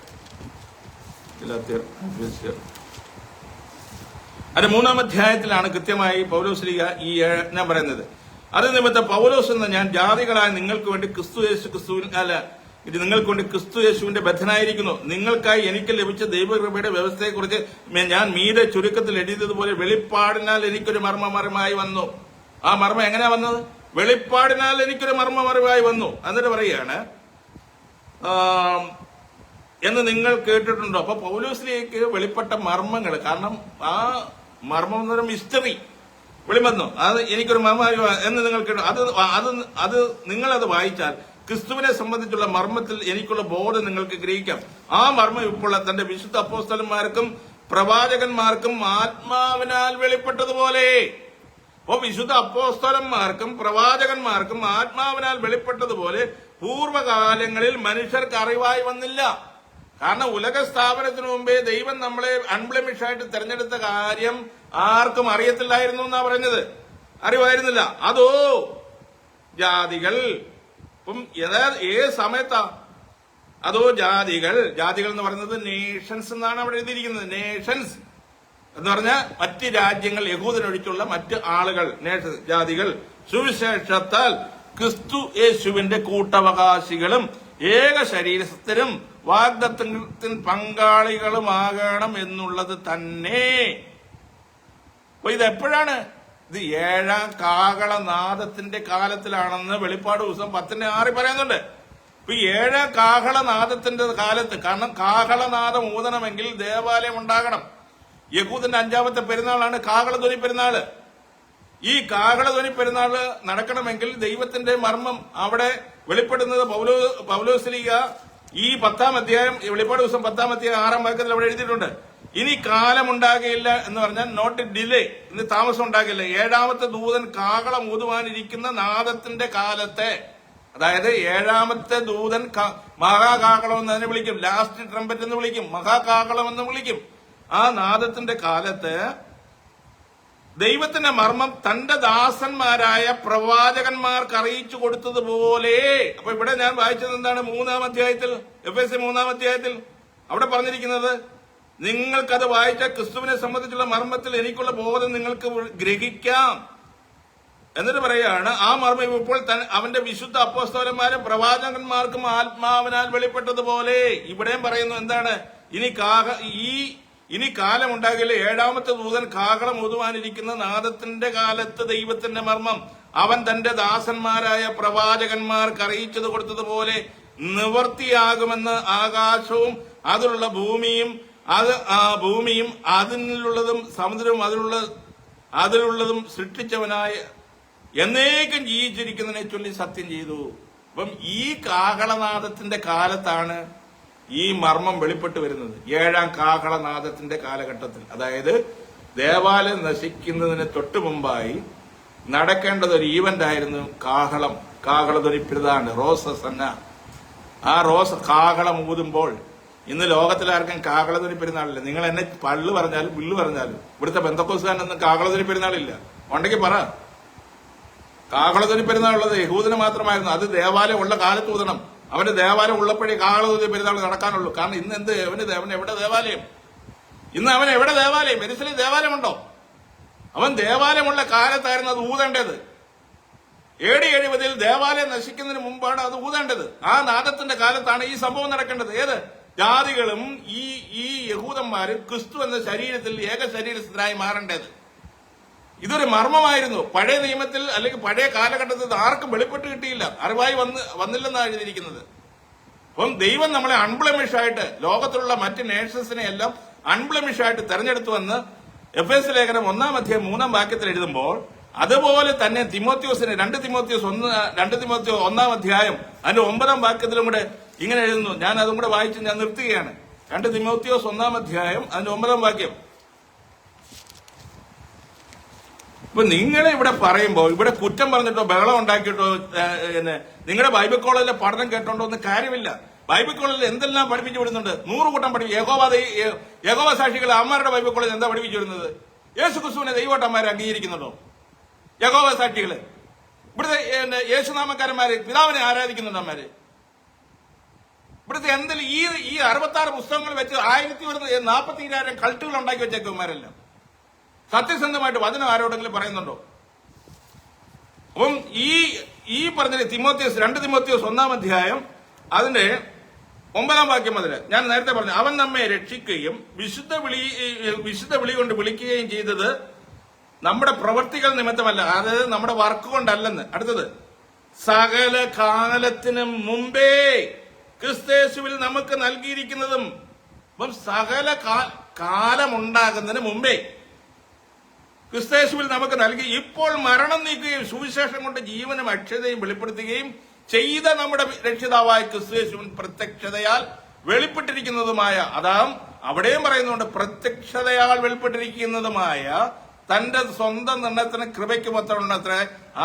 അത് 3-ാം അധ്യായത്തിലാണ് കൃത്യമായി പൗലോസ്ലീഹ ഈ ഞാൻ പറയുന്നത്. അത് നിമിത്തം പൗലോസ് എന്ന ഞാൻ ജാതികളായ നിങ്ങൾക്ക് വേണ്ടി നിങ്ങൾക്ക് വേണ്ടി ക്രിസ്തു യേശുവിന്റെ ബദ്ധനായിരിക്കുന്നു. നിങ്ങൾക്കായി എനിക്ക് ലഭിച്ച ദൈവകൃപയുടെ വ്യവസ്ഥയെക്കുറിച്ച് ഞാൻ മീതെ ചുരുക്കത്തിൽ എഴുതിയതുപോലെ വെളിപ്പാടിനാൽ എനിക്കൊരു മർമ്മമറിവായി വന്നു. ആ മർമ്മം എങ്ങനെയാ വന്നത്? വെളിപ്പാടിനാൽ എനിക്കൊരു മർമ്മമറിവായി വന്നു. എന്നിട്ട് പറയുകയാണ്, എന്ന് നിങ്ങൾ കേട്ടിട്ടുണ്ടോ? അപ്പൊ പൗലോസ്ലീഹയ്ക്ക് വെളിപ്പെട്ട മർമ്മങ്ങൾ, കാരണം ആ മർമ്മം എന്ന് പറയുമ്പോൾ മിസ്റ്ററി വെളിവന്നു. അത് എനിക്കൊരു മർമ്മമായി എന്ന് നിങ്ങൾ കേട്ടു. അത് നിങ്ങളത് വായിച്ചാൽ ക്രിസ്തുവിനെ സംബന്ധിച്ചുള്ള മർമ്മത്തിൽ എനിക്കുള്ള ബോധം നിങ്ങൾക്ക് ഗ്രഹിക്കാം. ആ മർമ്മം ഇപ്പോൾ തന്റെ വിശുദ്ധ അപ്പോസ്തലന്മാർക്കും പ്രവാചകന്മാർക്കും ആത്മാവിനാൽ വെളിപ്പെട്ടതുപോലെ. അപ്പോ വിശുദ്ധ അപ്പോസ്തലന്മാർക്കും പ്രവാചകന്മാർക്കും ആത്മാവിനാൽ വെളിപ്പെട്ടതുപോലെ പൂർവ്വകാലങ്ങളിൽ മനുഷ്യർക്ക് അറിവായി വന്നില്ല. കാരണം ഉലക സ്ഥാപനത്തിനു മുമ്പേ ദൈവം നമ്മളെ അൺബ്ലെമിഷായിട്ട് തെരഞ്ഞെടുത്ത കാര്യം ആർക്കും അറിയത്തില്ലായിരുന്നു എന്നാ പറഞ്ഞത്. അറിവായിരുന്നില്ല. അതോ ജാതികൾ. ഇപ്പം ഏത് സമയത്താ? അതോ ജാതികൾ എന്ന് പറയുന്നത് നേഷൻസ് എന്നാണ് അവിടെ എഴുതിയിരിക്കുന്നത്. നേഷൻസ് എന്ന് പറഞ്ഞാൽ മറ്റ് രാജ്യങ്ങൾ, യഹൂദനൊഴിച്ചുള്ള മറ്റ് ആളുകൾ, നേഷൻസ്, ജാതികൾ സുവിശേഷത്താൽ ക്രിസ്തു യേശുവിന്റെ കൂട്ടവകാശികളും ഏക ശരീരസ്ഥരും വാഗ്ദത്തത്തിന് പങ്കാളികളുമാകണം എന്നുള്ളത് തന്നെ. അപ്പൊ ഇതെപ്പോഴാണ്? ഇത് 7-ാം കാഹളനാദത്തിന്റെ കാലത്തിലാണെന്ന് വെളിപ്പാട് ദിവസം 10:6 പറയുന്നുണ്ട്. ഇപ്പൊ 7-ാം കാഹളനാദത്തിന്റെ കാലത്ത്, കാരണം കാഹളനാദം ഊതണമെങ്കിൽ ദേവാലയം ഉണ്ടാകണം. യഹൂദന്റെ 5-ാമത്തെ പെരുന്നാളാണ് കാഹളധ്വനി പെരുന്നാള്. ഈ കാഹളധ്വനി പെരുന്നാള് നടക്കണമെങ്കിൽ ദൈവത്തിന്റെ മർമ്മം അവിടെ വെളിപ്പെടുന്നത് പൗലോസ്ലീഹ ഈ 10-ാം അധ്യായം, വെളിപ്പാട് ദിവസം 10-ാം അധ്യായം 6-ാം വാക്യത്തിൽ അവിടെ എഴുതിയിട്ടുണ്ട്. ഇനി കാലം ഉണ്ടാകില്ല എന്ന് പറഞ്ഞാൽ നോട്ട് ഡിലേ, ഇനി താമസം ഉണ്ടാകില്ല. 7-ാമത്തെ ദൂതൻ കാഹളം ഊതുവാനിരിക്കുന്ന നാദത്തിന്റെ കാലത്തെ, അതായത് 7-ാമത്തെ ദൂതൻ മഹാകാഹളം എന്ന് അതിനെ വിളിക്കും, ലാസ്റ്റ് ട്രംപറ്റ് എന്ന് വിളിക്കും, മഹാകാഹളം എന്ന് വിളിക്കും. ആ നാദത്തിന്റെ കാലത്ത് ദൈവത്തിന്റെ മർമ്മം തന്റെ ദാസന്മാരായ പ്രവാചകന്മാർക്ക് അറിയിച്ചു കൊടുത്തതുപോലെ. അപ്പൊ ഇവിടെ ഞാൻ വായിച്ചത് എന്താണ്? 3-ാം അധ്യായത്തിൽ, എഫേസ്യ 3-ാം അധ്യായത്തിൽ അവിടെ പറഞ്ഞിരിക്കുന്നത്, നിങ്ങൾക്കത് വായിച്ച ക്രിസ്തുവിനെ സംബന്ധിച്ചുള്ള മർമ്മത്തിൽ എനിക്കുള്ള ബോധം നിങ്ങൾക്ക് ഗ്രഹിക്കാം. എന്നിട്ട് പറയുകയാണ്, ആ മർമ്മം ഇപ്പോൾ അവന്റെ വിശുദ്ധ അപ്പോസ്തലന്മാരും പ്രവാചകന്മാർക്കും ആത്മാവിനാൽ വെളിപ്പെട്ടതുപോലെ. ഇവിടെയും പറയുന്നു എന്താണ്? ഇനി കാലമുണ്ടാകില്ല. 7-ാമത്തെ ദൂതൻ കാഹളം ഊതുവാനിരിക്കുന്ന നാദത്തിന്റെ കാലത്ത് ദൈവത്തിന്റെ മർമ്മം അവൻ തന്റെ ദാസന്മാരായ പ്രവാചകന്മാർക്ക് അറിയിച്ചത് കൊടുത്തതുപോലെ നിവർത്തിയാകുമെന്ന് ആകാശവും അതിലുള്ള ഭൂമിയും അതിലുള്ളതും സമുദ്രവും അതിലുള്ളതും സൃഷ്ടിച്ചവനായ എന്നേക്കും ജീവിച്ചിരിക്കുന്നതിനെ ചൊല്ലി സത്യം ചെയ്തു. അപ്പം ഈ കാഹളനാദത്തിന്റെ കാലത്താണ് ഈ മർമ്മം വെളിപ്പെട്ട് വരുന്നത്. 7-ാം കാഹളനാദത്തിന്റെ കാലഘട്ടത്തിൽ, അതായത് ദേവാലയം നശിക്കുന്നതിന് തൊട്ടു മുമ്പായി നടക്കേണ്ടത് ഒരു ഈവന്റ് ആയിരുന്നു കാഹളധ്വനി പെരുന്നാൾ, റോസസന്ന. ആ കാഹളം ഊതുമ്പോൾ, ഇന്ന് ലോകത്തിലാർക്കും കാഹളധ്വനി പെരുന്നാളില്ല. നിങ്ങൾ എന്നെ പള്ളു പറഞ്ഞാലും ബില്ല് പറഞ്ഞാലും ഇവിടുത്തെ പെന്തക്കോസ്തുകാരനൊന്നും കാഹളധ്വനി പെരുന്നാളില്ല. ഉണ്ടെങ്കിൽ പറ. കാഹളധ്വനി പെരുന്നാളുള്ളത് യഹൂദന് മാത്രമായിരുന്നു. അത് ദേവാലയം ഉള്ള കാലത്ത് ഊതണം. അവന്റെ ദേവാലയം ഉള്ളപ്പോഴേ കാഹള പെരുന്നാൾ നടക്കാനുള്ളൂ. കാരണം ഇന്ന് എന്ത് അവൻ എവിടെ ദേവാലയം? ഇന്ന് അവൻ എവിടെ ദേവാലയം? യെരൂശലേം ദേവാലയമുണ്ടോ? അവൻ ദേവാലയമുള്ള കാലത്തായിരുന്നു അത് ഊതേണ്ടത്. AD 70 ദേവാലയം നശിക്കുന്നതിന് മുമ്പാണ് അത് ഊതേണ്ടത്. ആ നാദത്തിന്റെ കാലത്താണ് ഈ സംഭവം നടക്കേണ്ടത്. ഏത് ജാതികളും ഈ യഹൂദന്മാരും ക്രിസ്തു എന്ന ശരീരത്തിൽ ഏക ശരീരസ്ഥരായി മാറേണ്ടത്. ഇതൊരു മർമ്മമായിരുന്നു. പഴയ നിയമത്തിൽ അല്ലെങ്കിൽ പഴയ കാലഘട്ടത്തിൽ ആർക്കും വെളിപ്പെട്ട് കിട്ടിയില്ല, അറിവായി വന്നില്ലെന്നാണ് എഴുതിയിരിക്കുന്നത്. അപ്പം ദൈവം നമ്മളെ അൺബ്ലെമിഷായിട്ട് ലോകത്തിലുള്ള മറ്റ് നേഷൻസിനെ എല്ലാം അൺബ്ലെമിഷായിട്ട് തെരഞ്ഞെടുത്തു വന്ന് എഫേസ്യ ലേഖനം 1-ാം അധ്യായം 3-ാം വാക്യത്തിൽ എഴുതുമ്പോൾ അതുപോലെ തന്നെ തിമോത്തിയോസിന് 2 തിമോത്തിയോസ് 1-ാം അധ്യായം അതിന്റെ 9-ാം വാക്യത്തിലും കൂടെ ഇങ്ങനെ എഴുതുന്നു. ഞാൻ അതും കൂടെ വായിച്ച് ഞാൻ നിർത്തുകയാണ്. 2 തിമോത്തിയോസ് 1-ാം അധ്യായം അതിന്റെ 9-ാം വാക്യം. ഇപ്പൊ നിങ്ങളെ ഇവിടെ പറയുമ്പോ ഇവിടെ കുറ്റം പറഞ്ഞിട്ടോ ബഹളം ഉണ്ടാക്കിയിട്ടോ നിങ്ങളുടെ ബൈബിൾ കോളേജിലെ പഠനം കേട്ടോണ്ടോ ഒന്നും കാര്യമില്ല. ബൈബിൾ കോളേജിൽ എന്തെല്ലാം പഠിപ്പിച്ചു വിടുന്നുണ്ട്. 100 കൂട്ടം യഹോവ സാക്ഷികൾ അമ്മമാരുടെ ബൈബിൾ കോളേജ് എന്താ പഠിപ്പിച്ചു വിടുന്നത്? യേശു ക്രിസ്തുവിനെ ദൈവോട്ടന്മാരെ അംഗീകരിക്കുന്നുണ്ടോ? യഹോവ സാക്ഷികള് ഇവിടുത്തെ യേശുനാമക്കാരന്മാര് പിതാവിനെ ആരാധിക്കുന്നുണ്ടോ? അമ്മമാര് ഇവിടുത്തെ എന്തെങ്കിലും ഈ 66 പുസ്തകങ്ങൾ വെച്ച് 40,000 കൾട്ടുകൾ ഉണ്ടാക്കി വെച്ചേക്കുമാരെല്ലാം സത്യസന്ധമായിട്ട് വചനം ആരോടെങ്കിലും പറയുന്നുണ്ടോ? അപ്പം ഈ പറഞ്ഞ 2 തിമോത്തിയോസ് 1-ാം അധ്യായം അതിന്റെ 9-ാം വാക്യം മുതൽ ഞാൻ നേരത്തെ പറഞ്ഞു, അവൻ നമ്മെ രക്ഷിക്കുകയും വിശുദ്ധ വിളി കൊണ്ട് വിളിക്കുകയും ചെയ്തത് നമ്മുടെ പ്രവർത്തികൾ നിമിത്തമല്ല, അതായത് നമ്മുടെ വർക്ക് കൊണ്ടല്ലെന്ന്. അടുത്തത്, സകല കാലത്തിനും മുമ്പേ ക്രിസ്തേശുവിൽ നമുക്ക് നൽകിയിരിക്കുന്നതും. അപ്പം സകല കാലമുണ്ടാകുന്നതിന് മുമ്പേ ക്രിസ്തേശുവിൽ നമുക്ക് നൽകി, ഇപ്പോൾ മരണം നീക്കുകയും സുവിശേഷം കൊണ്ട് ജീവനും അക്ഷതയും വെളിപ്പെടുത്തുകയും ചെയ്ത നമ്മുടെ രക്ഷിതാവായ ക്രിസ്തേശുവിൻ പ്രത്യക്ഷതയാൽ വെളിപ്പെട്ടിരിക്കുന്നതുമായ, അവിടെയും പറയുന്നുണ്ട്, പ്രത്യക്ഷതയാൽ വെളിപ്പെട്ടിരിക്കുന്നതുമായ തന്റെ സ്വന്തം നിർണയത്തിന് കൃപയ്ക്ക് മൊത്തമുണ്ടത്ര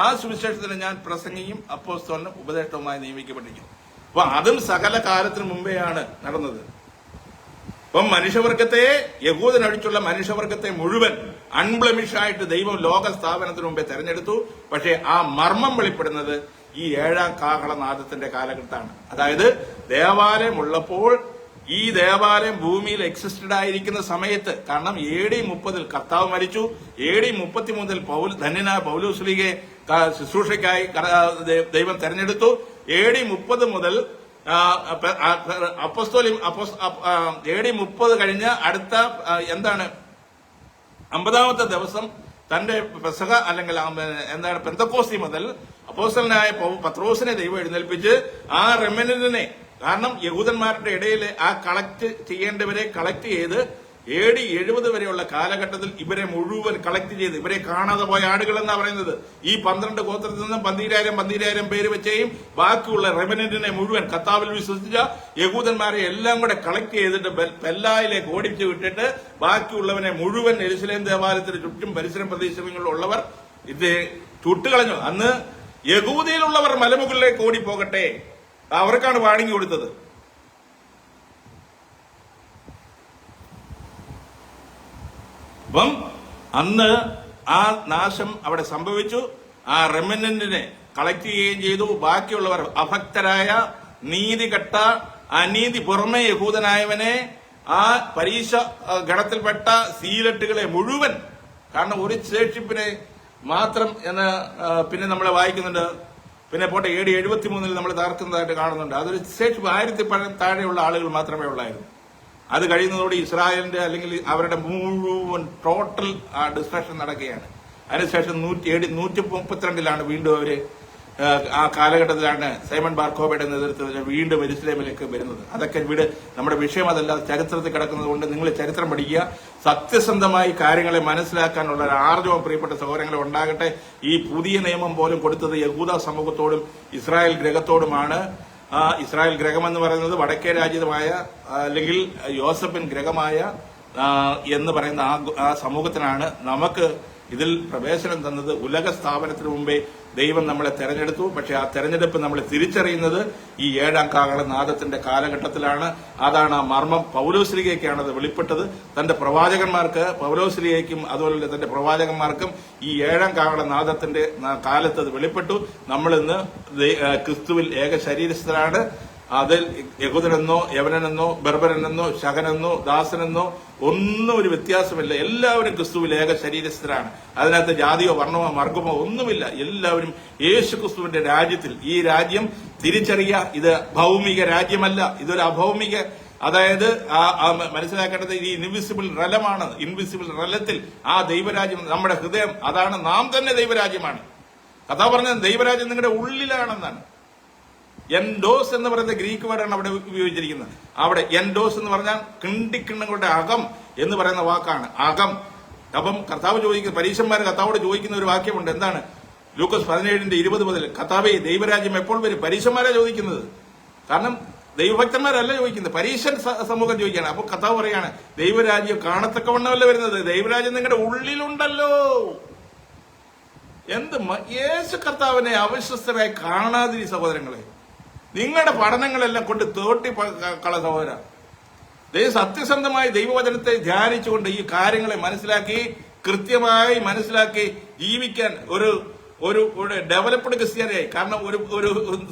ആ സുവിശേഷത്തിന് ഞാൻ പ്രസംഗിയും അപ്പോസ്തലനും ഉപദേഷ്ടവുമായി നിയമിക്കപ്പെട്ടിരിക്കുന്നു. അപ്പൊ അതും സകല കാലത്തിന് മുമ്പെയാണ് നടന്നത്. അപ്പം മനുഷ്യവർഗത്തെ, യഹൂദനൊഴിച്ചുള്ള മനുഷ്യവർഗത്തെ മുഴുവൻ അൺബ്ലെമിഷായിട്ട് ദൈവം ലോക സ്ഥാപനത്തിന് മുമ്പേ തെരഞ്ഞെടുത്തു. പക്ഷേ ആ മർമ്മം വെളിപ്പെടുന്നത് ഈ 7-ാം കാഹളനാദത്തിന്റെ കാലഘട്ടമാണ്. അതായത് ദേവാലയം ഉള്ളപ്പോൾ ഈ ദേവാലയം ഭൂമിയിൽ എക്സിസ്റ്റഡ് ആയിരിക്കുന്ന സമയത്ത്, കാരണം AD 30 കർത്താവ് മരിച്ചു. AD 33 ധന്യനായ പൗലോസ്ലീഗയെ ശുശ്രൂഷയ്ക്കായി ദൈവം തെരഞ്ഞെടുത്തു. AD 30 മുതൽ AD 30 കഴിഞ്ഞ് അടുത്ത 50-ാമത്തെ ദിവസം തന്റെ പെസഹ അല്ലെങ്കിൽ പെന്തക്കോസ്തി മുതൽ അപ്പോസ്തലനായ പത്രോസിനെ ദൈവം എഴുന്നേൽപ്പിച്ച് ആ റെമനന്റിനെ, കാരണം യഹൂദന്മാരുടെ ഇടയിൽ ആ കളക്ട് ചെയ്യേണ്ടവരെ കളക്ട് ചെയ്ത് AD 70 വരെയുള്ള കാലഘട്ടത്തിൽ ഇവരെ മുഴുവൻ കളക്ട് ചെയ്ത്, ഇവരെ കാണാതെ പോയ ആടുകൾ എന്നാ പറയുന്നത്. ഈ 12 ഗോത്രത്തിൽ നിന്നും 12,000 പേര് വെച്ചേയും ബാക്കിയുള്ള റെമനന്റിനെ മുഴുവൻ കർത്താവിൽ വിശ്വസിച്ച യഹൂദന്മാരെ എല്ലാം കൂടെ കളക്ട് ചെയ്തിട്ട് പെല്ലായിലേക്ക് ഓടിച്ചു വിട്ടിട്ട് ബാക്കിയുള്ളവനെ മുഴുവൻ യെരൂശലേം ദേവാലയത്തിന് ചുറ്റും പരിസര പ്രദേശങ്ങളിലുള്ളവർ ഇത് ചുട്ടുകളഞ്ഞു. അന്ന് യഹൂദയിലുള്ളവർ മലമുകളിലേക്ക് ഓടിപ്പോകട്ടെ, അവർക്കാണ് വാണിംഗ് കൊടുത്തത്. അപ്പം അന്ന് ആ നാശം അവിടെ സംഭവിച്ചു. ആ റെമനന്റിനെ കളക്ട് ചെയ്യുകയും ചെയ്തു. ബാക്കിയുള്ളവർ അഭക്തരായ, നീതികെട്ട, അനീതി പുറമെ യഹൂദനായവനെ, ആ പരീക്ഷ ഗണത്തിൽപ്പെട്ട സീലട്ടുകളെ മുഴുവൻ, കാരണം ഒരു ശേഷിപ്പിനെ മാത്രം എന്ന് പിന്നെ നമ്മൾ വായിക്കുന്നുണ്ട്. പിന്നെ പോട്ടെ AD 73 നമ്മൾ തകർക്കുന്നതായിട്ട് കാണുന്നുണ്ട്. അതൊരു ശേഷിപ്പ് 1000 താഴെയുള്ള ആളുകൾ മാത്രമേ ഉള്ളായിരുന്നു. അത് കഴിയുന്നതോടെ ഇസ്രായേലിന്റെ അല്ലെങ്കിൽ അവരുടെ മുഴുവൻ ടോട്ടൽ ഡിസ്ട്രക്ഷൻ നടക്കുകയാണ്. അതിനുശേഷം 132 വീണ്ടും അവര് ആ കാലഘട്ടത്തിലാണ് സൈമൺ ബാർക്കോബയുടെ നേതൃത്വത്തിൽ വീണ്ടും യെരൂശലേമിലേക്ക് വരുന്നത്. അതൊക്കെ നമ്മുടെ വിഷയം അതല്ല, ചരിത്രത്തിൽ കിടക്കുന്നത് കൊണ്ട് നിങ്ങൾ ചരിത്രം പഠിക്കുക. സത്യസന്ധമായി കാര്യങ്ങളെ മനസ്സിലാക്കാനുള്ള ഒരു ആർജവം പ്രിയപ്പെട്ട സഹോദരങ്ങളെ ഉണ്ടാകട്ടെ. ഈ പുതിയ നിയമം പോലും കൊടുത്തത് യഹൂദ സമൂഹത്തോടും ഇസ്രായേൽ ഗ്രഹത്തോടുമാണ്. ഇസ്രായേൽ ഗ്രഹമെന്ന് പറയുന്നത് വടക്കേ രാജ്യമായ അല്ലെങ്കിൽ യോസഫിൻ ഗ്രഹമായ എന്ന് പറയുന്ന ആ സമൂഹത്തിനാണ് നമുക്ക് ഇതിൽ പ്രവേശനം തന്നത്. ഉലക സ്ഥാപനത്തിന് മുമ്പേ ദൈവം നമ്മളെ തെരഞ്ഞെടുത്തു. പക്ഷെ ആ തെരഞ്ഞെടുപ്പ് നമ്മൾ തിരിച്ചറിയുന്നത് ഈ 7-ാം കാഹളനാദത്തിന്റെ കാലഘട്ടത്തിലാണ്. അതാണ് ആ മർമ്മം. പൗലോസ്ലീഗയ്ക്കാണ് അത് വെളിപ്പെട്ടത്. തന്റെ പ്രവാചകന്മാർക്ക്, പൗലോസ്ലീഗയ്ക്കും അതുപോലെ തന്റെ പ്രവാചകന്മാർക്കും ഈ 7-ാം കാഹളനാദത്തിന്റെ കാലത്ത് അത് വെളിപ്പെട്ടു. നമ്മളിന്ന് ക്രിസ്തുവിൽ ഏക ശരീരസ്ഥരാണ്. അതിൽ യഹൂദനെന്നോ യവനനെന്നോ ബർബരനെന്നോ ശകനെന്നോ ദാസനെന്നോ ഒന്നും ഒരു വ്യത്യാസമില്ല. എല്ലാവരും ക്രിസ്തുവിൽ ഏക ശരീരസ്ഥരാണ്. അതിനകത്ത് ജാതിയോ വർണ്ണമോ വർഗമോ ഒന്നുമില്ല. എല്ലാവരും യേശു ക്രിസ്തുവിന്റെ രാജ്യത്തിൽ. ഈ രാജ്യം തിരിച്ചറിയുക, ഇത് ഭൗമിക രാജ്യമല്ല, ഇതൊരു അഭൗമിക, അതായത് മനസ്സിലാക്കേണ്ടത് ഈ ഇൻവിസിബിൾ റലമാണ്. ഇൻവിസിബിൾ റലത്തിൽ ആ ദൈവരാജ്യം നമ്മുടെ ഹൃദയം, അതാണ് നാം തന്നെ ദൈവരാജ്യമാണ്. കഥ പറഞ്ഞത് ദൈവരാജ്യം നിങ്ങളുടെ ഉള്ളിലാണെന്നാണ്. എൻഡോസ് എന്ന് പറയുന്ന ഗ്രീക്ക് വേർഡാണ് അവിടെ ഉപയോഗിച്ചിരിക്കുന്നത്. അവിടെ എൻഡോസ് എന്ന് പറഞ്ഞാൽ കിണ്ടിക്കിണ്ണങ്ങളുടെ അകം എന്ന് പറയുന്ന വാക്കാണ്, അകം. അപ്പം കർത്താവ് ചോദിക്കുന്ന, പരീക്ഷന്മാർ കർത്താവോട് ചോദിക്കുന്ന ഒരു വാക്യമുണ്ട്. എന്താണ്? ലൂക്കോസ് 17:20 മുതൽ, കർത്താവേ ദൈവരാജ്യം എപ്പോൾ വരും? പരീക്ഷന്മാരാ ചോദിക്കുന്നത്. കാരണം ദൈവഭക്തന്മാരല്ല ചോദിക്കുന്നത്, പരീക്ഷൻ സമൂഹം ചോദിക്കുകയാണ്. അപ്പൊ കർത്താവ് പറയാണ്, ദൈവരാജ്യം കാണത്തക്കവണ്ണമല്ല വരുന്നത്, ദൈവരാജ്യം നിങ്ങളുടെ ഉള്ളിലുണ്ടല്ലോ. എന്ത് യേശു കർത്താവിനെ അവിശ്വസ്തരായി കാണാതിരി സഹോദരങ്ങളെ. നിങ്ങളുടെ പഠനങ്ങളെല്ലാം കൊണ്ട് തോട്ടി കള സഹോദര. സത്യസന്ധമായി ദൈവവചനത്തെ ധ്യാനിച്ചുകൊണ്ട് ഈ കാര്യങ്ങളെ മനസ്സിലാക്കി, കൃത്യമായി മനസ്സിലാക്കി ജീവിക്കാൻ ഒരു ഒരു ഡെവലപ്ഡ് ക്രിസ്ത്യാനിയായി. കാരണം ഒരു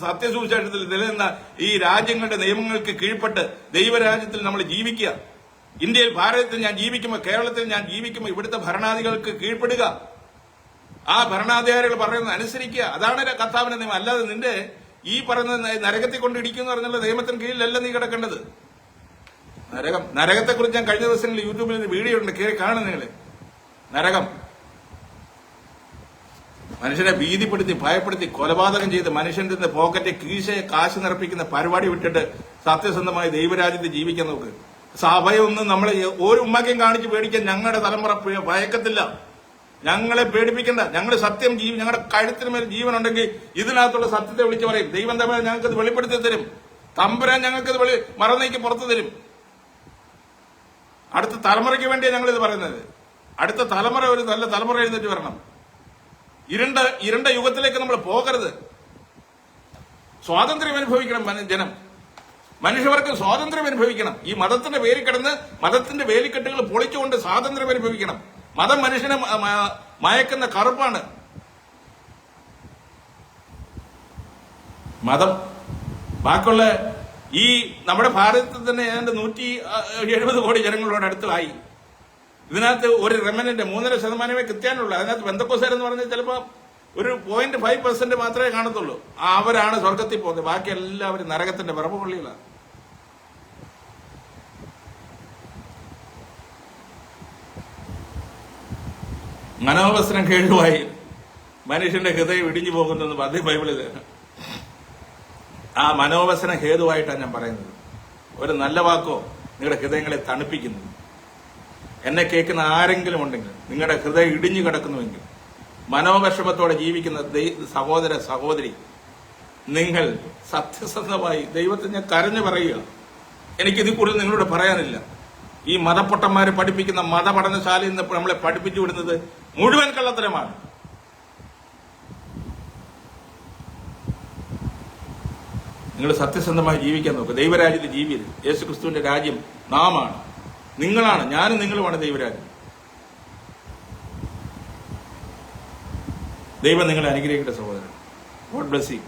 സത്യസുവിശേഷത്തിൽ നിലനിന്ന ഈ രാജ്യങ്ങളുടെ നിയമങ്ങൾക്ക് കീഴ്പ്പെട്ട് ദൈവരാജ്യത്തിൽ നമ്മൾ ജീവിക്കുക. ഇന്ത്യയിൽ, ഭാരതത്തിൽ ഞാൻ ജീവിക്കുമ്പോൾ, കേരളത്തിൽ ഞാൻ ജീവിക്കുമ്പോൾ ഇവിടുത്തെ ഭരണാധികാരികൾക്ക് കീഴ്പ്പെടുക, ആ ഭരണാധികാരികൾ പറയുന്നത് അനുസരിക്കുക. അതാണ് കർത്താവിന്റെ നിയമം. അല്ലാതെ നിന്റെ ഈ പറയുന്ന നരകത്തെ കൊണ്ട് ഇടിക്കുന്ന പറഞ്ഞുള്ള നിയമത്തിന് കീഴിലല്ല നീ കിടക്കേണ്ടത്. നരകത്തെക്കുറിച്ച് ഞാൻ കഴിഞ്ഞ ദിവസങ്ങളിൽ യൂട്യൂബിൽ ഒരു വീഡിയോ ഉണ്ട്, കയറി കാണും നിങ്ങള്. നരകം മനുഷ്യനെ ഭീതിപ്പെടുത്തി, ഭയപ്പെടുത്തി, കൊലപാതകം ചെയ്ത് മനുഷ്യന്റെ പോക്കറ്റ് കീശയെ കാശ് നിറപ്പിക്കുന്ന പരിപാടി വിട്ടിട്ട് സത്യസന്ധമായി ദൈവരാജ്യത്ത് ജീവിക്കാൻ നോക്ക്. സഭയൊന്നും നമ്മളെ ഒരു ഉമ്മയ്ക്കും കാണിച്ച് പേടിക്കാൻ ഞങ്ങളുടെ തലമുറ ഭയക്കത്തില്ല. ഞങ്ങളെ പേടിപ്പിക്കണ്ട. ഞങ്ങൾ സത്യം ഞങ്ങളുടെ കഴുത്തിന് മേൽ ജീവനുണ്ടെങ്കിൽ ഇതിനകത്തുള്ള സത്യത്തെ വിളിച്ചു പറയും. ദൈവം തമ്മിൽ ഞങ്ങൾക്കത് വെളിപ്പെടുത്തി തരും. തമ്പുരാൻ ഞങ്ങൾക്കത് മറന്നേക്ക് പുറത്തു തരും. അടുത്ത തലമുറയ്ക്ക് വേണ്ടിയാണ് ഞങ്ങളിത് പറയുന്നത്. അടുത്ത തലമുറ ഒരു നല്ല തലമുറ എഴുന്നേറ്റ് വരണം. ഇരുണ്ട യുഗത്തിലേക്ക് നമ്മൾ പോകരുത്. സ്വാതന്ത്ര്യം അനുഭവിക്കണം ജനം. മനുഷ്യവർഗം സ്വാതന്ത്ര്യം അനുഭവിക്കണം. ഈ മതത്തിന്റെ പേരിൽ കിടന്ന് മതത്തിന്റെ വേലിക്കെട്ടുകൾ പൊളിച്ചുകൊണ്ട് സ്വാതന്ത്ര്യം അനുഭവിക്കണം. മതം മനുഷ്യനെ മയക്കുന്ന കറുപ്പാണ്. മതം ബാക്കിയുള്ള ഈ നമ്മുടെ ഭാരതത്തിൽ തന്നെ ഏതാണ്ട് 170 കോടി ജനങ്ങളോട് അടുത്തായി. ഇതിനകത്ത് ഒരു റെമനന്റ് 3.5% ക്രിസ്ത്യാനുള്ളൂ. അതിനകത്ത് പെന്തക്കോസ്തുകാരെന്ന് പറഞ്ഞാൽ ചിലപ്പോൾ ഒരു 0.5% മാത്രമേ കാണത്തുള്ളൂ. അവരാണ് സ്വർഗത്തിൽ പോകുന്നത്. ബാക്കി എല്ലാവരും നരകത്തിന്റെ പിറപ്പ് പള്ളികളാണ്. മനോവസ്ത്രം കേടുവായി മനുഷ്യന്റെ ഹൃദയം ഇടിഞ്ഞു പോകുന്നെന്ന് അതേ ബൈബിളിൽ. ആ മനോവസ്ത്രം ഹേതുവായിട്ടാണ് ഞാൻ പറയുന്നത്. ഒരു നല്ല വാക്കോ നിങ്ങളുടെ ഹൃദയങ്ങളെ തണുപ്പിക്കുന്നു. എന്നെ കേൾക്കുന്ന ആരെങ്കിലും ഉണ്ടെങ്കിൽ, നിങ്ങളുടെ ഹൃദയം ഇടിഞ്ഞു കിടക്കുന്നുവെങ്കിൽ, മനോവിഷമത്തോടെ ജീവിക്കുന്ന സഹോദര സഹോദരി, നിങ്ങൾ സത്യസന്ധമായി ദൈവത്തെ ഞാൻ കരഞ്ഞു പറയുക. എനിക്കിതിൽ കൂടുതൽ നിങ്ങളോട് പറയാനില്ല. ഈ മതപ്പൊട്ടന്മാരെ പഠിപ്പിക്കുന്ന മതപഠനശാലയിൽ നിന്ന് നമ്മളെ പഠിപ്പിച്ചു വിടുന്നത് മുഴുവൻ കള്ളത്തരമാണ്. നിങ്ങൾ സത്യസന്ധമായി ജീവിക്കാൻ നോക്കുക. ദൈവരാജ്യത്തിൽ ജീവിക്കരുത്. യേശുക്രിസ്തുവിന്റെ രാജ്യം നാമാണ്, നിങ്ങളാണ്, ഞാനും നിങ്ങളുമാണ് ദൈവരാജ്യം. ദൈവം നിങ്ങളെ അനുഗ്രഹിക്കട്ടെ സഹോദരൻ. God bless you.